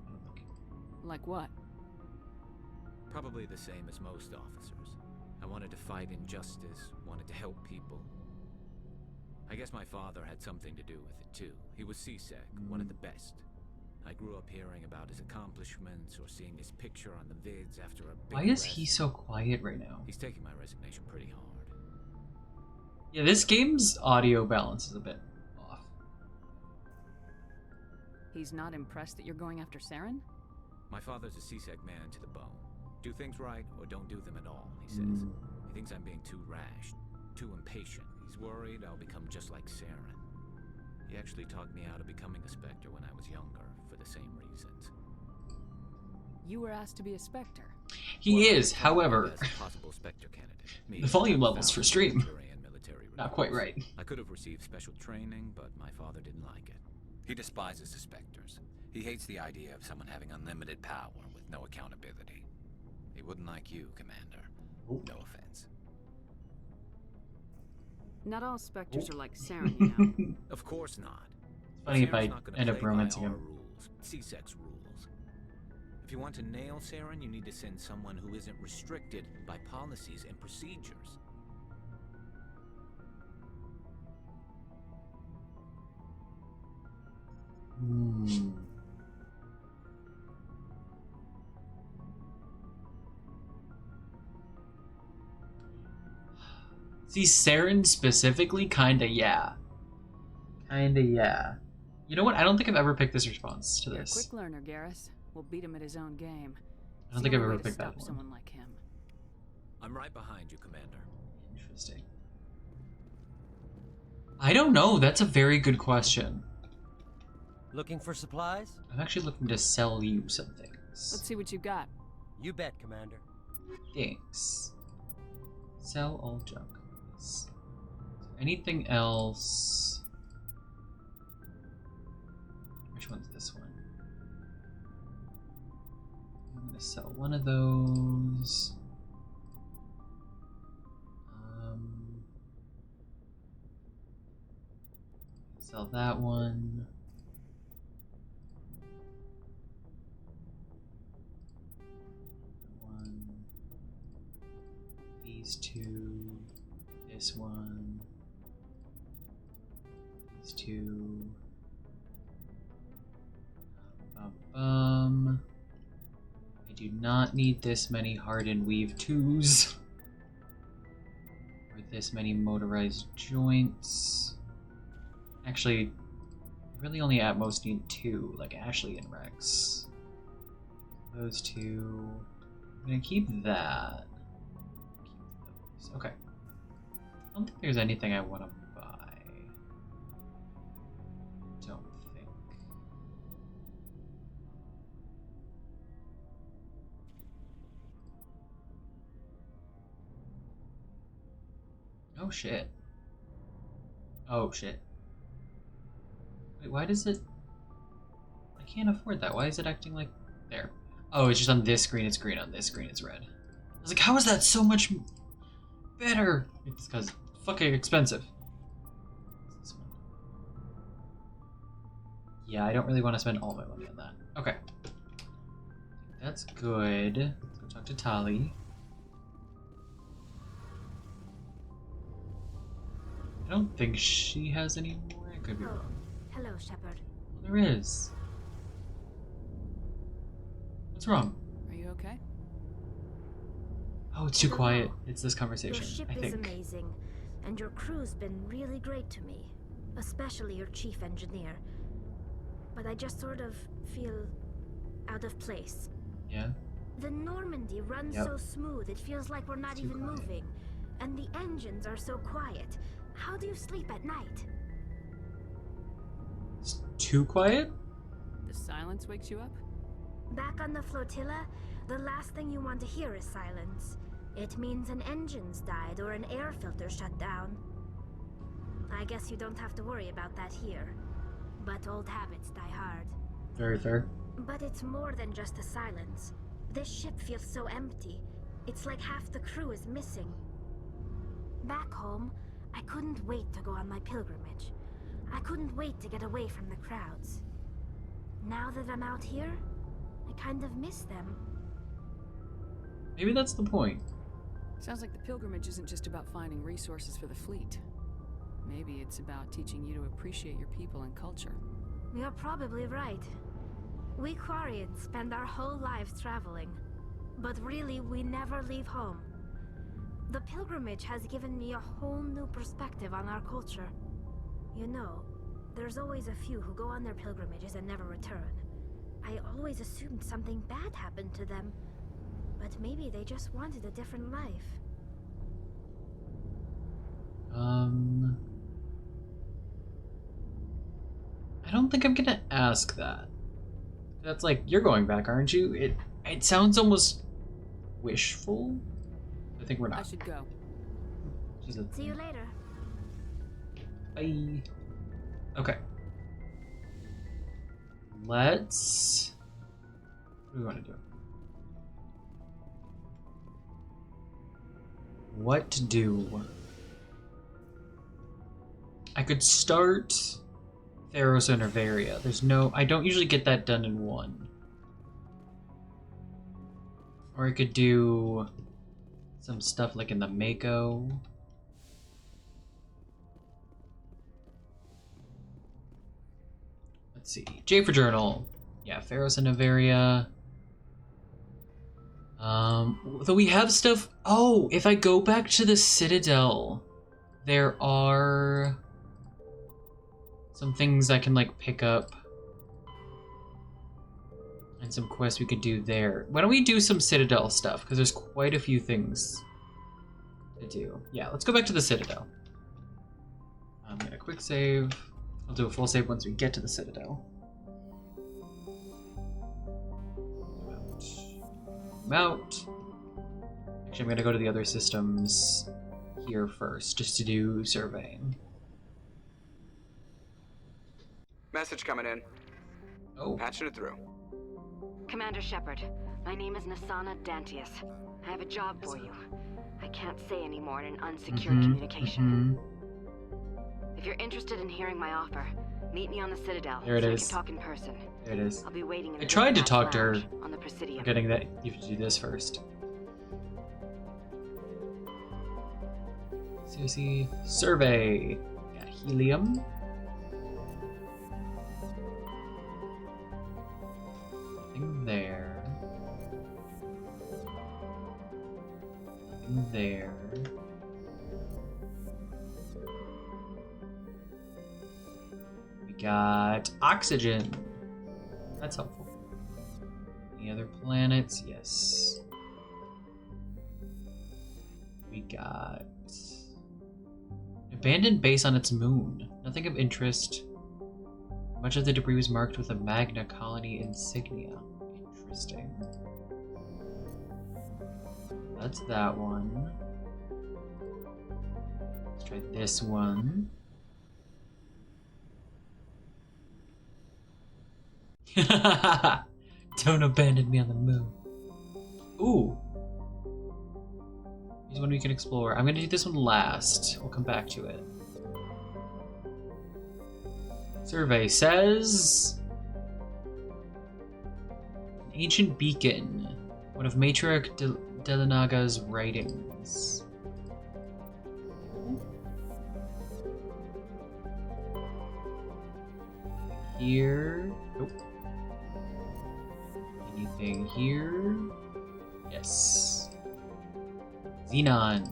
Like what? Probably the same as most officers. I wanted to fight injustice, wanted to help people. I guess my father had something to do with it too. He was CSEC, one of the best. I grew up hearing about his accomplishments or seeing his picture on the vids after a big Why is rest. he so quiet right now? He's taking my resignation pretty hard. Yeah, this game's audio balance is a bit off. He's not impressed that you're going after Saren? My father's a CSEC man to the bone. Do things right or don't do them at all, he says. He thinks I'm being too rash, too impatient. He's worried I'll become just like Saren. He actually talked me out of becoming a Spectre when I was younger, for the same reasons. You were asked to be a Spectre. He is, however, possible Spectre candidate. the volume levels for stream, not quite right. I could have received special training, but my father didn't like it. He despises the Spectres. He hates the idea of someone having unlimited power with no accountability. He wouldn't like you, Commander. No offense. Not all Spectres are like Saren, you know. Of course not. Funny if Saren's I not gonna end up play by romancing our him. rules, C-Sex rules. If you want to nail Saren, you need to send someone who isn't restricted by policies and procedures. See, Saren specifically, kinda yeah. Kinda yeah. You know what? I don't think I've ever picked this response to You're a this. quick learner, Garrus. We'll beat him at his own game. I don't think I've ever picked that one. Someone like him. I'm right behind you, Commander. Interesting. I don't know. That's a very good question. Looking for supplies? I'm actually looking to sell you some things. Let's see what you got. You bet, Commander. Thanks. Sell all junk. Is there anything else? Which one's this one? I'm gonna sell one of those. Sell that one. These two, this one, these two. I do not need this many hardened weave 2s. Or this many motorized joints. Actually, I really only at most need 2, like Ashley and Rex. Those 2. I'm gonna keep that. Okay. I don't think there's anything I want to buy. Don't think. Oh shit. Oh shit. Wait, why does it... I can't afford that. Why is it acting like... There. Oh, it's just on this screen it's green, on this screen it's red. I was like, how is that so much... better? It's because it's fucking expensive. What's this one? Yeah, I don't really want to spend all my money on that. Okay. That's good. Let's go talk to Tali. I don't think she has any more. I could be wrong. Hello, Shepard. Well, there is. What's wrong? Are you okay? Oh, it's too quiet. It's this conversation, Your ship I think. is amazing, and your crew's been really great to me, especially your chief engineer. But I just sort of feel out of place. Yeah? The Normandy runs so smooth, it feels like we're not even moving. And the engines are so quiet. How do you sleep at night? It's too quiet? The silence wakes you up? Back on the flotilla, the last thing you want to hear is silence. It means an engine's died or an air filter shut down. I guess you don't have to worry about that here. But old habits die hard. Very fair. But it's more than just the silence. This ship feels so empty. It's like half the crew is missing. Back home, I couldn't wait to go on my pilgrimage. I couldn't wait to get away from the crowds. Now that I'm out here, I kind of miss them. Maybe that's the point. Sounds like the pilgrimage isn't just about finding resources for the fleet. Maybe it's about teaching you to appreciate your people and culture. You're probably right. We Quarians spend our whole lives traveling. But really, we never leave home. The pilgrimage has given me a whole new perspective on our culture. You know, there's always a few who go on their pilgrimages and never return. I always assumed something bad happened to them. But maybe they just wanted a different life. I don't think I'm gonna ask that. That's like, you're going back, aren't you? It sounds almost wishful. I think we're not. I should go. See you later. Bye. Okay. Let's... What do we want to do? What to do? I could start Theros and Nervaria. There's no... I don't usually get that done in one. Or I could do some stuff like in the Mako. Let's see. J for Journal. Yeah, Theros and Nervaria. Though we have stuff... Oh, if I go back to the Citadel, there are some things I can, like, pick up. And some quests we could do there. Why don't we do some Citadel stuff? Because there's quite a few things to do. Yeah, let's go back to the Citadel. I'm gonna quick save. I'll do a full save once we get to the Citadel. Out. Actually, I'm gonna go to the other systems here first, just to do surveying. Message coming in. Oh. Patching it through. Commander Shepard, my name is Nasana Dantius. I have a job for you. I can't say any more in an unsecured communication. If you're interested in hearing my offer, meet me on the Citadel There it so is. we can talk in person. There it is. I'll be waiting in I the tried to Dispatch talk to her, Lounge on the Presidium. forgetting that you have to do this first. COC survey. Got helium. Nothing there. Nothing there. We got oxygen. That's helpful. Any other planets? Yes. We got abandoned base on its moon. Nothing of interest. Much of the debris was marked with a Magna colony insignia. Interesting. That's that one. Let's try this one. Don't abandon me on the moon. Ooh. Here's one we can explore. I'm gonna do this one last. We'll come back to it. Survey says... An ancient beacon. One of Matriarch Delenaga's writings. Here... Nope. Anything here? Yes. Xenon.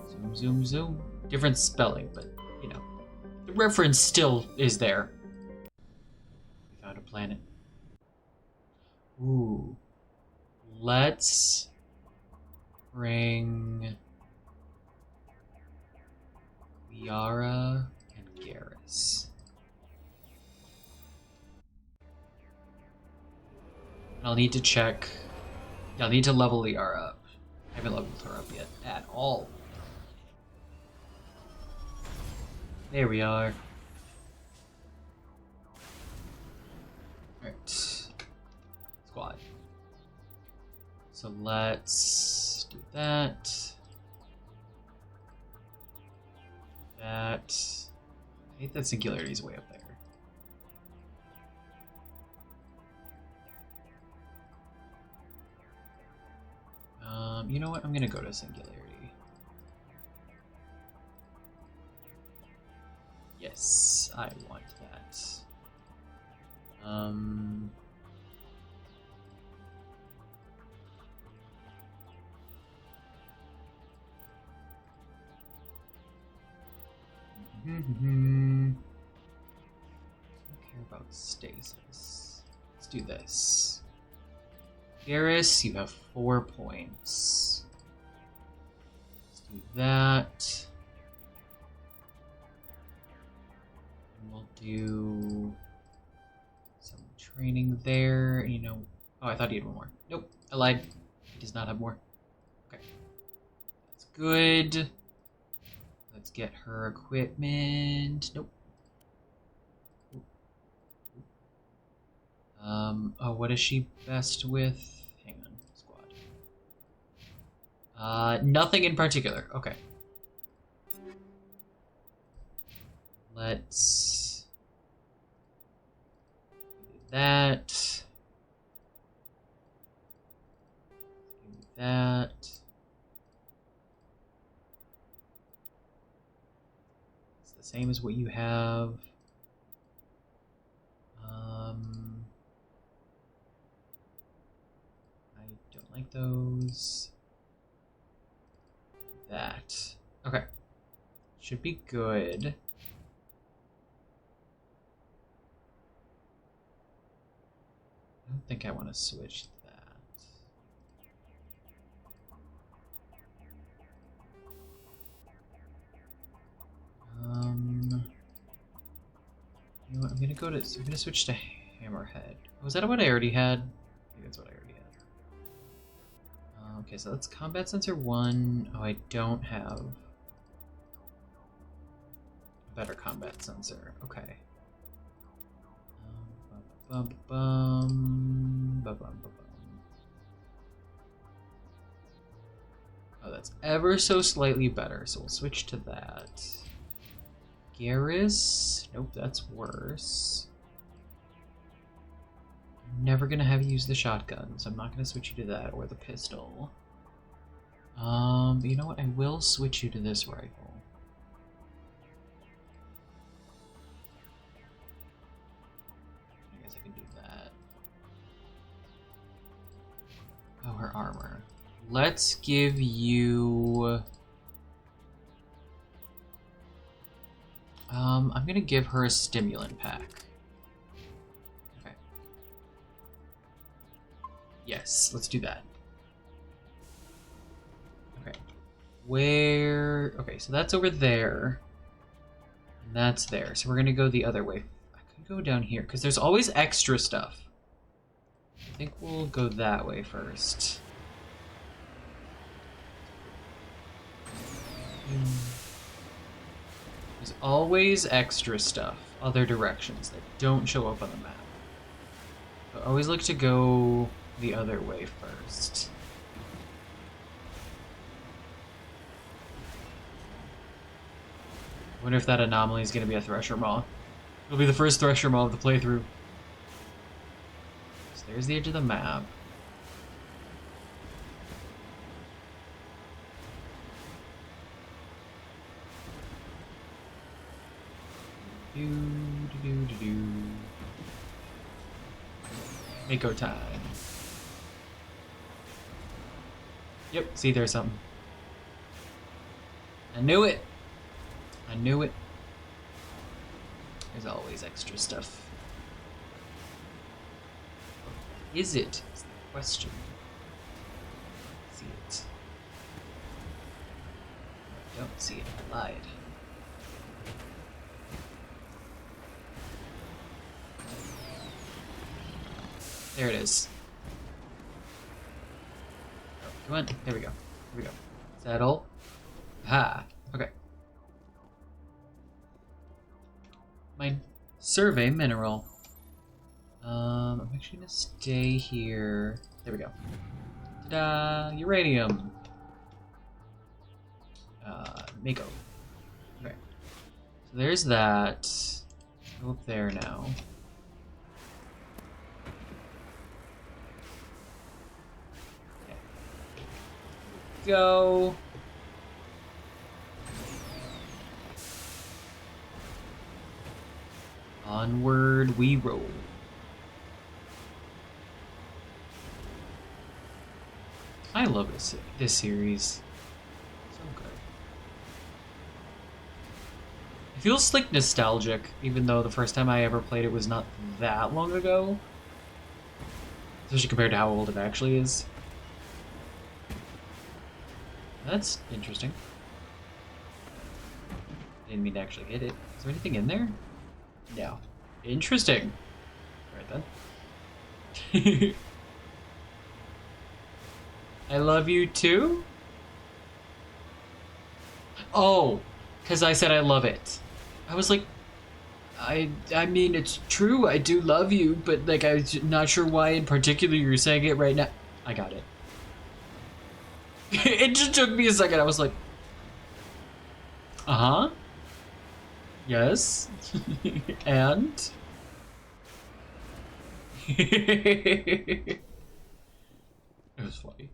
Zoom, zoom, zoom. Different spelling, but, you know. The reference still is there. We found a planet. Ooh. Let's bring Liara and Garrus. I'll need to check. Yeah, I'll need to level Liara up. I haven't leveled her up yet at all. There we are. Alright. Squad. So let's do that. That. I hate that Singularity is way up there. You know what? I'm gonna go to Singularity. Yes, I want that. Don't care about stasis. Let's do this. Garrus, you have 4 points. Let's do that. And we'll do some training there. You know, oh, I thought he had 1 more. Nope, I lied. He does not have more. Okay, that's good. Let's get her equipment. Nope. Oh, what is she best with? Hang on, squad. Nothing in particular. Okay. Let's do that. Do that. It's the same as what you have. I don't like those. That. Okay. Should be good. I don't think I want to switch that. You know what? I'm gonna switch to Hammerhead. Was that what I already had? I think that's what I already had. Okay, so that's combat sensor 1. Oh, I don't have a better combat sensor. Okay. Oh, that's ever so slightly better, so we'll switch to that. Garrus? Nope, that's worse. I'm never gonna have you use the shotgun, so I'm not gonna switch you to that or the pistol. You know what? I will switch you to this rifle. I guess I can do that. Oh, her armor. Let's give you... I'm gonna give her a stimulant pack. Okay. Yes, let's do that. Okay. Where... Okay, so that's over there. And that's there. So we're gonna go the other way. I could go down here, because there's always extra stuff. I think we'll go that way first. There's always extra stuff, other directions that don't show up on the map. So always look to go the other way first. I wonder if that anomaly is going to be a Thresher Maw. It'll be the first Thresher Maw of the playthrough. So there's the edge of the map. Mako time. Yep, see, there's something. I knew it! I knew it. There's always extra stuff. Is it? Is the question. See it. I don't see it. I lied. There it is. Oh, come on. There we go. Here we go. Settle. Ha. Okay. Mine. Survey mineral. I'm actually gonna stay here. There we go. Ta-da! Uranium. Mako. Okay. So there's that. Go up there now. Go. Onward we roll. I love this series. So good. It feels like nostalgic, even though the first time I ever played it was not that long ago. Especially compared to how old it actually is. That's interesting. Didn't mean to actually hit it. Is there anything in there? No. Interesting. Alright then. I love you too? Oh, because I said I love it. I was like, I mean, it's true, I do love you, but like, I'm not sure why in particular you're saying it right now. I got it. It just took me a second. I was like, uh-huh. Yes. And? It was funny.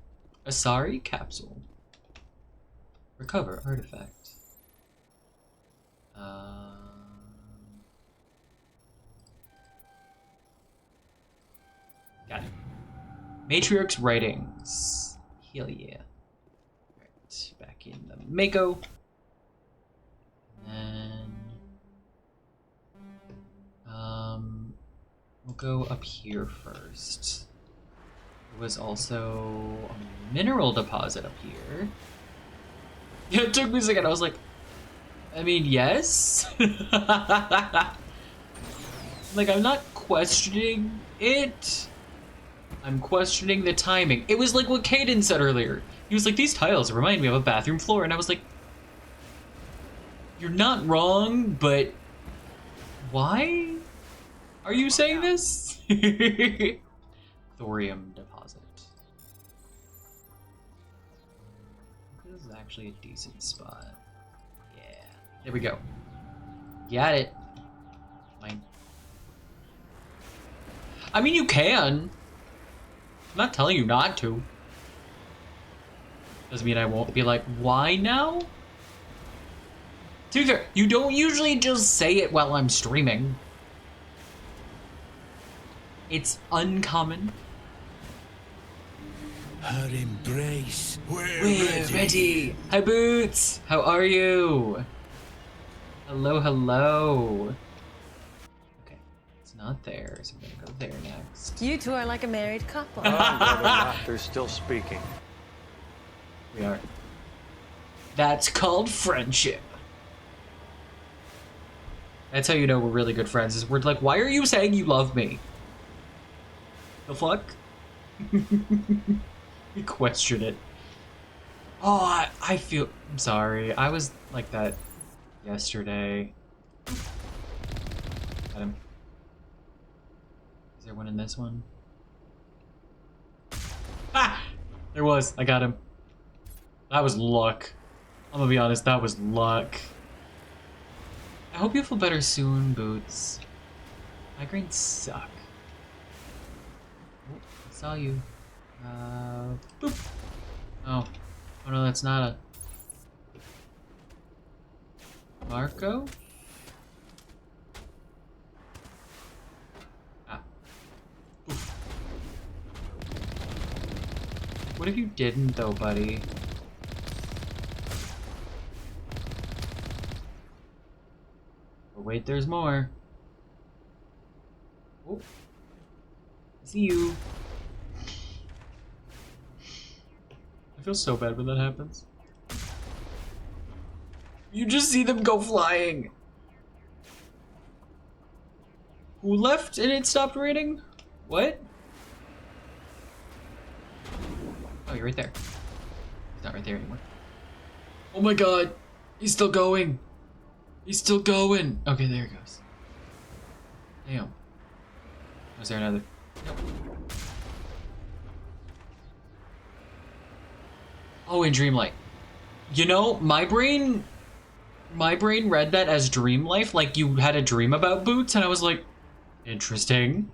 Asari capsule. Recover artifact. Got it. Matriarch's writings. Hell yeah. Alright, back in the Mako. And we'll go up here first. There was also a mineral deposit up here. Yeah, it took me a second. I was like, I mean, yes? Like, I'm not questioning it. I'm questioning the timing. It was like what Caden said earlier. He was like, these tiles remind me of a bathroom floor. And I was like, you're not wrong, but why are you saying this? Thorium deposit. This is actually a decent spot. Yeah. There we go. Got it. Mine. I mean, you can. I'm not telling you not to. Doesn't mean I won't be like, why now? To be fair, you don't usually just say it while I'm streaming. It's uncommon. Her embrace. We're ready. Hi, Boots. How are you? Hello, hello. Okay, it's not there, so I'm gonna go there next. You two are like a married couple. They're still speaking. We are. That's called friendship. That's how you know we're really good friends, is we're like, why are you saying you love me? The fuck? We question it. Oh, I feel... I'm sorry. I was like that yesterday. Got him. Is there one in this one? Ah! There was. I got him. That was luck. I'm gonna be honest, that was luck. I hope you feel better soon, Boots. Migraines suck. Oh, I saw you. Boop. Oh. Oh no, that's not a... Marco? Ah. Oof. What if you didn't, though, buddy? Oh, wait, there's more. Oh. See you. I feel so bad when that happens. You just see them go flying. Who left and it stopped raining? What? Oh, you're right there. He's not right there anymore. Oh my god. He's still going. He's still going. Okay, there he goes. Damn. Was there another? Nope. Oh, in Dreamlight. You know, my brain read that as dream life, like you had a dream about Boots, and I was like, interesting.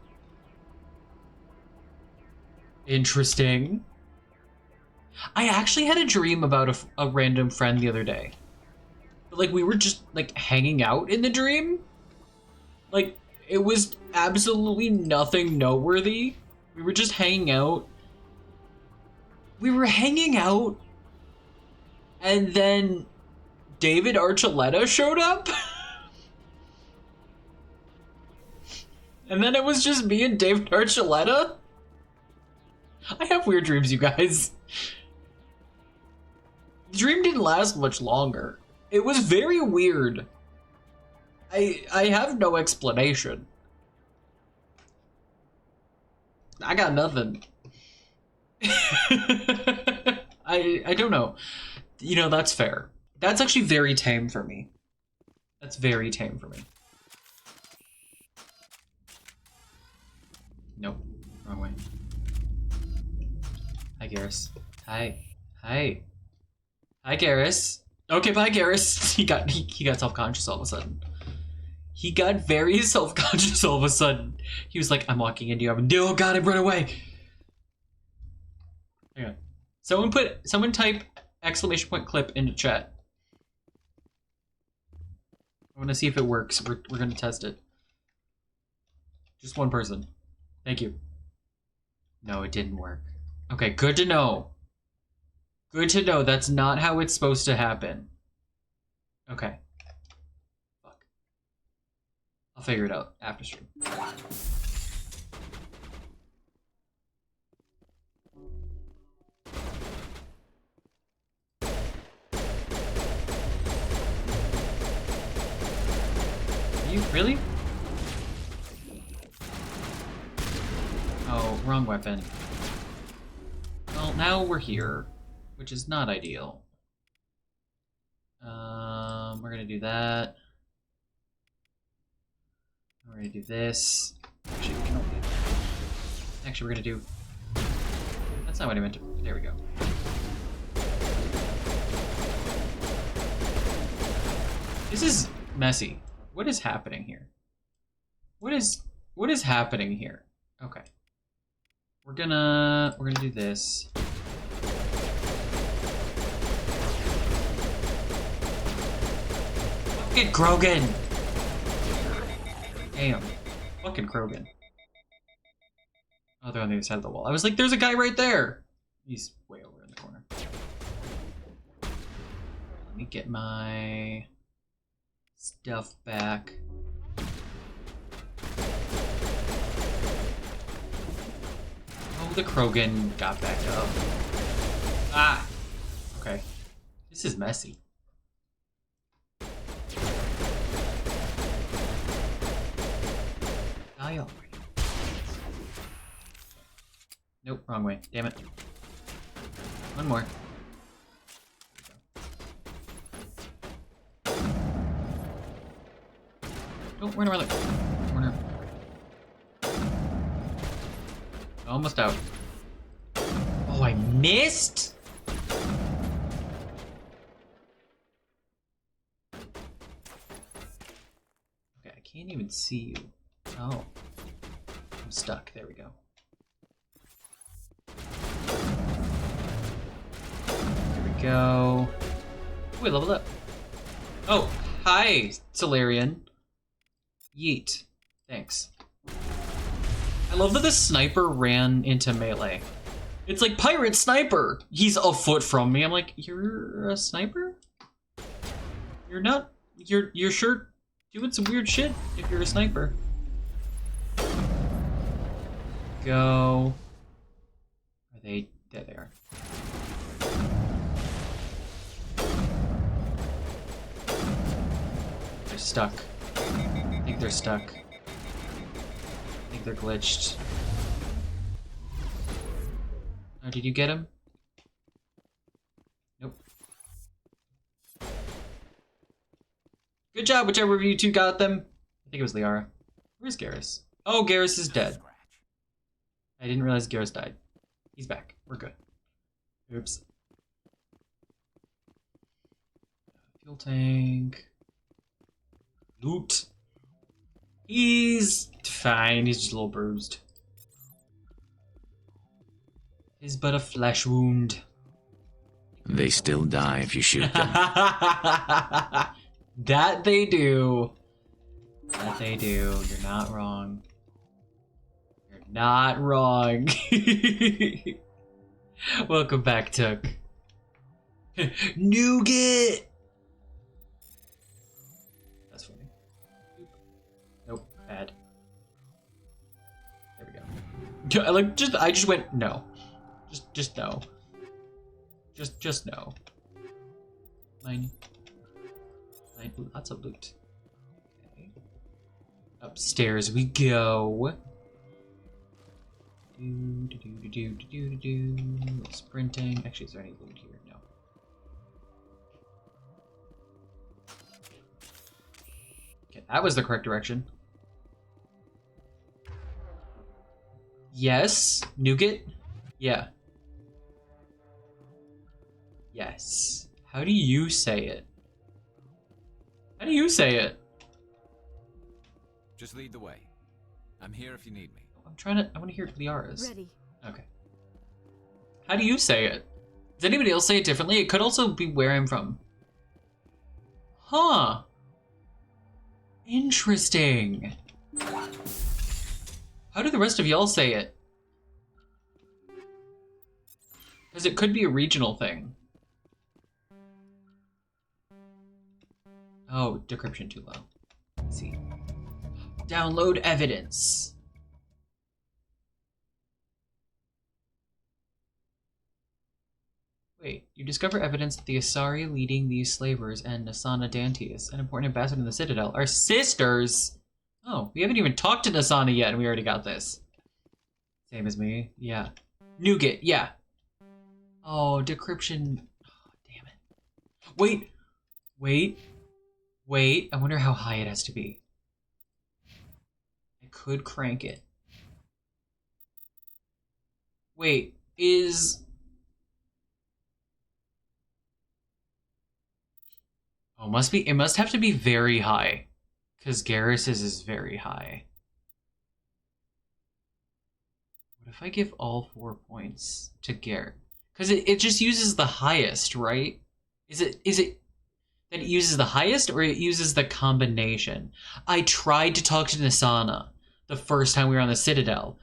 Interesting. I actually had a dream about a random friend the other day. Like, we were just, like, hanging out in the dream. Like, it was absolutely nothing noteworthy. We were just hanging out. We were hanging out, and then David Archuleta showed up. And then it was just me and David Archuleta. I have weird dreams, you guys. The dream didn't last much longer. It was very weird. I have no explanation. I got nothing. I don't know. You know, that's fair. That's actually very tame for me. That's very tame for me. Nope. Wrong way. Hi, Garrus. Hi. Hi. Hi, Garrus. Okay, bye, Garrus. He got self-conscious all of a sudden. He got very self-conscious all of a sudden. He was like, I'm walking into you. Oh god, I run away. Hang on. Someone type exclamation point clip into chat. I want to see if it works. We're going to test it. Just one person. Thank you. No, it didn't work. Okay, good to know. Good to know. That's not how it's supposed to happen. Okay. Fuck. I'll figure it out after stream. You really? Oh, wrong weapon. Well, now we're here, which is not ideal. We're gonna do that. We're gonna do this. Actually, we're gonna do. That's not what I meant to. There we go. This is messy. What is happening here? What is happening here? Okay. We're gonna do this. Fucking Krogan! Damn. Fucking Krogan. Oh, they're on the other side of the wall. I was like, there's a guy right there! He's way over in the corner. Let me get my stuff back. Oh, the Krogan got back up. Ah! Okay. This is messy. Die already. Nope, wrong way. Damn it. One more. Don't run around the corner. Almost out. Oh, I missed? Okay, I can't even see you. Oh. I'm stuck. There we go. There we go. Ooh, I leveled up. Oh, hi, Solarian. Yeet. Thanks. I love that the sniper ran into melee. It's like, pirate sniper! He's a foot from me. I'm like, you're a sniper? You're not. You're sure doing some weird shit if you're a sniper. Go. Are they? There they are. They're stuck. I think they're stuck. I think they're glitched. Oh, did you get him? Nope. Good job, whichever of you two got them. I think it was Liara. Where's Garrus? Oh, Garrus is dead. I didn't realize Garrus died. He's back. We're good. Oops. Fuel tank. Loot. He's fine. He's just a little bruised. He's but a flesh wound. They still die if you shoot them. That they do. That they do. You're not wrong. You're not wrong. Welcome back, Took. Nougat! That's funny. Nope, bad. There we go. I just went no. Just no. Just no. Mine. Ooh, lots of loot. Okay. Upstairs we go. Sprinting. Actually, is there any loot here? No. Okay, that was the correct direction. Yes. Nougat? Yeah. Yes. How do you say it? How do you say it? Just lead the way. I'm here if you need me. I want to hear Liara's. Ready. Okay. How do you say it? Does anybody else say it differently? It could also be where I'm from. Huh. Interesting. How do the rest of y'all say it? Because it could be a regional thing. Oh, decryption too low. Let's see. Download evidence. Wait, you discover evidence that the Asari leading these slavers and Nasana Dantius, an important ambassador in the Citadel, are sisters! Oh, we haven't even talked to Nasana yet and we already got this. Same as me? Yeah. Nougat, yeah. Oh, decryption. Oh, damn it. Wait! Wait, I wonder how high it has to be. I could crank it. Wait, is... Oh, it must have to be very high. Because Garrus's is very high. What if I give all 4 points to Garrus? Because it just uses the highest, right? Is it that it uses the highest or it uses the combination? I tried to talk to Nasana the first time we were on the Citadel,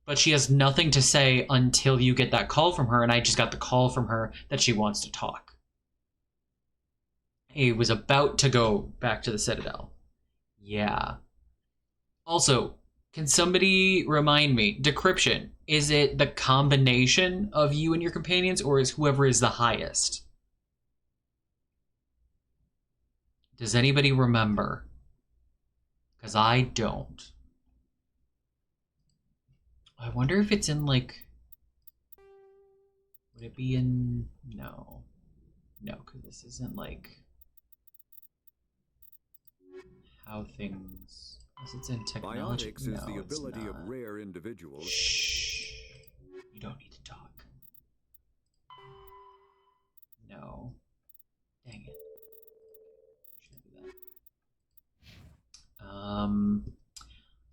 but she has nothing to say until you get that call from her, and I just got the call from her that she wants to talk. He was about to go back to the Citadel. Yeah. Also, can somebody remind me, decryption, is it the combination of you and your companions, or is whoever is the highest? Does anybody remember? Because I don't. I wonder if it's in, like... Would it be in... No. No, because this isn't, like... How things... Unless it's in technology. Biotics is the ability of rare individuals... Shh. You don't need to talk. No. Dang it.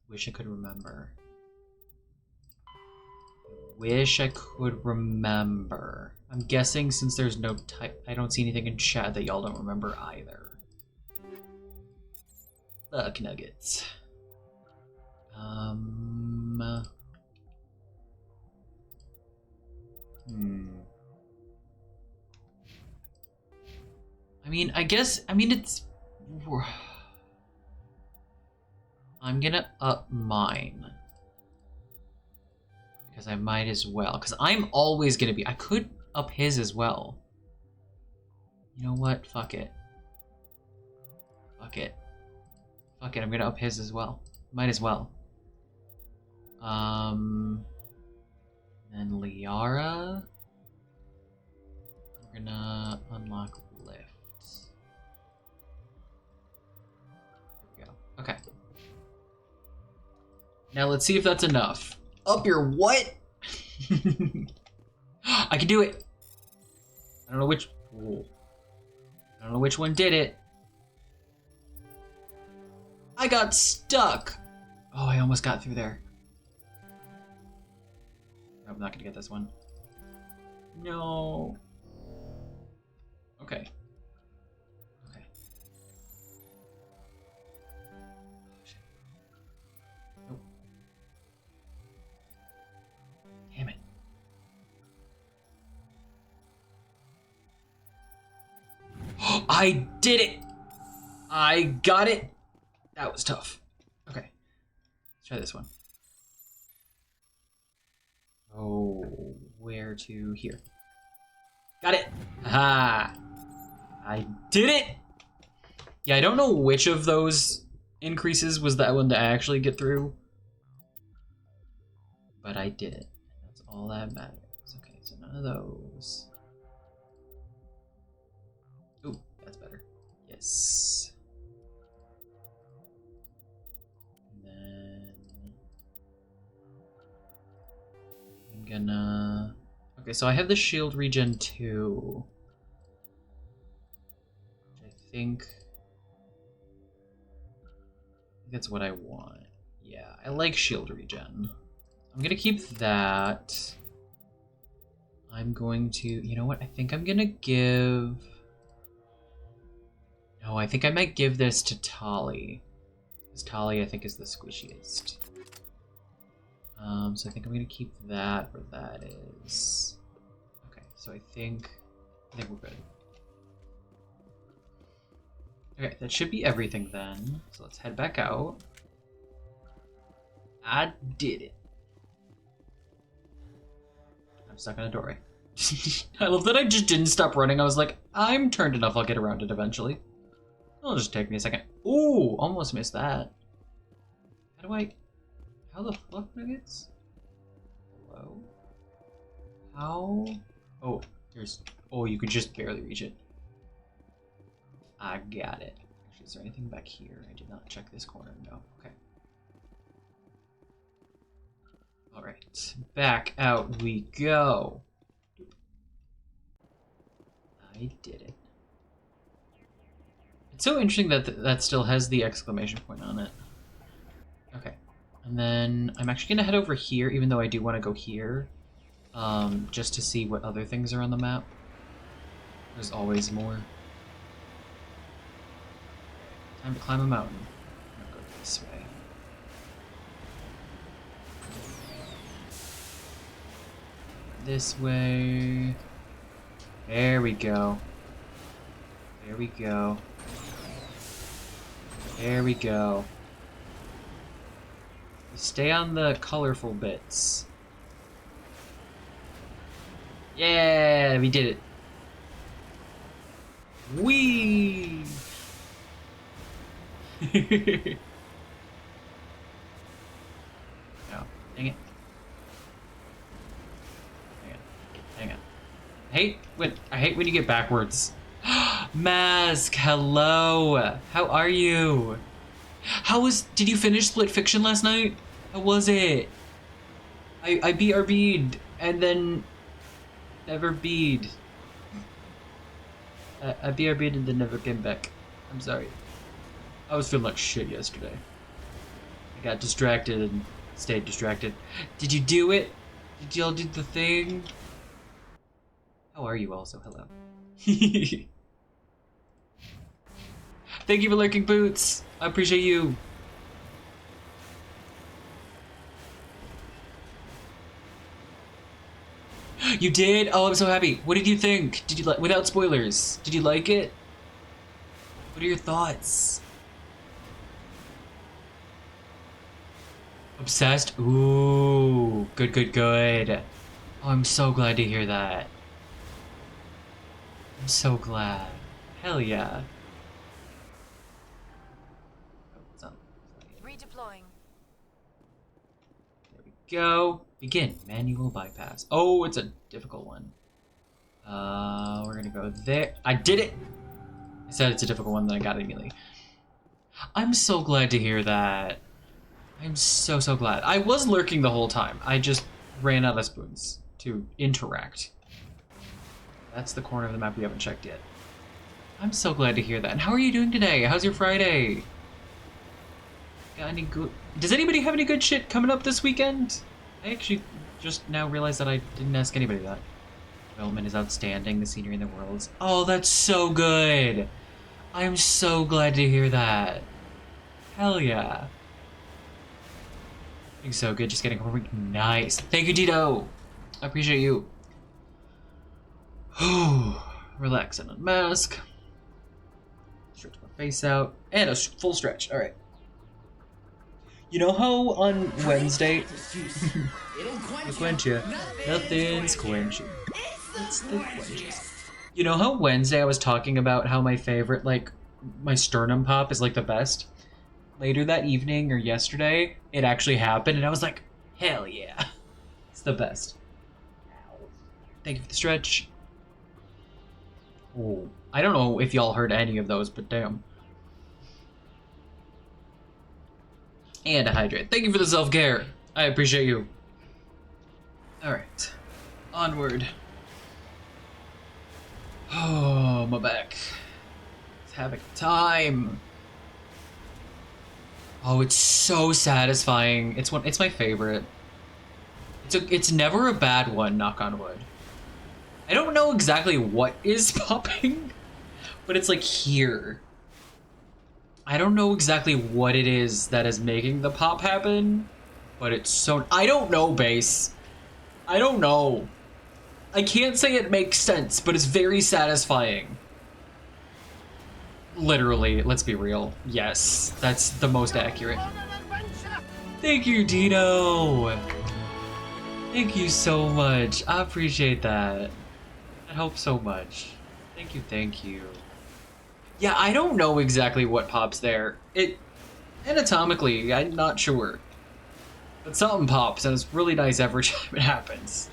Wish I could remember. Wish I could remember. I'm guessing since there's no type, I don't see anything in chat that y'all don't remember either. Luck nuggets. I mean, it's... I'm gonna up mine. Because I might as well. Because I'm always gonna be... I could up his as well. You know what? Fuck it. Fuck it. Fuck it, I'm gonna up his as well. Might as well. Then Liara. We're gonna unlock lift. There we go. Okay. Now let's see if that's enough. Up your what? I can do it. I don't know which. Ooh. I don't know which one did it. I got stuck. Oh, I almost got through there. I'm not gonna get this one. No. Okay. Okay. Oh, shit. Nope. Damn it. I did it! I got it! That was tough. Okay. Let's try this one. Oh. where to here. Got it! Aha! I did it! Yeah, I don't know which of those increases was that one to actually get through. But I did it. That's all that matters. Okay, so none of those. Ooh, that's better. Yes. And then I'm gonna... Okay, so I have the shield regen 2. Which I think that's what I want. Yeah, I like shield regen. I'm gonna keep that. I'm going to... You know what? I think I'm gonna give... No, I think I might give this to Tali. Because Tali, I think, is the squishiest. So I think I'm gonna keep that where that is. Okay, so I think we're good. Okay, that should be everything then. So let's head back out. I did it. I'm stuck on a doorway. I love that I just didn't stop running. I was like, I'm turned enough, I'll get around it eventually. It'll just take me a second. Ooh, almost missed that. How the fuck nuggets? Hello? How? Oh, you could just barely reach it. I got it. Actually, is there anything back here? I did not check this corner, no. Okay. Alright, back out we go. I did it. It's so interesting that that still has the exclamation point on it. Okay, and then I'm actually gonna head over here, even though I do want to go here, just to see what other things are on the map. There's always more. Time to climb a mountain. I'm gonna go this way. This way. There we go. There we go. There we go. Stay on the colorful bits. Yeah, we did it. Whee! No, dang it. Hang on. I hate when you get backwards. Mask, hello. How are you? Did you finish Split Fiction last night? How was it? I BRB'd and then never bead. I BRB'd and then never came back. I'm sorry. I was feeling like shit yesterday. I got distracted and stayed distracted. Did you do it? Did y'all do the thing? How are you also? Hello. Thank you for lurking, Boots. I appreciate you. You did? Oh, I'm so happy. What did you think? Did you like, without spoilers, did you like it? What are your thoughts? Obsessed? Ooh, good, good, good. Oh, I'm so glad to hear that. I'm so glad. Hell yeah. Redeploying. There we go. Begin. Manual bypass. Oh, it's a difficult one. We're gonna go there. I did it! I said it's a difficult one, then I got it immediately. I'm so glad to hear that. I'm so, so glad. I was lurking the whole time. I just ran out of spoons to interact. That's the corner of the map we haven't checked yet. I'm so glad to hear that. And how are you doing today? How's your Friday? Got any good... Does anybody have any good shit coming up this weekend? I actually just now realized that I didn't ask anybody that. Development is outstanding. The scenery in the worlds. Oh, that's so good. I'm so glad to hear that. Hell yeah. Doing so good. Just getting homework. Nice. Thank you, Tito. I appreciate you. Relax and unmask. Stretch my face out. And a full stretch. Alright. You know how on Wednesday... It'll quench you. Nothing's quenching. It's the quenches. You know how Wednesday I was talking about how my favorite, like, my sternum pop is, like, the best? Later that evening or yesterday, it actually happened, and I was like, hell yeah. It's the best. Thank you for the stretch. Oh, I don't know if y'all heard any of those, but damn. And a hydrate. Thank you for the self-care. I appreciate you. Alright. Onward. Oh, my back. It's having time. Oh, it's so satisfying. It's my favorite. It's never a bad one, knock on wood. I don't know exactly what is popping, but it's like here. I don't know exactly what it is that is making the pop happen, but it's so... I don't know, Base. I don't know. I can't say it makes sense, but it's very satisfying. Literally, let's be real. Yes, that's the most accurate. Thank you, Dino. Thank you so much. I appreciate that. That helps so much. Thank you, thank you. Yeah, I don't know exactly what pops there. Anatomically, I'm not sure. But something pops, and it's really nice every time it happens.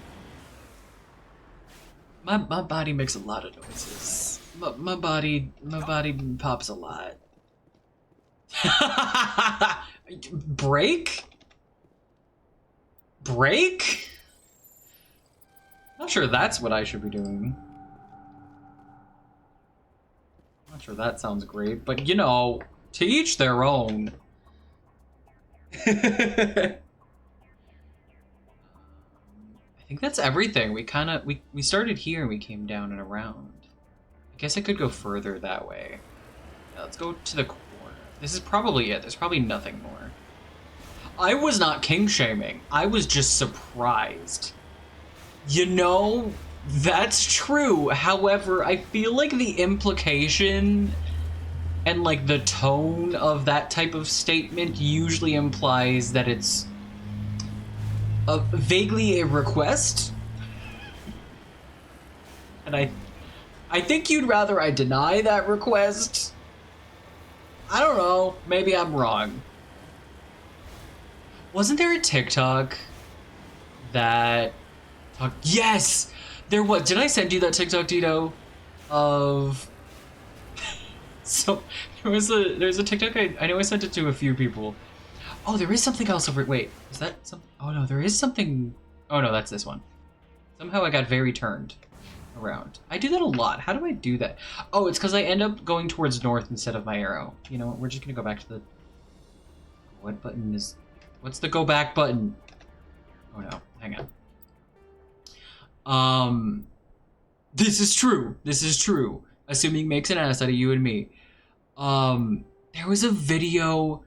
My body makes a lot of noises. My body pops a lot. Break? Break? Not sure that's what I should be doing. Not sure that sounds great, but you know, to each their own. I think that's everything. We started here and we came down and around. I guess I could go further that way. Yeah, let's go to the corner. This is probably it. There's probably nothing more. I was not king shaming. I was just surprised. You know, that's true. However, I feel like the implication and like the tone of that type of statement usually implies that it's vaguely a request. And I think you'd rather I deny that request. I don't know. Maybe I'm wrong. Wasn't there a TikTok that... Yes! There was. Did I send you that TikTok, Dito? Of... So, there's a TikTok, I know I sent it to a few people. Oh, there is something else over... Wait, is that something? Oh no, there is something... Oh no, that's this one. Somehow I got very turned around. I do that a lot. How do I do that? Oh, it's because I end up going towards north instead of my arrow. You know what, we're just gonna go back to the... What button is... What's the go back button? Oh no, hang on. This is true. This is true. Assuming makes an ass out of you and me. There was a video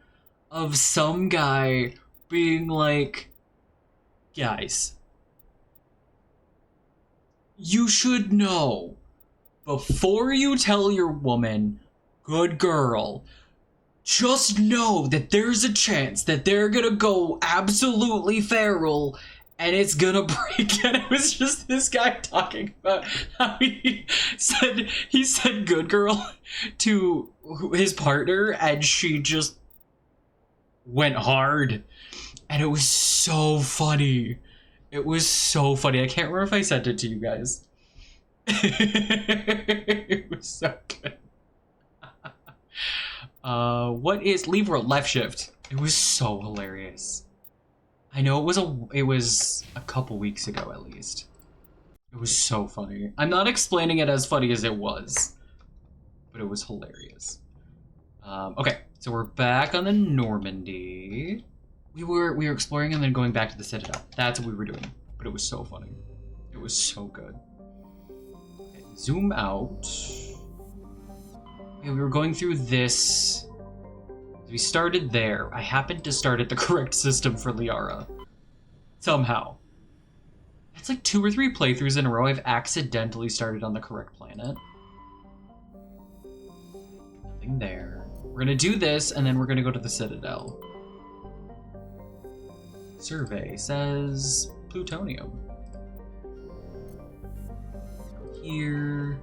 of some guy being like, guys, you should know before you tell your woman, good girl, just know that there's a chance that they're gonna go absolutely feral and it's gonna break. And it was just this guy talking about how he said good girl to his partner and she just went hard. And it was so funny. It was so funny. I can't remember if I sent it to you guys. It was so good. What is lever or left shift? It was so hilarious. I know it was a couple weeks ago at least. It was so funny. I'm not explaining it as funny as it was, but it was hilarious. Okay, so we're back on the Normandy. We were exploring and then going back to the Citadel. That's what we were doing, but it was so funny. It was so good. Okay, zoom out. Okay, we were going through this. We started there. I happened to start at the correct system for Liara. Somehow. It's like 2 or 3 playthroughs in a row I've accidentally started on the correct planet. Nothing there. We're gonna do this, and then we're gonna go to the Citadel. Survey says plutonium. Here.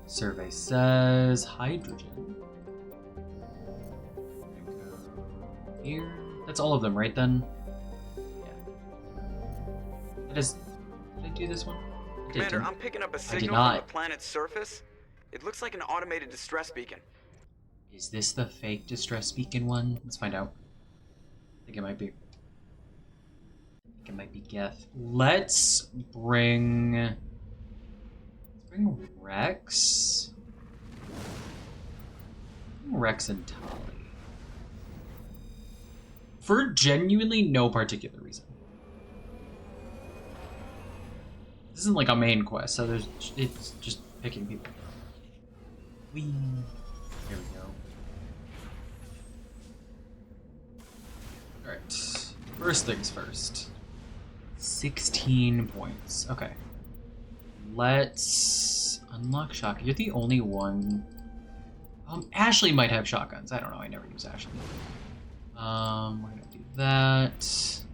Survey says hydrogen. Here. That's all of them, right then? Yeah. That is. Did I do this one? Commander, I'm picking up a signal from the planet's surface. It looks like an automated distress beacon. Is this the fake distress beacon one? Let's find out. I think it might be. I think it might be Geth. Let's bring Rex. Rex and Tali. For genuinely no particular reason. This isn't like a main quest, so it's just picking people. Whee. Here we go. Alright. First things first. 16 points. Okay. Let's unlock shotgun. You're the only one. Ashley might have shotguns. I don't know. I never use Ashley. We're gonna do that. Let's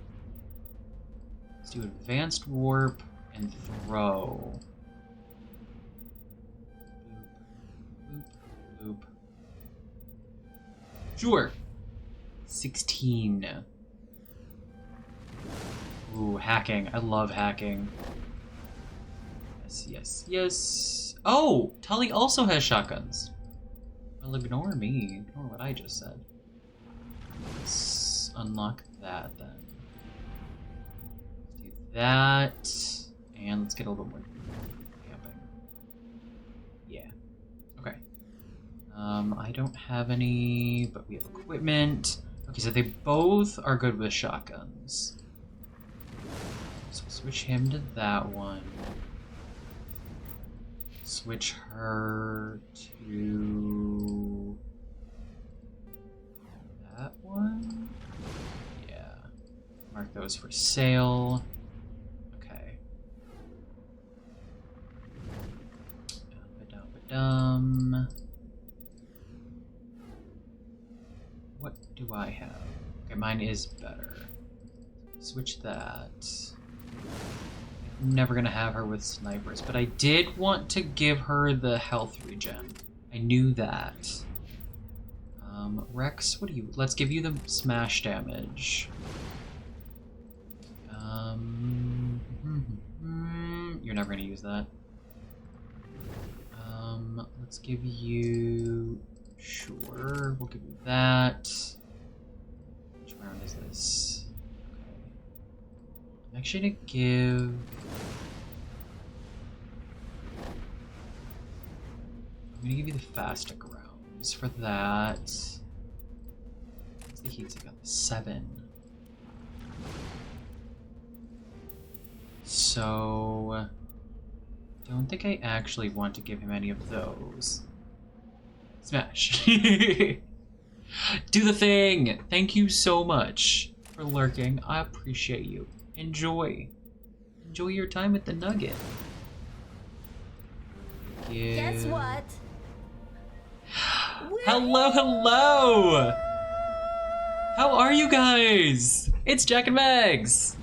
do advanced warp and throw. Boop, boop, boop. Sure. 16. Ooh, hacking. I love hacking. Yes, yes, yes. Oh! Tali also has shotguns. Well, ignore me. Ignore what I just said. Let's unlock that then. Let's do that. And let's get a little more camping. Yeah. Okay. I don't have any, but we have equipment. Okay, so they both are good with shotguns. So we'll switch him to that one. Switch her to that one. Yeah. Mark those for sale. Okay. What do I have? Okay, mine is better. Switch that. I'm never gonna have her with snipers, but I did want to give her the health regen. I knew that. Rex, what do you? Let's give you the smash damage. You're never gonna use that. Let's give you. Sure, we'll give you that. Which round is this? Okay. I'm actually gonna give. I'm gonna give you the fastic rounds for that. What's the heats I got? 7. So don't think I actually want to give him any of those. Smash. Do the thing! Thank you so much for lurking. I appreciate you. Enjoy. Enjoy your time at the Nugget. Guess what? Hello, hello! How are you guys? It's Jack and Mags.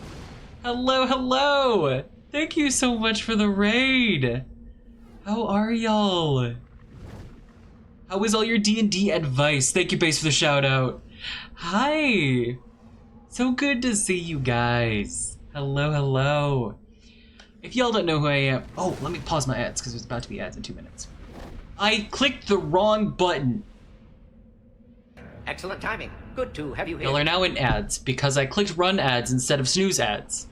Hello, hello! Thank you so much for the raid. How are y'all? How was all your D&D advice? Thank you, Base, for the shout out. Hi. So good to see you guys. Hello, hello. If y'all don't know who I am, oh, let me pause my ads because there's about to be ads in 2 minutes. I clicked the wrong button. Excellent timing. Good to have you here. Y'all are now in ads because I clicked run ads instead of snooze ads.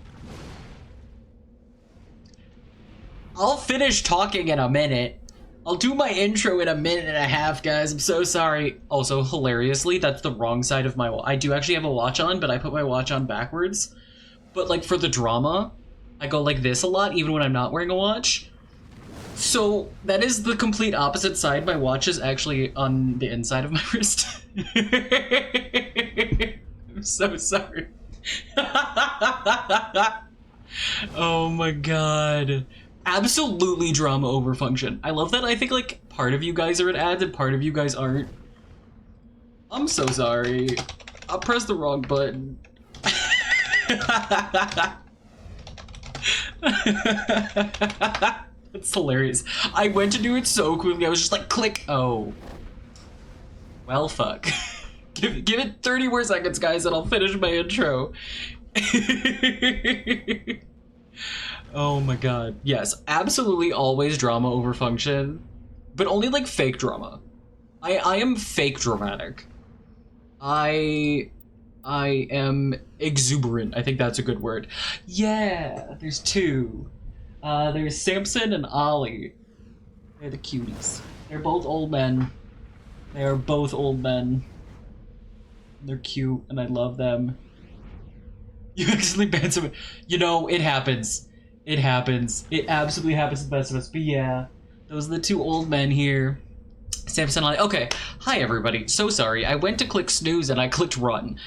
I'll finish talking in a minute. I'll do my intro in a minute and a half, guys. I'm so sorry. Also, hilariously, that's the wrong side of my watch. I do actually have a watch on, but I put my watch on backwards. But, like, for the drama, I go like this a lot, even when I'm not wearing a watch. So, that is the complete opposite side. My watch is actually on the inside of my wrist. I'm so sorry. Oh my god. Absolutely drama over function. I love that. I think like part of you guys are in ads and part of you guys aren't. I'm so sorry. I pressed the wrong button. That's hilarious. I went to do it so quickly. I was just like, click. Oh. Well, fuck. Give it 30 more seconds, guys, and I'll finish my intro. Oh my god. Yes, absolutely always drama over function, but only like fake drama. I am fake dramatic. I am exuberant. I think that's a good word. Yeah, there's two. There's Samson and Ollie. They're the cuties. They're both old men. They are both old men. They're cute, and I love them. You accidentally banned someone. You know, it happens. It happens. It absolutely happens to the best of us. But yeah, those are the two old men here. Samson and Ollie. Okay, hi everybody. So sorry. I went to click snooze and I clicked run.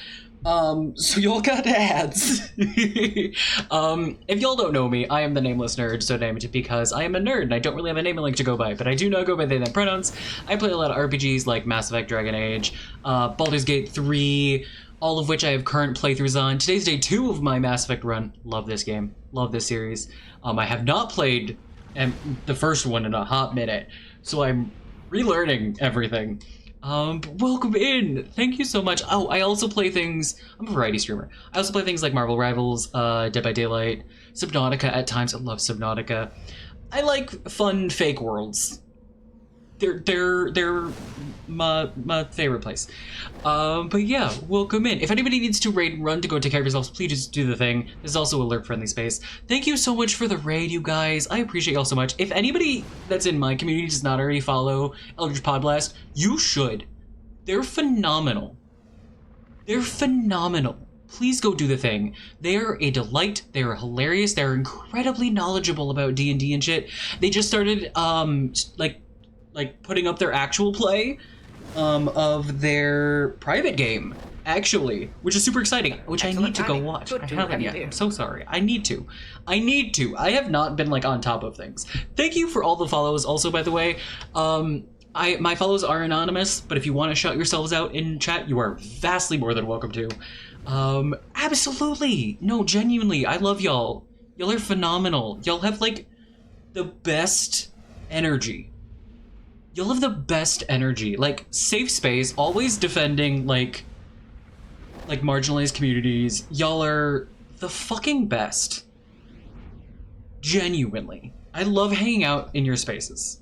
So y'all got ads. If y'all don't know me, I am the nameless nerd, so named it because I am a nerd and I don't really have a name and link to go by, but I do not go by they them pronouns. I play a lot of RPGs like Mass Effect, Dragon Age, Baldur's Gate 3, all of which I have current playthroughs on. Today's day 2 of my Mass Effect run. Love this game. Love this series. I have not played the first one in a hot minute, so I'm relearning everything. Welcome in. Thank you so much. Oh, I also play things. I'm a variety streamer. I also play things like Marvel Rivals, Dead by Daylight, Subnautica at times. I love Subnautica. I like fun fake worlds. They're my favorite place. But yeah, welcome in. If anybody needs to raid and run to go take care of yourselves, please just do the thing. This is also a lurk-friendly space. Thank you so much for the raid, you guys. I appreciate y'all so much. If anybody that's in my community does not already follow Eldritch Podblast, you should. They're phenomenal. They're phenomenal. Please go do the thing. They're a delight. They're hilarious. They're incredibly knowledgeable about D&D and shit. They just started like putting up their actual play of their private game, actually, which is super exciting, which I need to go watch. I haven't yet. I'm so sorry. I need to. I have not been like on top of things. Thank you for all the follows also, by the way. My follows are anonymous, but if you want to shout yourselves out in chat, you are vastly more than welcome to. Absolutely. No, genuinely, I love y'all. Y'all are phenomenal. Y'all have like the best energy. You'll have the best energy, like safe space, always defending like marginalized communities. Y'all are the fucking best. Genuinely. I love hanging out in your spaces.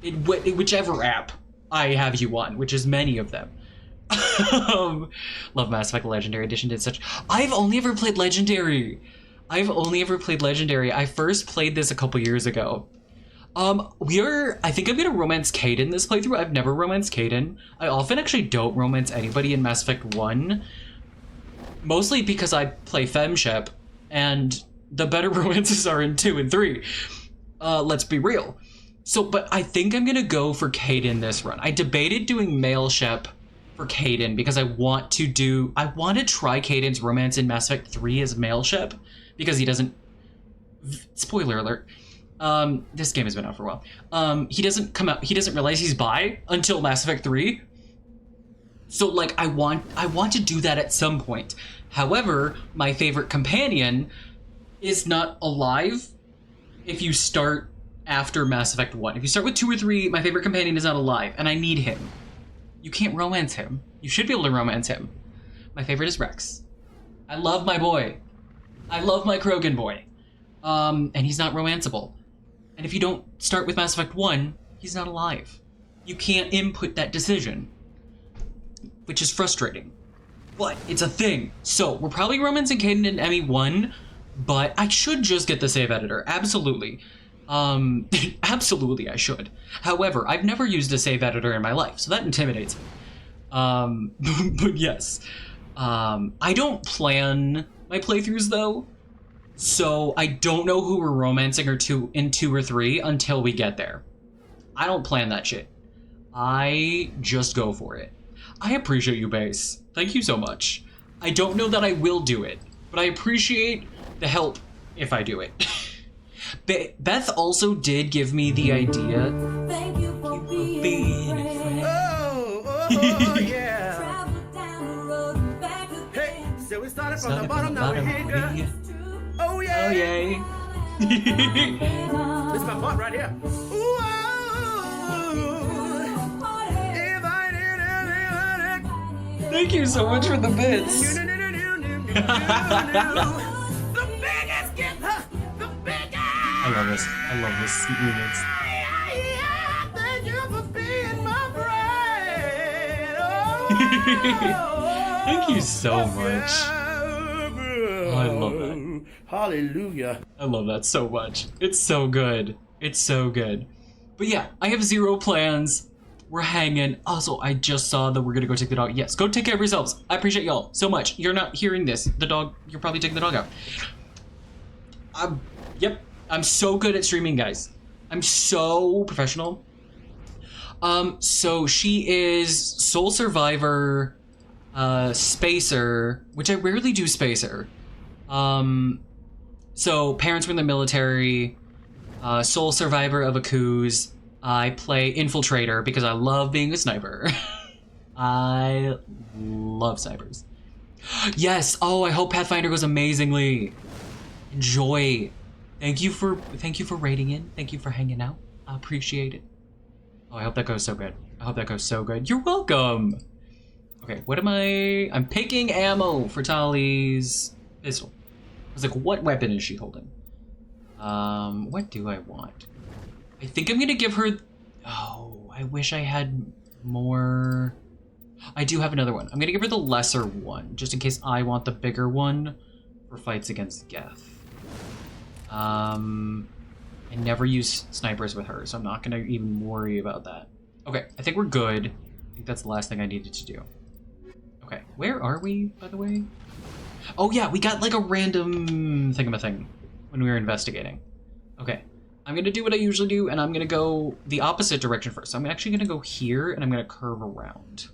In whichever app I have you on, which is many of them. Love Mass Effect Legendary Edition did such. I've only ever played Legendary. I first played this a couple years ago. I think I'm gonna romance Caden this playthrough. I've never romanced Caden. I often actually don't romance anybody in Mass Effect 1. Mostly because I play FemShep, and the better romances are in 2 and 3. Let's be real. So, but I think I'm gonna go for Caden this run. I debated doing male Shep for Caden because I want to try Caden's romance in Mass Effect 3 as male Shep, because he doesn't, spoiler alert, this game has been out for a while. He doesn't realize he's bi until Mass Effect 3. So like I want to do that at some point. However, my favorite companion is not alive if you start after Mass Effect 1. If you start with 2 or 3, my favorite companion is not alive, and I need him. You can't romance him. You should be able to romance him. My favorite is Rex. I love my boy. I love my Krogan boy. And he's not romanceable. And if you don't start with Mass Effect 1, he's not alive. You can't input that decision, which is frustrating. But it's a thing. So we're probably romancing Caden and Emmy 1, but I should just get the save editor. Absolutely. Absolutely I should. However, I've never used a save editor in my life, so that intimidates me. But yes. I don't plan my playthroughs though, so I don't know who we're romancing in 2 or 3 until we get there. I don't plan that shit. I just go for it. I appreciate you, Base. Thank you so much. I don't know that I will do it, but I appreciate the help if I do it. Beth also did give me the idea. Thank you for being a friend. Yeah. Hey, so we started from the bottom, now we're here, girl. Oh, yay. This is my part right here. Thank you so much for the bits. I love this. I love this remix. Thank you for being my friend. Thank you so much. Oh, I love that. Hallelujah. I love that so much. It's so good. It's so good. But yeah, I have zero plans. We're hanging. Also, I just saw that we're gonna go take the dog. Yes, go take care of yourselves. I appreciate y'all so much. You're not hearing this. The dog, you're probably taking the dog out. Yep. I'm so good at streaming, guys. I'm so professional. So she is Soul Survivor, Spacer, which I rarely do Spacer. So parents were in the military, Soul Survivor of a Coups. I play Infiltrator because I love being a sniper. I love snipers. Yes. Oh, I hope Pathfinder goes amazingly. Enjoy. Thank you for rating in. Thank you for hanging out. I appreciate it. Oh, I hope that goes so good. I hope that goes so good. You're welcome. Okay, what am I? I'm picking ammo for Tali's pistol. I was like, what weapon is she holding? What do I want? I think I'm gonna give her. Oh, I wish I had more. I do have another one. I'm gonna give her the lesser one, just in case I want the bigger one for fights against Geth. I never use snipers with her, so I'm not gonna even worry about that. Okay, I think we're good. I think that's the last thing I needed to do. Okay, where are we, by the way? Oh yeah, we got like a random thingamathing when we were investigating. Okay, I'm gonna do what I usually do, and I'm gonna go the opposite direction first. So I'm actually gonna go here, and I'm gonna curve around.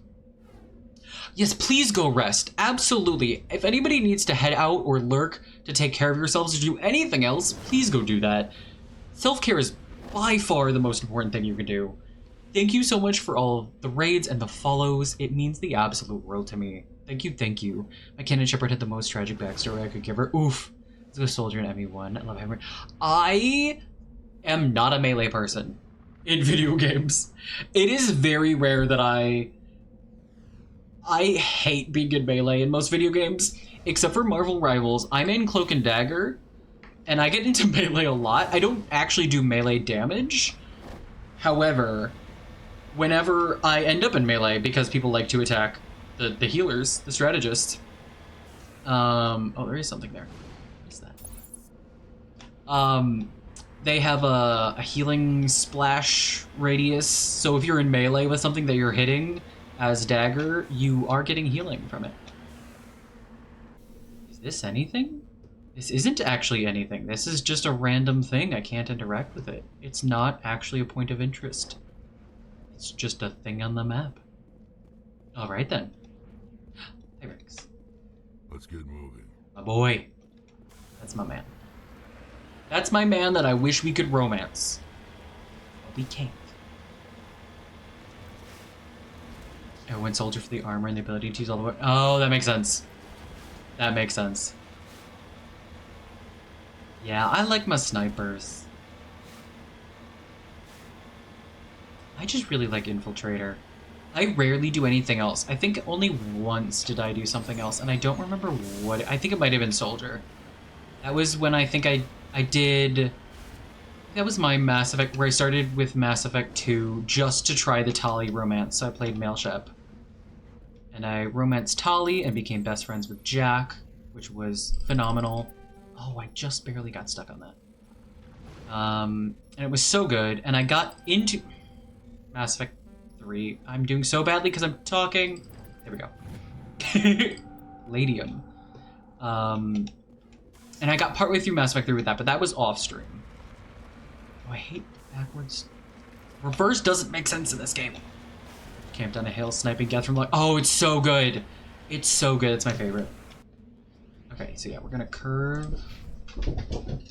Yes, please go rest. Absolutely. If anybody needs to head out or lurk to take care of yourselves or do anything else, please go do that. Self-care is by far the most important thing you can do. Thank you so much for all the raids and the follows. It means the absolute world to me. Thank you, thank you. My Cannon Shepherd had the most tragic backstory I could give her. Oof. Let's go Soldier and ME1. I love Hammer. I am not a melee person in video games. It is very rare that I hate being in melee in most video games, except for Marvel Rivals. I'm in Cloak and Dagger, and I get into melee a lot. I don't actually do melee damage. However, whenever I end up in melee, because people like to attack the healers, the strategists. Oh, there is something there. What's that? They have a healing splash radius, so if you're in melee with something that you're hitting as dagger, you are getting healing from it. Is this anything? This isn't actually anything. This is just a random thing. I can't interact with it. It's not actually a point of interest. It's just a thing on the map. All right then. Hey, Rex. Let's get moving. My boy. That's my man. That's my man that I wish we could romance. But we can't. I went Soldier for the armor and the ability to use all the way. Oh, that makes sense. That makes sense. Yeah, I like my snipers. I just really like Infiltrator. I rarely do anything else. I think only once did I do something else, and I don't remember what. I think it might have been Soldier. That was when I think I did. That was my Mass Effect, where I started with Mass Effect 2 just to try the Tali romance. So I played Mailshep. And I romanced Tali and became best friends with Jack, which was phenomenal. Oh, I just barely got stuck on that. And it was so good. And I got into Mass Effect 3. I'm doing so badly because I'm talking. There we go. Ladium. And I got partway through Mass Effect 3 with that, but that was off stream. Oh, I hate backwards. Reverse doesn't make sense in this game. Camped on a hill, sniping Geth from like. Oh, it's so good. It's so good. It's my favorite. Okay, so yeah, we're gonna curve.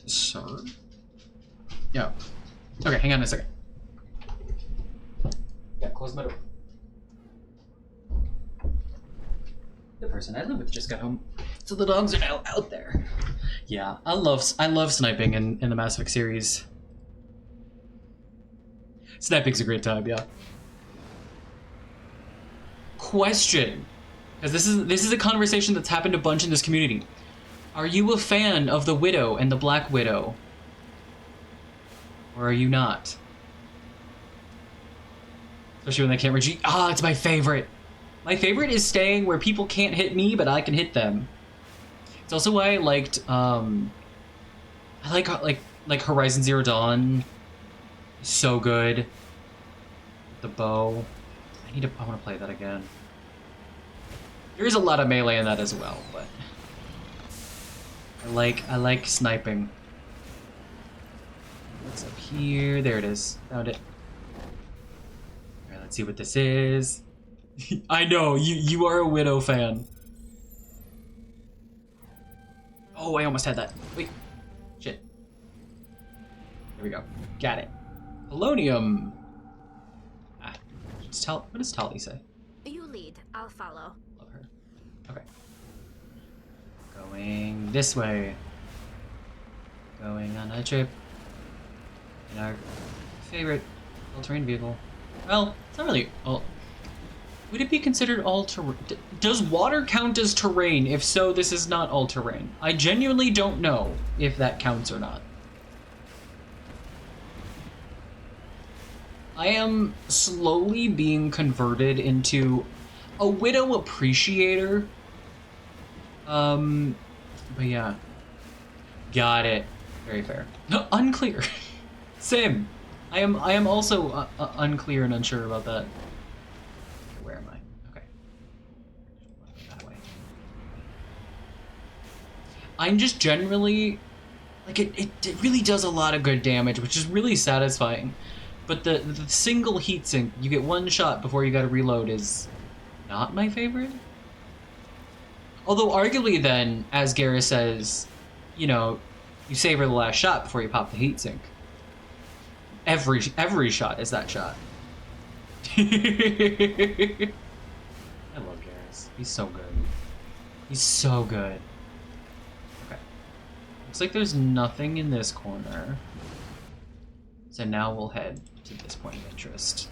Sir. Yeah. Okay, hang on a second. Yeah, close my door. The person I live with just got home, so the dogs are now out there. Yeah, I love sniping in the Mass Effect series. Sniping's a great time, yeah. Question, because this is a conversation that's happened a bunch in this community. Are you a fan of the Widow and the Black Widow? Or are you not? Especially when they can't reach you. Ah, it's my favorite. My favorite is staying where people can't hit me, but I can hit them. It's also why I liked, I like Horizon Zero Dawn. So good. The bow. I want to play that again. There is a lot of melee in that as well, but I like sniping. What's up here? There it is. Found it. Alright, let's see what this is. I know, you are a Widow fan. Oh, I almost had that. Wait. Shit. There we go. Got it. Polonium. Ah. What does Tali say? You lead. I'll follow. Love her. Okay. Going this way. Going on a trip. In our favorite all-terrain vehicle. Well, it's not really all. Would it be considered all-terrain? Does water count as terrain? If so, this is not all-terrain. I genuinely don't know if that counts or not. I am slowly being converted into a Widow appreciator. But yeah. Got it. Very fair. No, unclear. Same. I am also unclear and unsure about that. Where am I? Okay. That way. I'm just generally like it really does a lot of good damage, which is really satisfying. But the single heatsink, you get one shot before you gotta reload, is not my favorite. Although arguably then, as Garrus says, you know, you savor the last shot before you pop the heatsink. Every shot is that shot. I love Garrus. He's so good. He's so good. Okay. Looks like there's nothing in this corner. So now we'll head to this point of interest.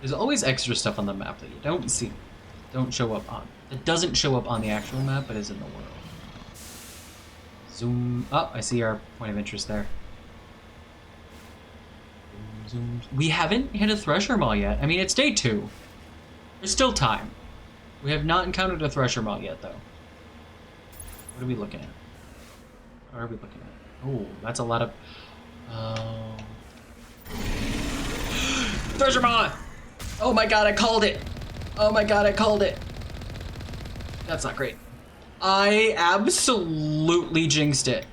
There's always extra stuff on the map that you don't see. Don't show up on. It doesn't show up on the actual map, but is in the world. Zoom. Oh, I see our point of interest there. Zoom, zoom. We haven't hit a Thresher Maw yet. I mean, it's day 2. There's still time. We have not encountered a Thresher Maw yet, though. What are we looking at? What are we looking at? Oh, that's a lot of... Oh. Thresher Maw! Oh my god, I called it! Oh my god, I called it! That's not great. I absolutely jinxed it.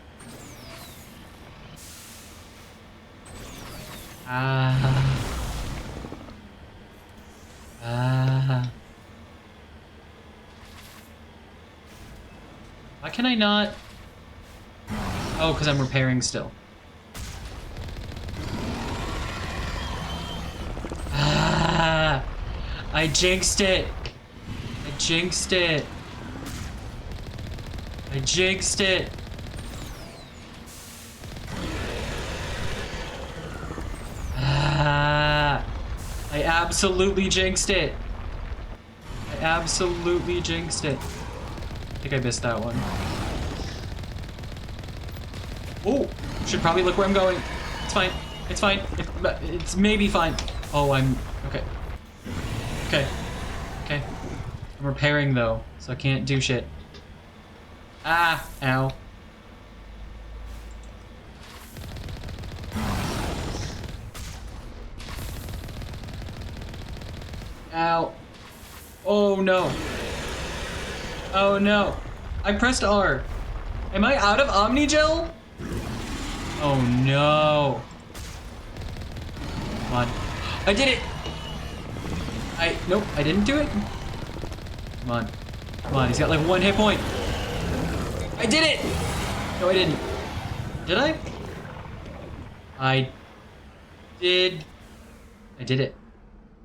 Why can I not? Oh, because I'm repairing still. I jinxed it. I jinxed it. I jinxed it. I absolutely jinxed it. I absolutely jinxed it. I think I missed that one. Oh, should probably look where I'm going. It's fine. It's fine. It's maybe fine. Oh, I'm okay. Okay. Okay. I'm repairing though, so I can't do shit. Ah, ow. Ow. Oh no. Oh no. I pressed R. Am I out of Omnigel? Oh no. Come on. I did it! Nope, I didn't do it. Come on. Come on, he's got like 1 hit point. I did it! No, I didn't. Did I? I did it.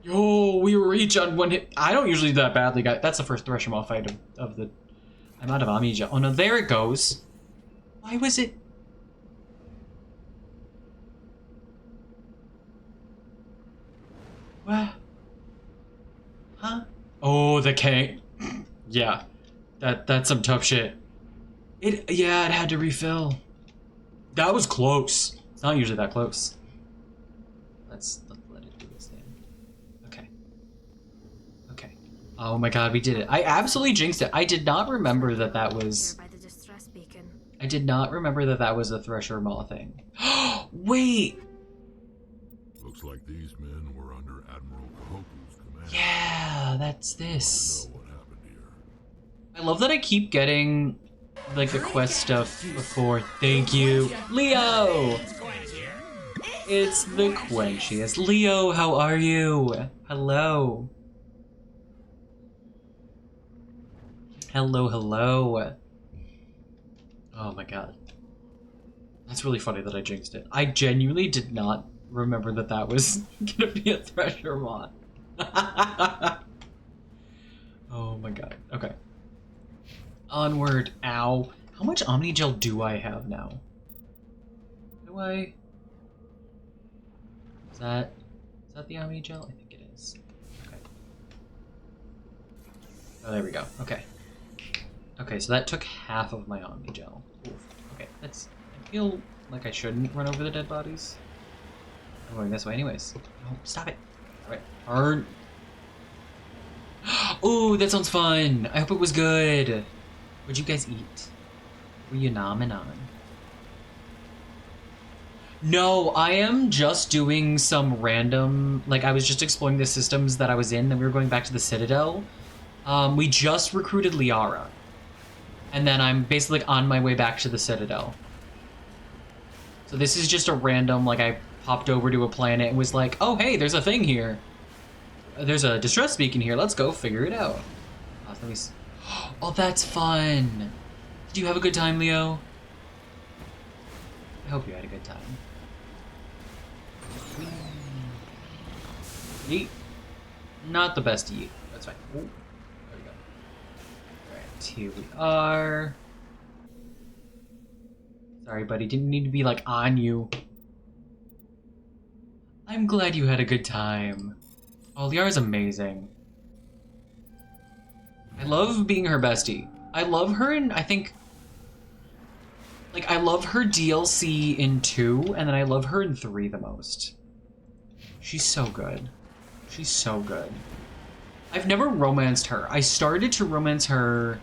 Yo, we were each on 1 hit. I don't usually do that badly, guys. That's the first Thresher Maw fight of the... I'm out of Amnesia. Oh no, there it goes. Why was it? What? Huh? Oh, the K. Yeah. That's some tough shit. Yeah, it had to refill. That was close. It's not usually that close. Let's let it do its thing. Okay. Okay. Oh my god, we did it. I absolutely jinxed it. I did not remember that was... By the distress beacon. I did not remember that was a Thresher Maw thing. Wait! Looks like these men were under Admiral Kahoku's command. Yeah, that's this. I know what happened here. I love that I keep getting like the quest stuff before. Thank you, Leo. It's the quenchiest. Leo, how are you? Hello. Hello, hello. Oh my god. That's really funny that I jinxed it. I genuinely did not remember that was gonna be a Thresher mod. Oh my god. Okay. Onward. Ow. How much Omni Gel do I have now? Do I? Is that the Omni Gel? I think it is. Okay. Oh, there we go. Okay. Okay, so that took half of my Omni Gel. Oof. Okay, that's... I feel like I shouldn't run over the dead bodies. I'm going this way anyways. No, stop it. Alright. Turn. Ooh, that sounds fun. I hope it was good. What'd you guys eat? Were you nomming on? No, I am just doing some random... Like, I was just exploring the systems that I was in, then we were going back to the Citadel. We just recruited Liara. And then I'm basically on my way back to the Citadel. So this is just a random, like, I popped over to a planet and was like, oh, hey, there's a thing here. There's a distress beacon here. Let's go figure it out. Oh, that's fun. Did you have a good time, Leo? I hope you had a good time. Yeet. Not the best to eat. That's fine. Ooh, there we go. Alright, here we are. Sorry, buddy. Didn't need to be, like, on you. I'm glad you had a good time. Oh, Liara's amazing. I love being her bestie. I love her in, I think... Like, I love her DLC in 2, and then I love her in 3 the most. She's so good. She's so good. I've never romanced her. I started to romance her,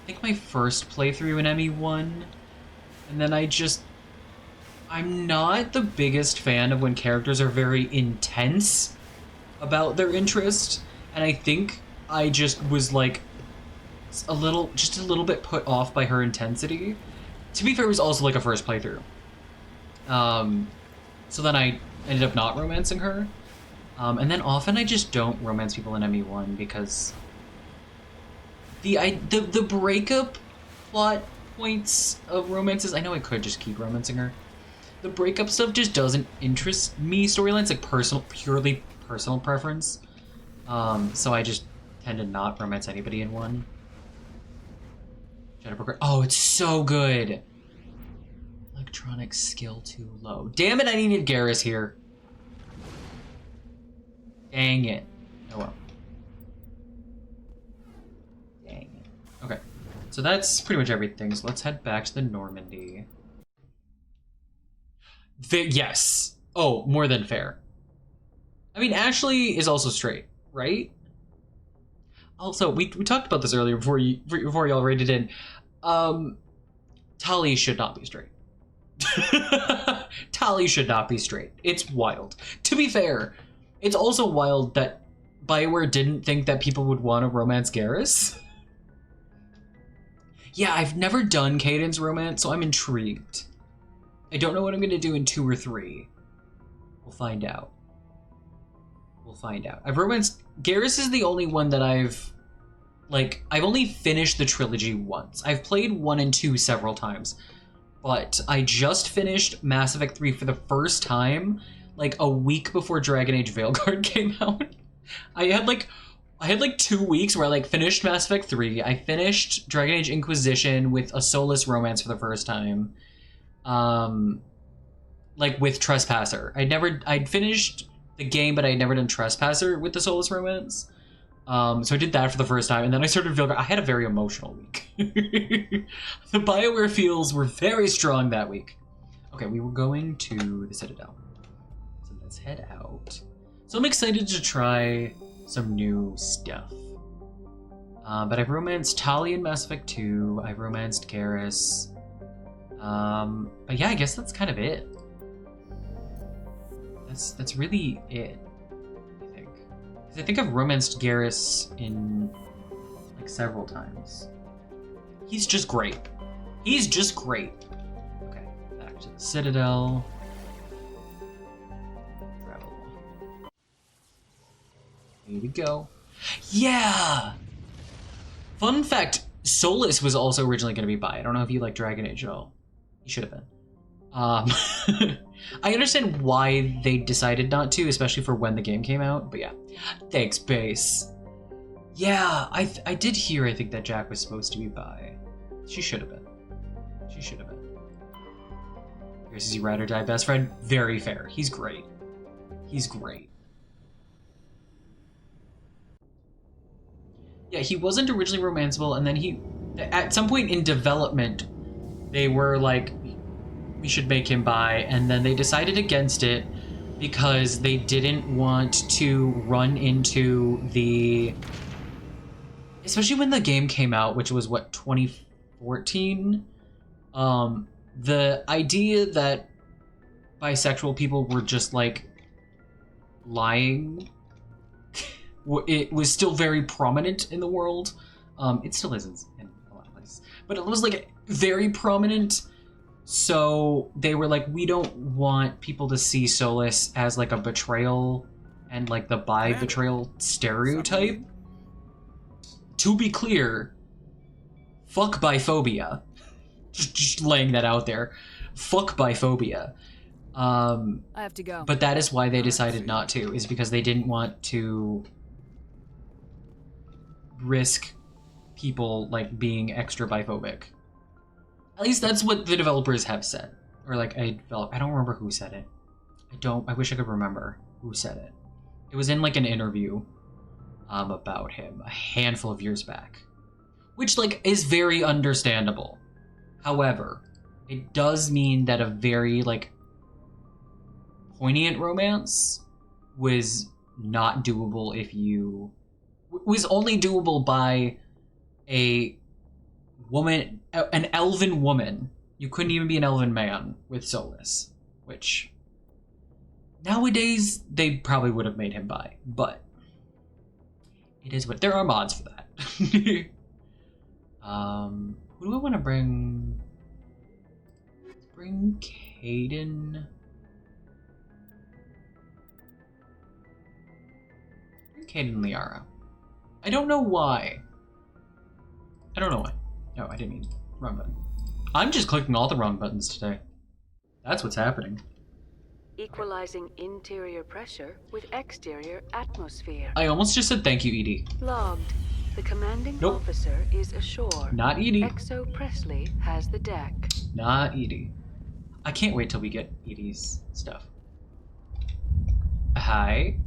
I think my first playthrough in ME1, and then I'm not the biggest fan of when characters are very intense about their interest, and I think I just was like just a little bit put off by her intensity. To be fair, it was also like a first playthrough. So then I ended up not romancing her. And then often I just don't romance people in ME1 because the breakup plot points of romances, I know I could just keep romancing her. The breakup stuff just doesn't interest me. Storylines like purely personal preference. So I just tend to not romance anybody in one. Oh, it's so good. Electronic skill too low. Damn it, I needed Garrus here. Dang it. Oh well. Dang it. Okay. So that's pretty much everything. So let's head back to the Normandy. Yes. Oh, more than fair. I mean, Ashley is also straight, right? Also, we talked about this earlier before y'all rated in. Tali should not be straight. Tali should not be straight. It's wild. To be fair, it's also wild that BioWare didn't think that people would want to romance Garrus. Yeah, I've never done Cadence romance, so I'm intrigued. I don't know what I'm going to do in 2 or 3. We'll find out. We'll find out. I've romanced... Garrus is the only one that I've only finished the trilogy once. I've played 1 and 2 several times, but I just finished Mass Effect 3 for the first time, like a week before Dragon Age Veilguard came out. I had like I had like 2 weeks where I like finished Mass Effect 3. I finished Dragon Age Inquisition with a soulless romance for the first time. Like with Trespasser. I'd finished the game, but I'd never done Trespasser with the soulless romance. So I did that for the first time, and then I started feeling I had a very emotional week. The BioWare feels were very strong that week. Okay, we were going to the Citadel. So let's head out. So I'm excited to try some new stuff. But I've romanced Tali in Mass Effect 2. I've romanced Garrus. But yeah, I guess that's kind of it. That's really it, I think. Because I think I've romanced Garrus in like several times. He's just great. He's just great. Okay, back to the Citadel. Travel. Here we go. Yeah! Fun fact, Solus was also originally going to be bi. I don't know if you like Dragon Age at all. He should have been. I understand why they decided not to, especially for when the game came out, but yeah. Thanks, Base. Yeah, I did hear, I think, that Jack was supposed to be bi. She should have been. She should have been. Here's his ride or die best friend. Very fair. He's great. He's great. Yeah, he wasn't originally romanceable, and then at some point in development, they were like, we should make him bi, and then they decided against it because they didn't want to run into the... Especially when the game came out, which was, what, 2014? The idea that bisexual people were just, like, lying, it was still very prominent in the world. It still isn't in a lot of places. But it was, like, very prominent. So they were like, we don't want people to see Solus as like a betrayal and like the bi betrayal stereotype. To be clear, fuck biphobia. Just laying that out there. Fuck biphobia. I have to go. But that is why they decided not to, is because they didn't want to risk people like being extra biphobic. At least that's what the developers have said. Or like I don't remember who said it. I wish I could remember who said it. It was in like an interview about him a handful of years back. Which like is very understandable. However, it does mean that a very like poignant romance was not doable if you was only doable by a woman, an elven woman. You couldn't even be an elven man with Solus, which nowadays they probably would have made him bi, but it is what there are mods for that. Who do I want to bring? Let's bring Caden. Caden and Liara. I don't know why. No, I didn't mean wrong button. I'm just clicking all the wrong buttons today. That's what's happening. Equalizing interior pressure with exterior atmosphere. I almost just said thank you, Edie. Logged. The commanding officer is ashore. Not Edie. Exo Presley has the deck. Not Edie. I can't wait till we get Edie's stuff. Hi.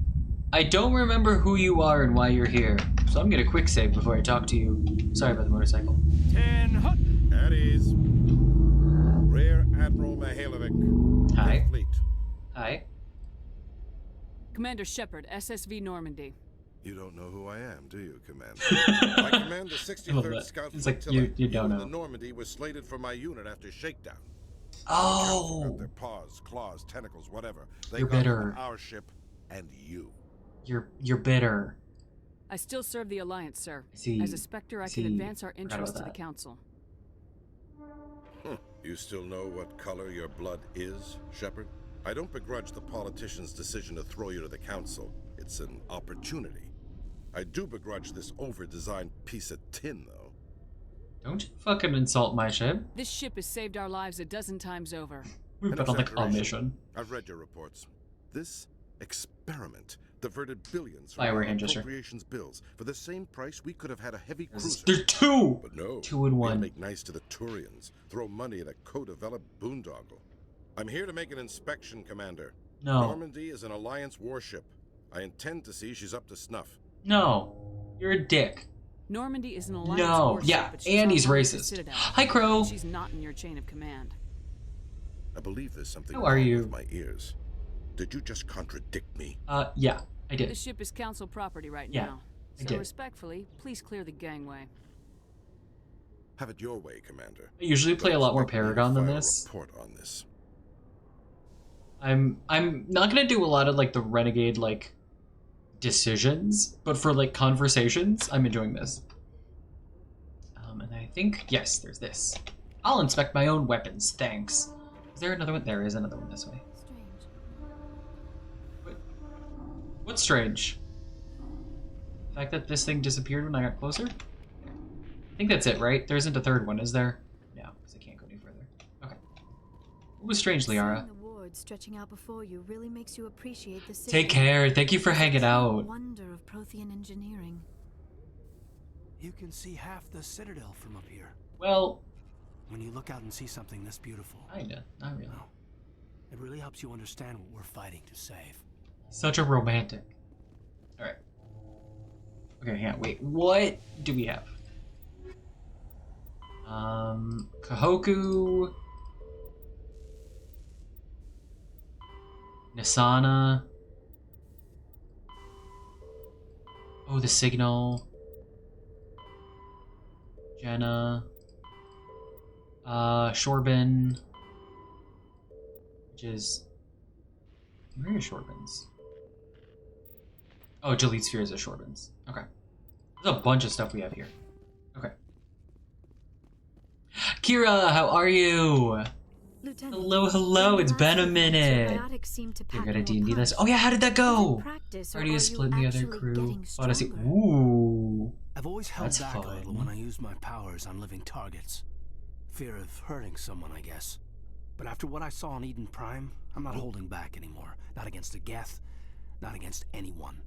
I don't remember who you are and why you're here, so I'm gonna quick save before I talk to you. Sorry about the motorcycle. 10 hut. At ease. Rear Admiral Mihailovic. Hi. Fleet. Hi. Commander Shepard, SSV Normandy. You don't know who I am, do you, Commander? I command the 63rd Scout It's like Flotilla. you don't know. The Normandy was slated for my unit after shakedown. Oh. Got their paws, claws, tentacles, whatever. They You're got bitter. on our ship and you. You're bitter. I still serve the Alliance, sir. See, As a Spectre, I can advance our interests to the Council. You still know what color your blood is, Shepard? I don't begrudge the politician's decision to throw you to the Council. It's an opportunity. I do begrudge this over-designed piece of tin, though. Don't you fucking insult my ship. This ship has saved our lives a dozen times over. We've been on like a mission. I've read your reports. This experiment Diverted billions from Fire our hand gesture. appropriations bills. For the same price, we could have had a heavy cruiser. There's two! But no. 2 in 1. Make nice to the Turians. Throw money at a co-developed boondoggle. I'm here to make an inspection, Commander. No. Normandy is an Alliance warship. I intend to see she's up to snuff. No. You're a dick. Normandy is an Alliance No. warship, Yeah, but she's and not he's part of the racist. Citadel. Hi, Crow. She's not in your chain of command. I believe there's something How are wrong you? with my ears. Did you just contradict me? Yeah, I did. The ship is Council property right Yeah, now. I So did. respectfully, please clear the gangway. Have it your way, Commander. I usually play a lot more Paragon than File a this. report on this. I'm not gonna do a lot of like the renegade like decisions, but for like conversations, I'm enjoying this. And I think yes, there's this. I'll inspect my own weapons, thanks. Is there another one? There is another one this way. What's strange? The fact that this thing disappeared when I got closer? I think that's it, right? There isn't a third one, is there? No, because I can't go any further. Okay. What was strange, Liara? Seeing the ward stretching out before you really makes you appreciate the city. Take care. Thank you for hanging out. Wonder of Prothean engineering. You can see half the Citadel from up here. Well, when you look out and see something this beautiful. Kinda, not really. No. It really helps you understand what we're fighting to save. Such a romantic. Alright. Okay, hang on, wait. What do we have? Kahoku. Nisana. Oh, the signal. Jenna. Shorbin. Which is... Where are Shorbins? Oh, Delete Spheres are Shorbins. Okay. There's a bunch of stuff we have here. Okay. Kira, how are you? Lieutenant, Hello, it's been a minute. You're You're at a D&D list. Oh yeah, how did that go? Already a split in the other crew. Odyssey. Ooh. I've always held That's back a fun. little when I use my powers on living targets. Fear of hurting someone, I guess. But after what I saw on Eden Prime, I'm not holding back anymore. Not against a Geth, not against anyone.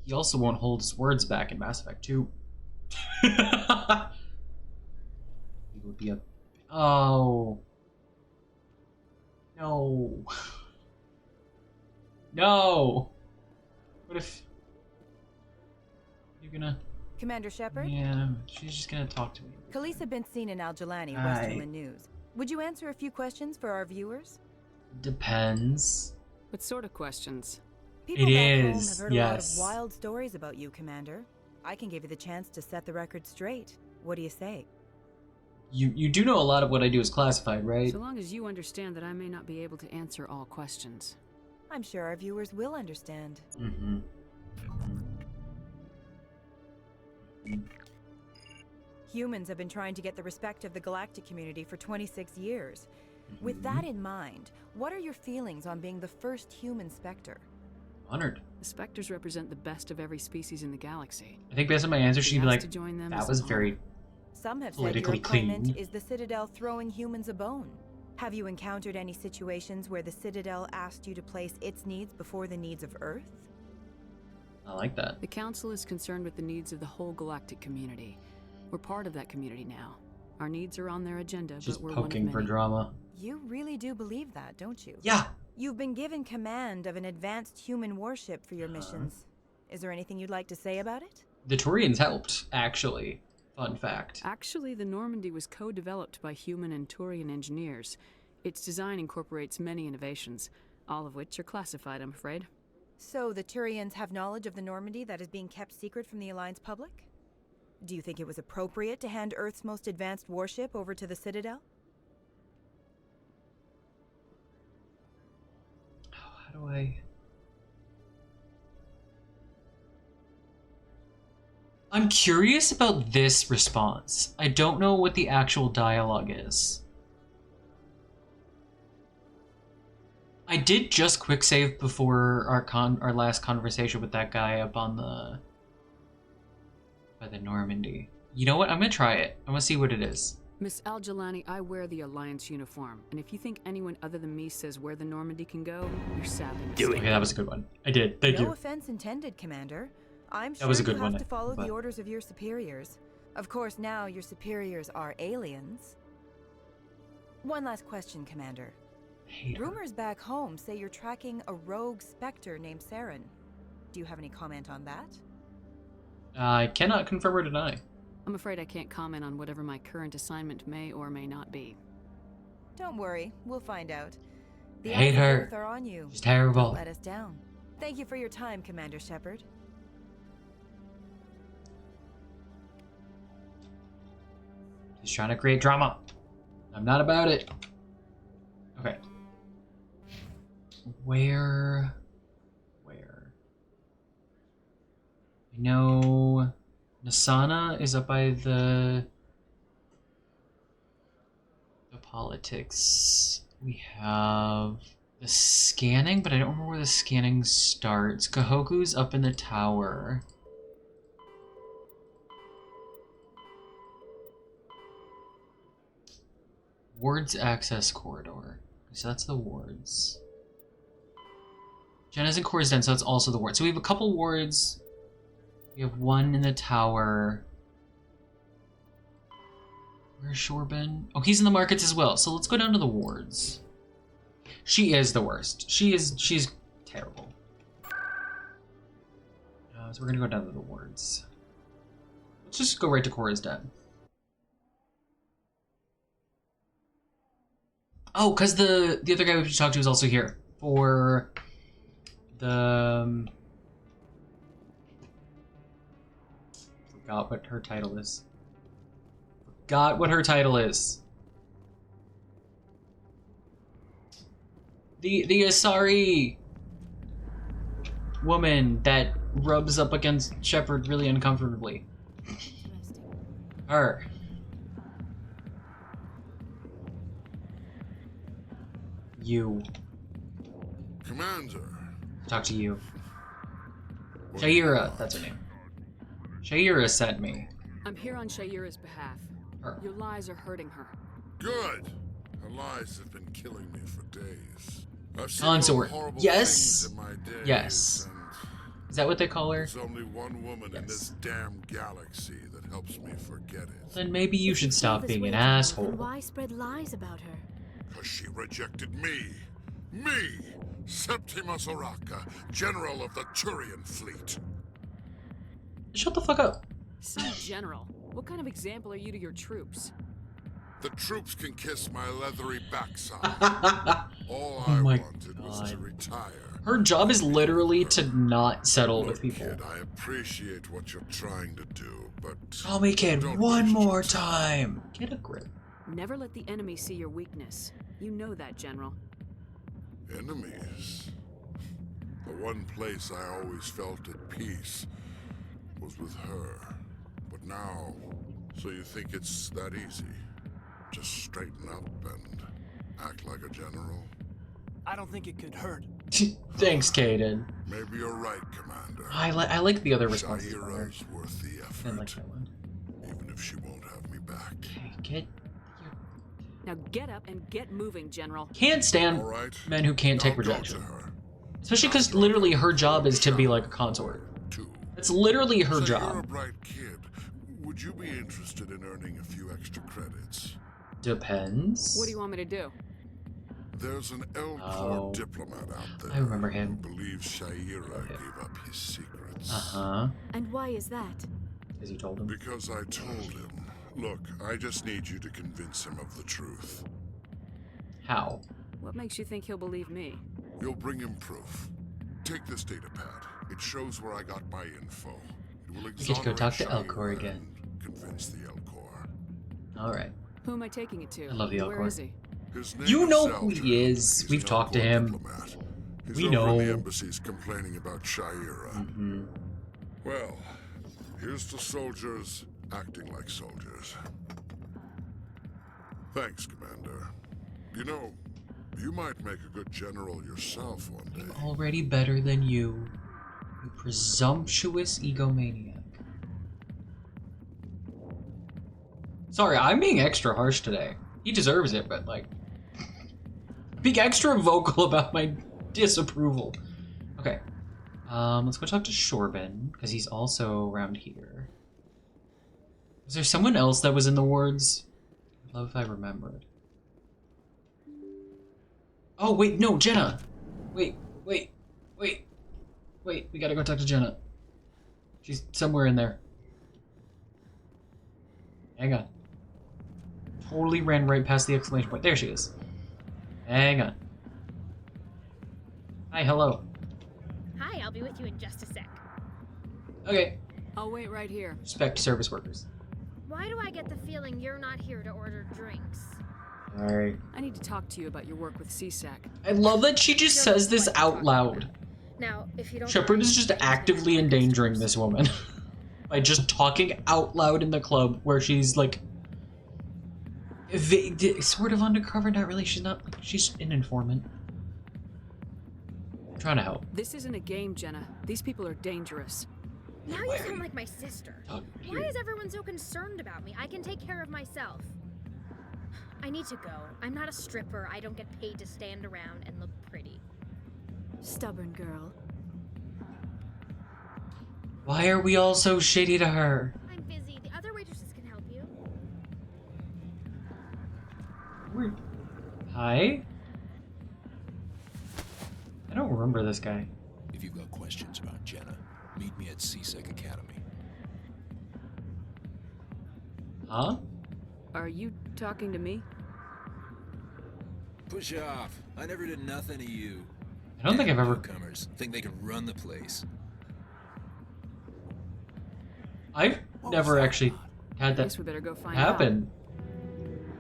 He also won't hold his words back in Mass Effect 2. He would be a... Oh. No. No. What if... You're gonna... Commander Shepard? Yeah, she's just gonna talk to me. Khaleesa been seen in Al Jalani, Hi. Westerland News. Would you answer a few questions for our viewers? Depends. What sort of questions? People It back home is, have heard yes. a lot of wild stories about you, Commander. I can give you the chance to set the record straight. What do you say? You do know a lot of what I do is classified, right? So long as you understand that I may not be able to answer all questions. I'm sure our viewers will understand. Mm-hmm. Humans have been trying to get the respect of the galactic community for 26 years. With that in mind, what are your feelings on being the first human Spectre? Honored. The Spectres represent the best of every species in the galaxy. I think based on my answer, she'd be Being like, asked to join them that is was an very honor. Some have said your politically opponent clean. is the Citadel throwing humans a bone. Have you encountered any situations where the Citadel asked you to place its needs before the needs of Earth? I like that. The Council is concerned with the needs of the whole galactic community. We're part of that community now. Our needs are on their agenda, She's but we're one of poking for many. drama. You really do believe that, don't you? Yeah. You've been given command of an advanced human warship for your missions. Is there anything you'd like to say about it? The Turians helped, actually. Fun fact. Actually, the Normandy was co-developed by human and Turian engineers. Its design incorporates many innovations, all of which are classified, I'm afraid. So the Turians have knowledge of the Normandy that is being kept secret from the Alliance public? Do you think it was appropriate to hand Earth's most advanced warship over to the Citadel? How do I... I'm curious about this response. I don't know what the actual dialogue is. I did just quick save before our last conversation with that guy up on by the Normandy. You know what? I'm gonna try it. I'm gonna see what it is. Miss Al-Jalani, I wear the Alliance uniform, and if you think anyone other than me says where the Normandy can go, you're sadly mistaken. Okay, that was a good one. I did. Thank you. No offense intended, Commander. I'm sure That was a good you have one, to follow but- the orders of your superiors. Of course, now your superiors are aliens. One last question, Commander. Rumors back home say you're tracking a rogue Spectre named Saren. Do you have any comment on that? I cannot confirm or deny. I'm afraid I can't comment on whatever my current assignment may or may not be. Don't worry, we'll find out. The I hate eyes of her. both are on you. She's terrible. Don't let us down. Thank you for your time, Commander Shepard. He's trying to create drama. I'm not about it. Okay. Where? I know Nasana is up by the politics. We have the scanning, but I don't remember where the scanning starts. Kahoku's up in the tower. Wards access corridor. So that's the wards. Jenna's in Core's Den, so that's also the ward. So we have a couple wards. We have one in the tower. Where's Shorbin? Oh, he's in the markets as well. So let's go down to the wards. She is the worst. She's terrible. So we're gonna go down to the wards. Let's just go right to Cora's Den. Oh, because the other guy we have to talk to is also here for the forgot what her title is. Forgot what her title is. The Asari woman that rubs up against Shepard really uncomfortably. Her. You. Commander. Talk to you. Shaira, that's her name. Shaira sent me. I'm here on Shaira's behalf. Her. Your lies are hurting her. Good. Her lies have been killing me for days. I've seen Consort. horrible Yes. things in my days, Yes. and Is that what they call her? there's only one woman in this damn galaxy that helps me forget it. Then maybe you should stop This being way, an General, asshole. then why spread lies about her? Because she rejected me. Me! Septimus Oraka, General of the Turian Fleet. Shut the fuck up. See, General, what kind of example are you to your troops? The troops can kiss my leathery backside. All Oh I my wanted was to retire. Her job is literally to not settle with people. Kid, I appreciate what you're trying to do, but Call me kid don't one waste more your time. Get a grip. Never let the enemy see your weakness. You know that, General. Enemies. The one place I always felt at peace was with her. But now, so you think it's that easy? Just straighten up and act like a general? I don't think it could hurt. Thanks, Kaden. Maybe you're right, Commander. I like the other responses. Shaira's worth the effort. I like that one. Even if she won't have me back. Okay, get. Now get up and get moving, General. Can't stand men who can't take rejection. Especially because literally her job is to be like a consort. It's literally her So you're a job. bright kid. Would you be interested in earning a few extra credits? Depends. What do you want me to do? There's an Elcor Oh. diplomat out there I remember who him. believes Shaira gave up his secrets. Uh-huh. And why is that? Because you told him. Because I told him. Look, I just need you to convince him of the truth. How? What makes you think he'll believe me? You'll bring him proof. Take this data pad. It shows where I got my info. It will You get to go talk to exonerate Elcor Shaira again. and convince the Elcor. Alright. Who am I taking it to? I love the Where Elcor. is he? His name You is know who Zelda. he is. He's We've an talked to Elcor him. diplomat. He's We over in the know. embassies complaining about Shaira. Mm-hmm. Well, here's to soldiers acting like soldiers. Thanks, Commander. You know, you might make a good general yourself one day. Already better than you. You presumptuous egomaniac. Sorry, I'm being extra harsh today. He deserves it, but like, being extra vocal about my disapproval. Okay, let's go talk to Shorbin, because he's also around here. Was there someone else that was in the wards? I'd love if I remembered. Oh, wait, no, Jenna! Wait, we gotta go talk to Jenna. She's somewhere in there. Hang on. Totally ran right past the exclamation point. There she is. Hang on. Hi, hello. Hi, I'll be with you in just a sec. Okay. I'll wait right here. Respect service workers. Why do I get the feeling you're not here to order drinks? Alright. I need to talk to you about your work with CSAC. I love that she just says this out loud. Now, if you don't Shepard is just actively endangering this woman by just talking out loud in the club where she's like sort of undercover, not really. She's not. She's an informant. I'm trying to help. This isn't a game, Jenna. These people are dangerous. Now you sound like my sister. Why is everyone so concerned about me? I can take care of myself. I need to go. I'm not a stripper. I don't get paid to stand around and look pretty. Stubborn girl. Why are we all so shitty to her? I'm busy. The other waitresses can help you. Hi? I don't remember this guy. If you've got questions about Jenna, meet me at CSEC Academy. Huh? Are you talking to me? Push off. I never did nothing to you. I don't think I've ever... Newcomers think they can run the place. I've never actually had that Guess we better go find happen.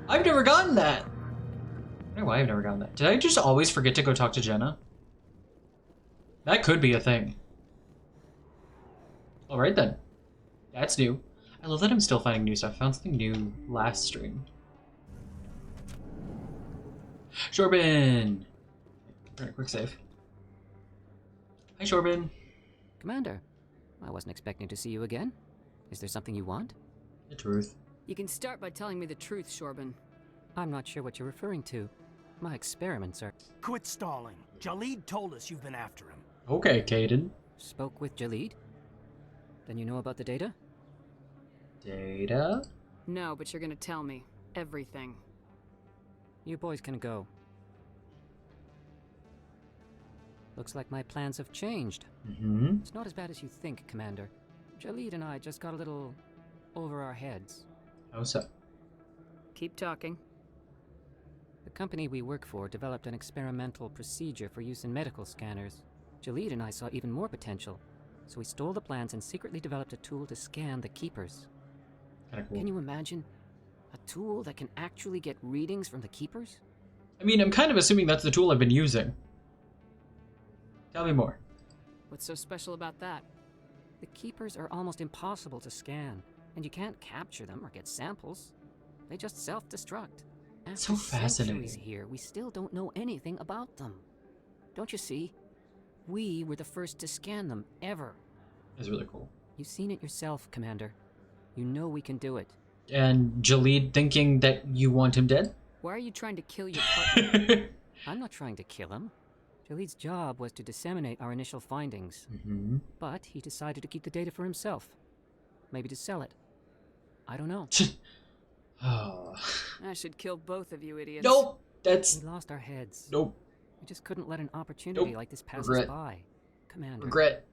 I've never gotten that. I don't know why I've never gotten that. Did I just always forget to go talk to Jenna? That could be a thing. Alright then. That's new. I love that I'm still finding new stuff. I found something new last stream. Shorbin! Alright, quick save. Hi, Shorbin. Commander, I wasn't expecting to see you again. Is there something you want? The truth. You can start by telling me the truth, Shorbin. I'm not sure what you're referring to. My experiments are... Quit stalling. Jalid told us you've been after him. Okay, Caden. Spoke with Jalid? Then you know about the data? Data? No, but you're gonna tell me. Everything. You boys can go. Looks like my plans have changed. Mm-hmm. It's not as bad as you think, Commander. Jalid and I just got a little over our heads. How so? Keep talking. The company we work for developed an experimental procedure for use in medical scanners. Jalid and I saw even more potential, so we stole the plans and secretly developed a tool to scan the Keepers. Kinda cool. Can you imagine? A tool that can actually get readings from the Keepers? I mean, I'm kind of assuming that's the tool I've been using. Tell me more. What's so special about that? The Keepers are almost impossible to scan, and you can't capture them or get samples. They just self-destruct. So fascinating. Centuries here, we still don't know anything about them. Don't you see? We were the first to scan them, ever. That's really cool. You've seen it yourself, Commander. You know we can do it. And Jalid thinking that you want him dead? Why are you trying to kill your partner? I'm not trying to kill him. Jalid's job was to disseminate our initial findings. Mm-hmm. But he decided to keep the data for himself. Maybe to sell it. I don't know. Oh. I should kill both of you idiots. Nope! That's... We lost our heads. Nope. We just couldn't let an opportunity like this pass us by. Commander. Regret.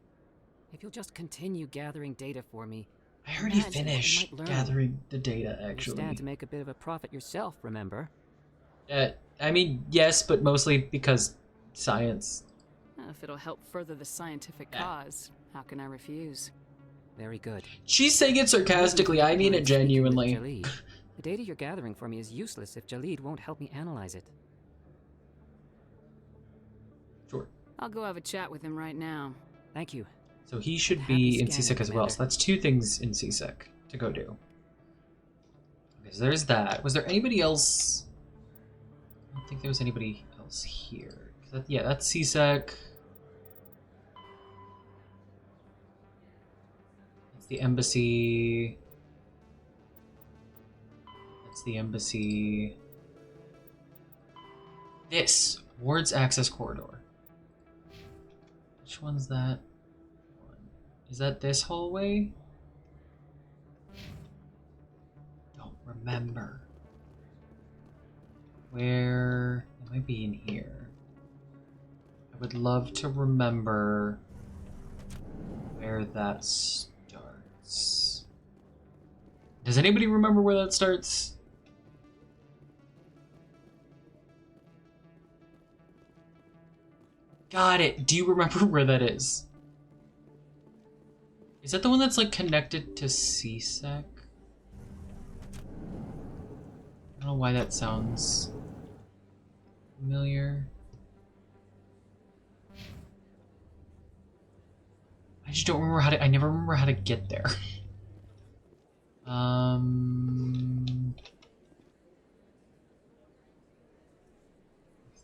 If you'll just continue gathering data for me... I already finished gathering the data, actually. You stand to make a bit of a profit yourself, remember? I mean, yes, but mostly because science. If it'll help further the scientific cause, how can I refuse? Very good. She's saying it sarcastically, I mean it genuinely. The data you're gathering for me is useless if Jalid won't help me analyze it. Sure. I'll go have a chat with him right now. Thank you. So he should be in CSEC as well, so that's 2 things in CSEC to go do. Okay, so there's that. Was there anybody else? I don't think there was anybody else here. Yeah, that's CSEC. That's the embassy. It's the embassy. This wards access corridor. Which one's that one? Is that this hallway? Don't remember. Where? It might be in here. I would love to remember where that starts. Does anybody remember where that starts? Got it. Do you remember where that is? Is that the one that's like connected to CSEC? I don't know why that sounds familiar. I just don't remember how to. I never remember how to get there.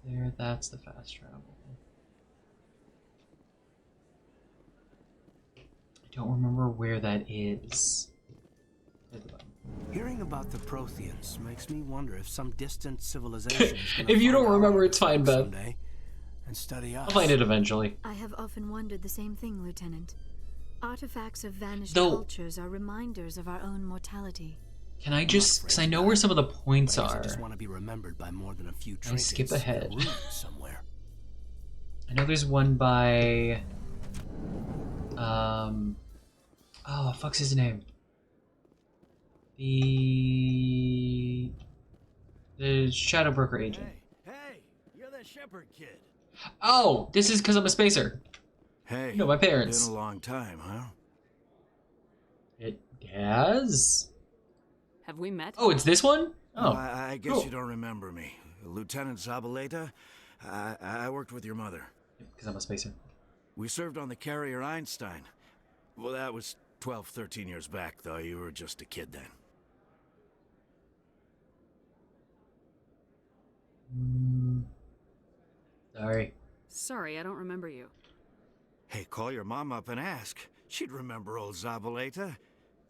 There. That's the fast travel. I don't remember where that is. Hearing about the Protheans makes me wonder if some distant civilization is gonna If you don't find remember, our it's fine, Beth. someday and study us. I'll find it eventually. I have often wondered the same thing, Lieutenant. Artifacts of vanished Though- cultures are reminders of our own mortality. Can I just, because I know where some of the points Perhaps are. I just want to be remembered by more than a few Can I skip trinkets in a ahead? room somewhere. I know there's one by. Oh, fuck's his name? The Shadow Broker agent. Hey, you're that Shepard kid. Oh, this is because I'm a spacer. Hey, No, my parents. been a long time, huh? It has. Have we met? Oh, it's this one? Oh, Well, I guess cool. you don't remember me. Lieutenant Zabaleta. I worked with your mother. Because I'm a spacer. We served on the carrier Einstein. Well, that was 12, 13 years back, though. You were just a kid then. Sorry. Sorry, I don't remember you. Hey, call your mom up and ask. She'd remember old Zabaleta.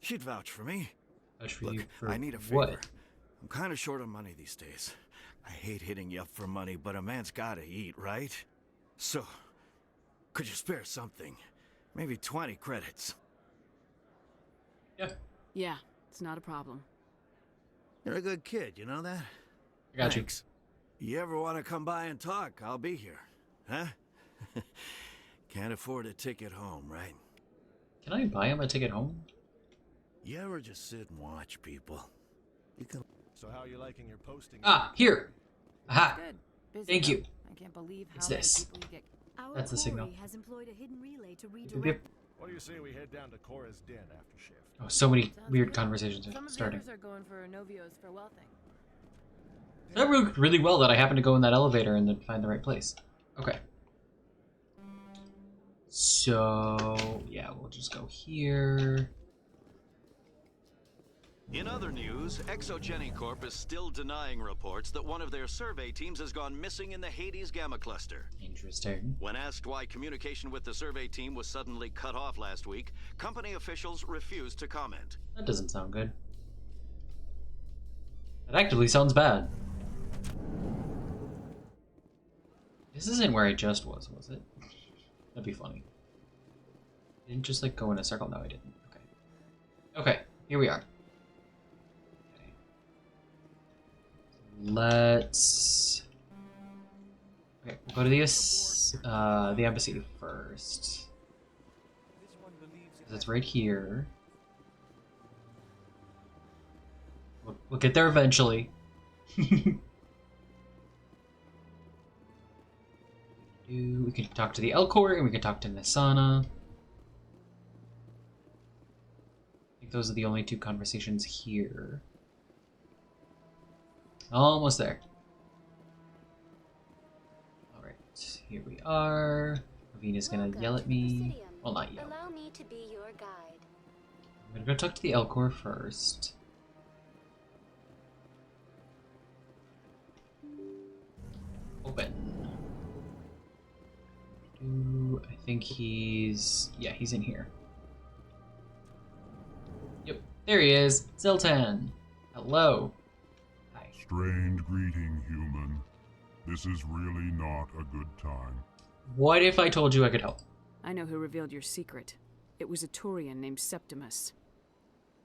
She'd vouch for me. Vouch for Look, you for I need a favor. what? I'm kind of short on money these days. I hate hitting you up for money, but a man's gotta eat, right? So, could you spare something? Maybe 20 credits. Yeah, it's not a problem. You're a good kid, you know that? I got Thanks. You ever want to come by and talk, I'll be here. Huh? Can't afford a ticket home, right? Can I buy him a ticket home? You ever just sit and watch people? You can... So how are you liking your posting? Ah, here. Aha. Good. Busy Thank though. you. I can't believe how It's many this. people you get. Our That's the signal. quarry has employed a hidden relay to Yep, redirect. yep. What do you say we head down to Cora's den after shift? Oh, so many Sounds weird good. conversations Some are of the starting. others are going for Novio's farewell thing. That worked really well that I happened to go in that elevator and then find the right place. Okay. So, yeah, we'll just go here. In other news, Exogeny Corp is still denying reports that one of their survey teams has gone missing in the Hades Gamma Cluster. Interesting. When asked why communication with the survey team was suddenly cut off last week, company officials refused to comment. That doesn't sound good. That actively sounds bad. This isn't where I just was it? That'd be funny. Didn't just like go in a circle? No, I didn't. Okay. Okay, here we are. Okay. Let's. Okay, we'll go to the embassy first. 'Cause it's right here. We'll get there eventually. We can talk to the Elcor and we can talk to Nisana. I think those are the only two conversations here. Almost there. Alright, here we are. Ravina's gonna yell at me. Well, not yell. Allow me to be your guide. I'm gonna go talk to the Elcor first. Open. I think he's in here. Yep, there he is. Zoltan. Hello. Strained greeting, human. This is really not a good time. What if I told you I could help? I know who revealed your secret. It was a Turian named Septimus.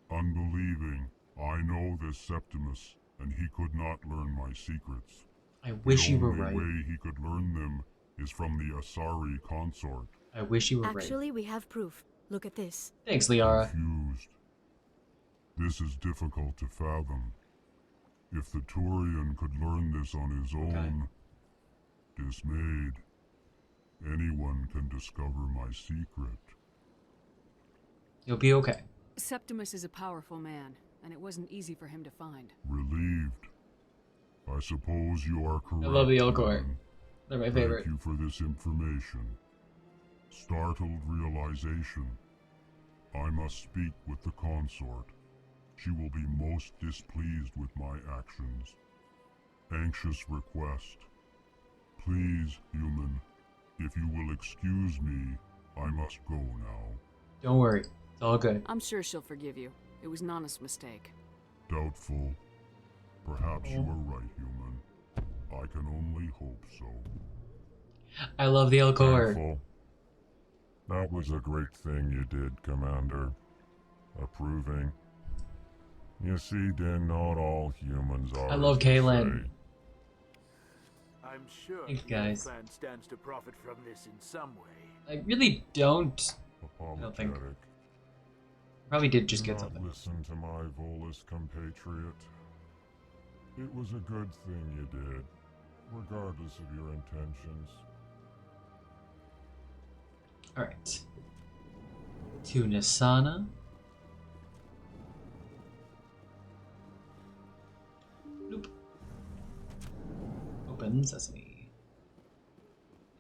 Unbelieving, I know this Septimus, and he could not learn my secrets. I wish you were right. The right. way he could learn them is from the Asari consort. I wish you were right. Actually, we have proof. Look at this. Thanks, Liara. Confused. This is difficult to fathom. If the Turian could learn this on his own, dismayed, anyone can discover my secret. You'll be okay. Septimus is a powerful man, and it wasn't easy for him to find. Relieved. I suppose you are correct. I love the Elcor. Human. They're my favorite. Thank you for this information. Startled realization. I must speak with the consort. She will be most displeased with my actions. Anxious request. Please, human, if you will excuse me, I must go now. Don't worry. It's all good. I'm sure she'll forgive you. It was Nana's mistake. Doubtful. Perhaps you are right, human. I can only hope so. I love the Elcor. Thankful. That was a great thing you did, Commander. Approving. You see, Din, not all humans are. I love Kaylin. I'm sure Thanks, guys. the plan stands to profit from this in some way. I really don't. I don't think. Probably did just get something. Listen to my Volus compatriot. It was a good thing you did, regardless of your intentions. Alright. To Nisana. Nope. Open sesame.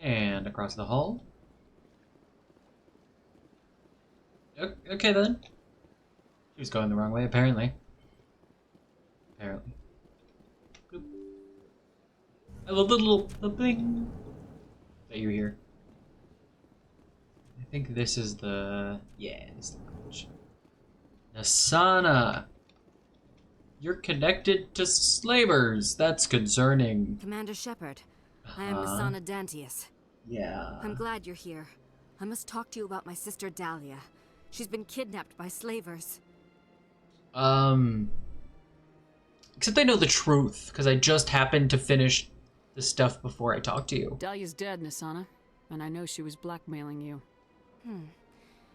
And across the hall. Okay then. She was going the wrong way, apparently. Apparently. Bloop. I love the little bling that you hear. I think this is the... Yeah, this is the bridge. Nisana! You're connected to slavers. That's concerning. Commander Shepard, I am Nisana Dantius. Yeah. I'm glad you're here. I must talk to you about my sister Dahlia. She's been kidnapped by slavers. Except I know the truth, because I just happened to finish the stuff before I talked to you. Dahlia's dead, Nisana, and I know she was blackmailing you.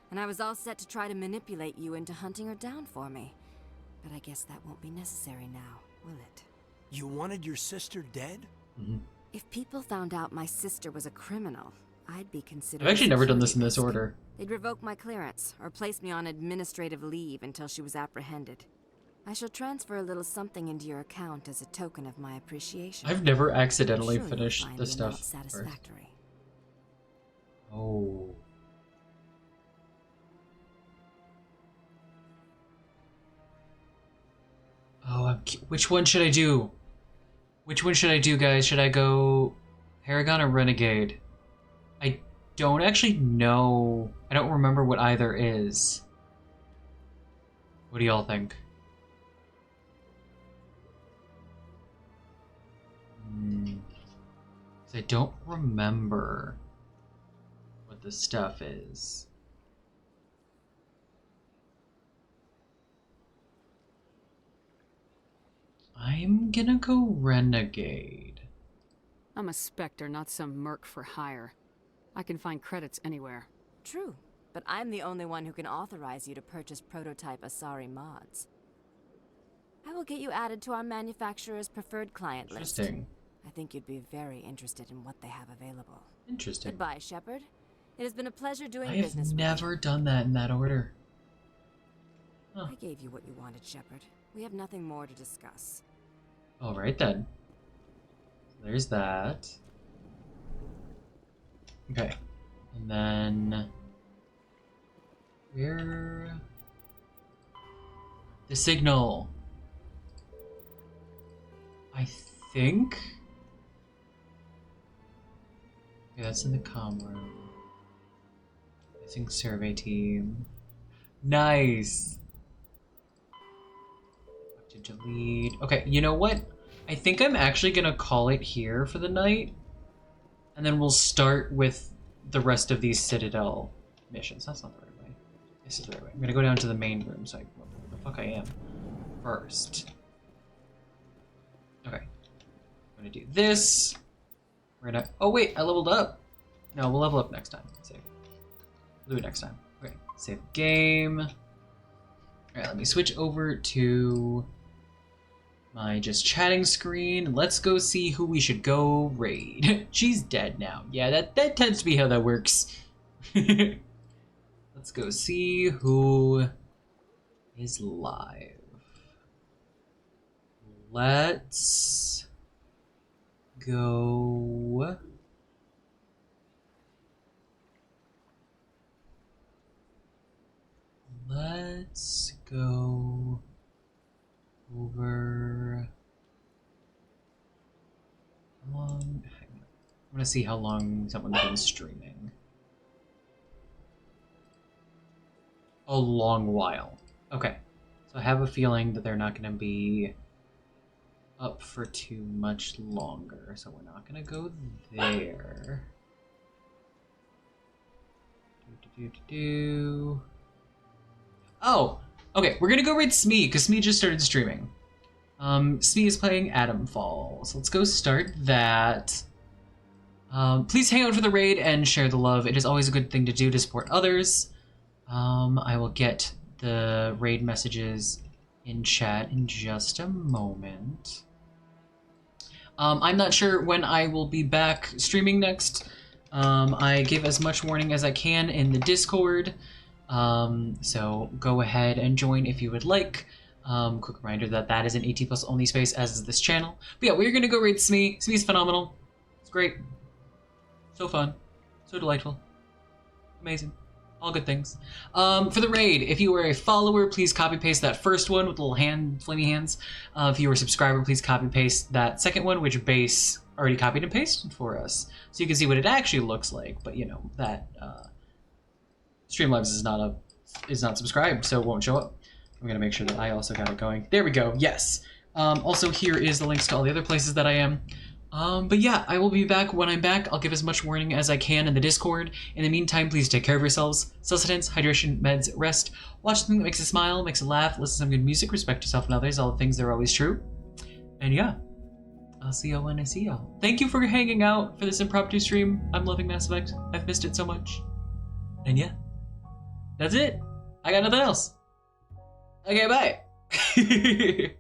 And I was all set to try to manipulate you into hunting her down for me. But I guess that won't be necessary now, will it? You wanted your sister dead? If people found out my sister was a criminal, I'd be considered... I've actually never done this in this order. They'd revoke my clearance, or place me on administrative leave until she was apprehended. I shall transfer a little something into your account as a token of my appreciation. I've never accidentally I'm sure finished you'll find the the stuff amount satisfactory. first. Oh. Oh, which one should I do? Which one should I do, guys? Should I go Paragon or Renegade? I don't actually know. I don't remember what either is. What do y'all think? I don't remember what the stuff is. I'm gonna go Renegade. I'm a Spectre, not some merc for hire. I can find credits anywhere. True, but I'm the only one who can authorize you to purchase prototype Asari mods. I will get you added to our manufacturer's preferred client list. Interesting. I think you'd be very interested in what they have available. Interesting. Goodbye, Shepard. It has been a pleasure doing I have business with never done that in that order. you. I gave you what you wanted, Shepard. We have nothing more to discuss. Alright then. There's that. Okay. And then... where... the signal. I think... okay, that's in the comm room. Missing survey team. Nice! To delete. Okay, you know what? I think I'm actually gonna call it here for the night, and then we'll start with the rest of these Citadel missions. That's not the right way. This is the right way. I'm gonna go down to the main room so I know where the fuck I am first. Okay. I'm gonna do this. We're gonna. Oh wait, I leveled up. No, we'll level up next time. Save. We'll do it next time. Okay. Save game. All right. Let me switch over to my just chatting screen. Let's go see who we should go raid. She's dead now. Yeah, that tends to be how that works. Let's go see who is live. Let's go. Let's go over. How long? I want to see how long someone's been streaming. A long while. Okay. So I have a feeling that they're not going to be up for too much longer. So we're not going to go there. Oh! Okay, we're going to go raid Smee, because Smee just started streaming. Smee is playing Atomfall. So let's go start that. Please hang out for the raid and share the love. It is always a good thing to do to support others. I will get the raid messages in chat in just a moment. I'm not sure when I will be back streaming next. I give as much warning as I can in the Discord. So go ahead and join if you would like. Quick reminder that that is an 18+ only space, as is this channel. But yeah, we're gonna go raid Smee. Smee's phenomenal. It's great. So fun. So delightful. Amazing. All good things. For the raid, if you are a follower, please copy paste that first one with little flamey hands. If you are a subscriber, please copy paste that second one, which Base already copied and pasted for us. So you can see what it actually looks like. But you know, that Streamlabs is not subscribed, so it won't show up. I'm gonna make sure that I also got it going. There we go, yes. Also here is the links to all the other places that I am. But yeah, I will be back when I'm back. I'll give as much warning as I can in the Discord. In the meantime, please take care of yourselves. Sustenance, hydration, meds, rest. Watch something that makes you smile, makes you laugh, listen to some good music, respect yourself and others, all the things that are always true. And yeah, I'll see y'all when I see y'all. Thank you for hanging out for this impromptu stream. I'm loving Mass Effect. I've missed it so much. And yeah, that's it. I got nothing else. Okay, bye.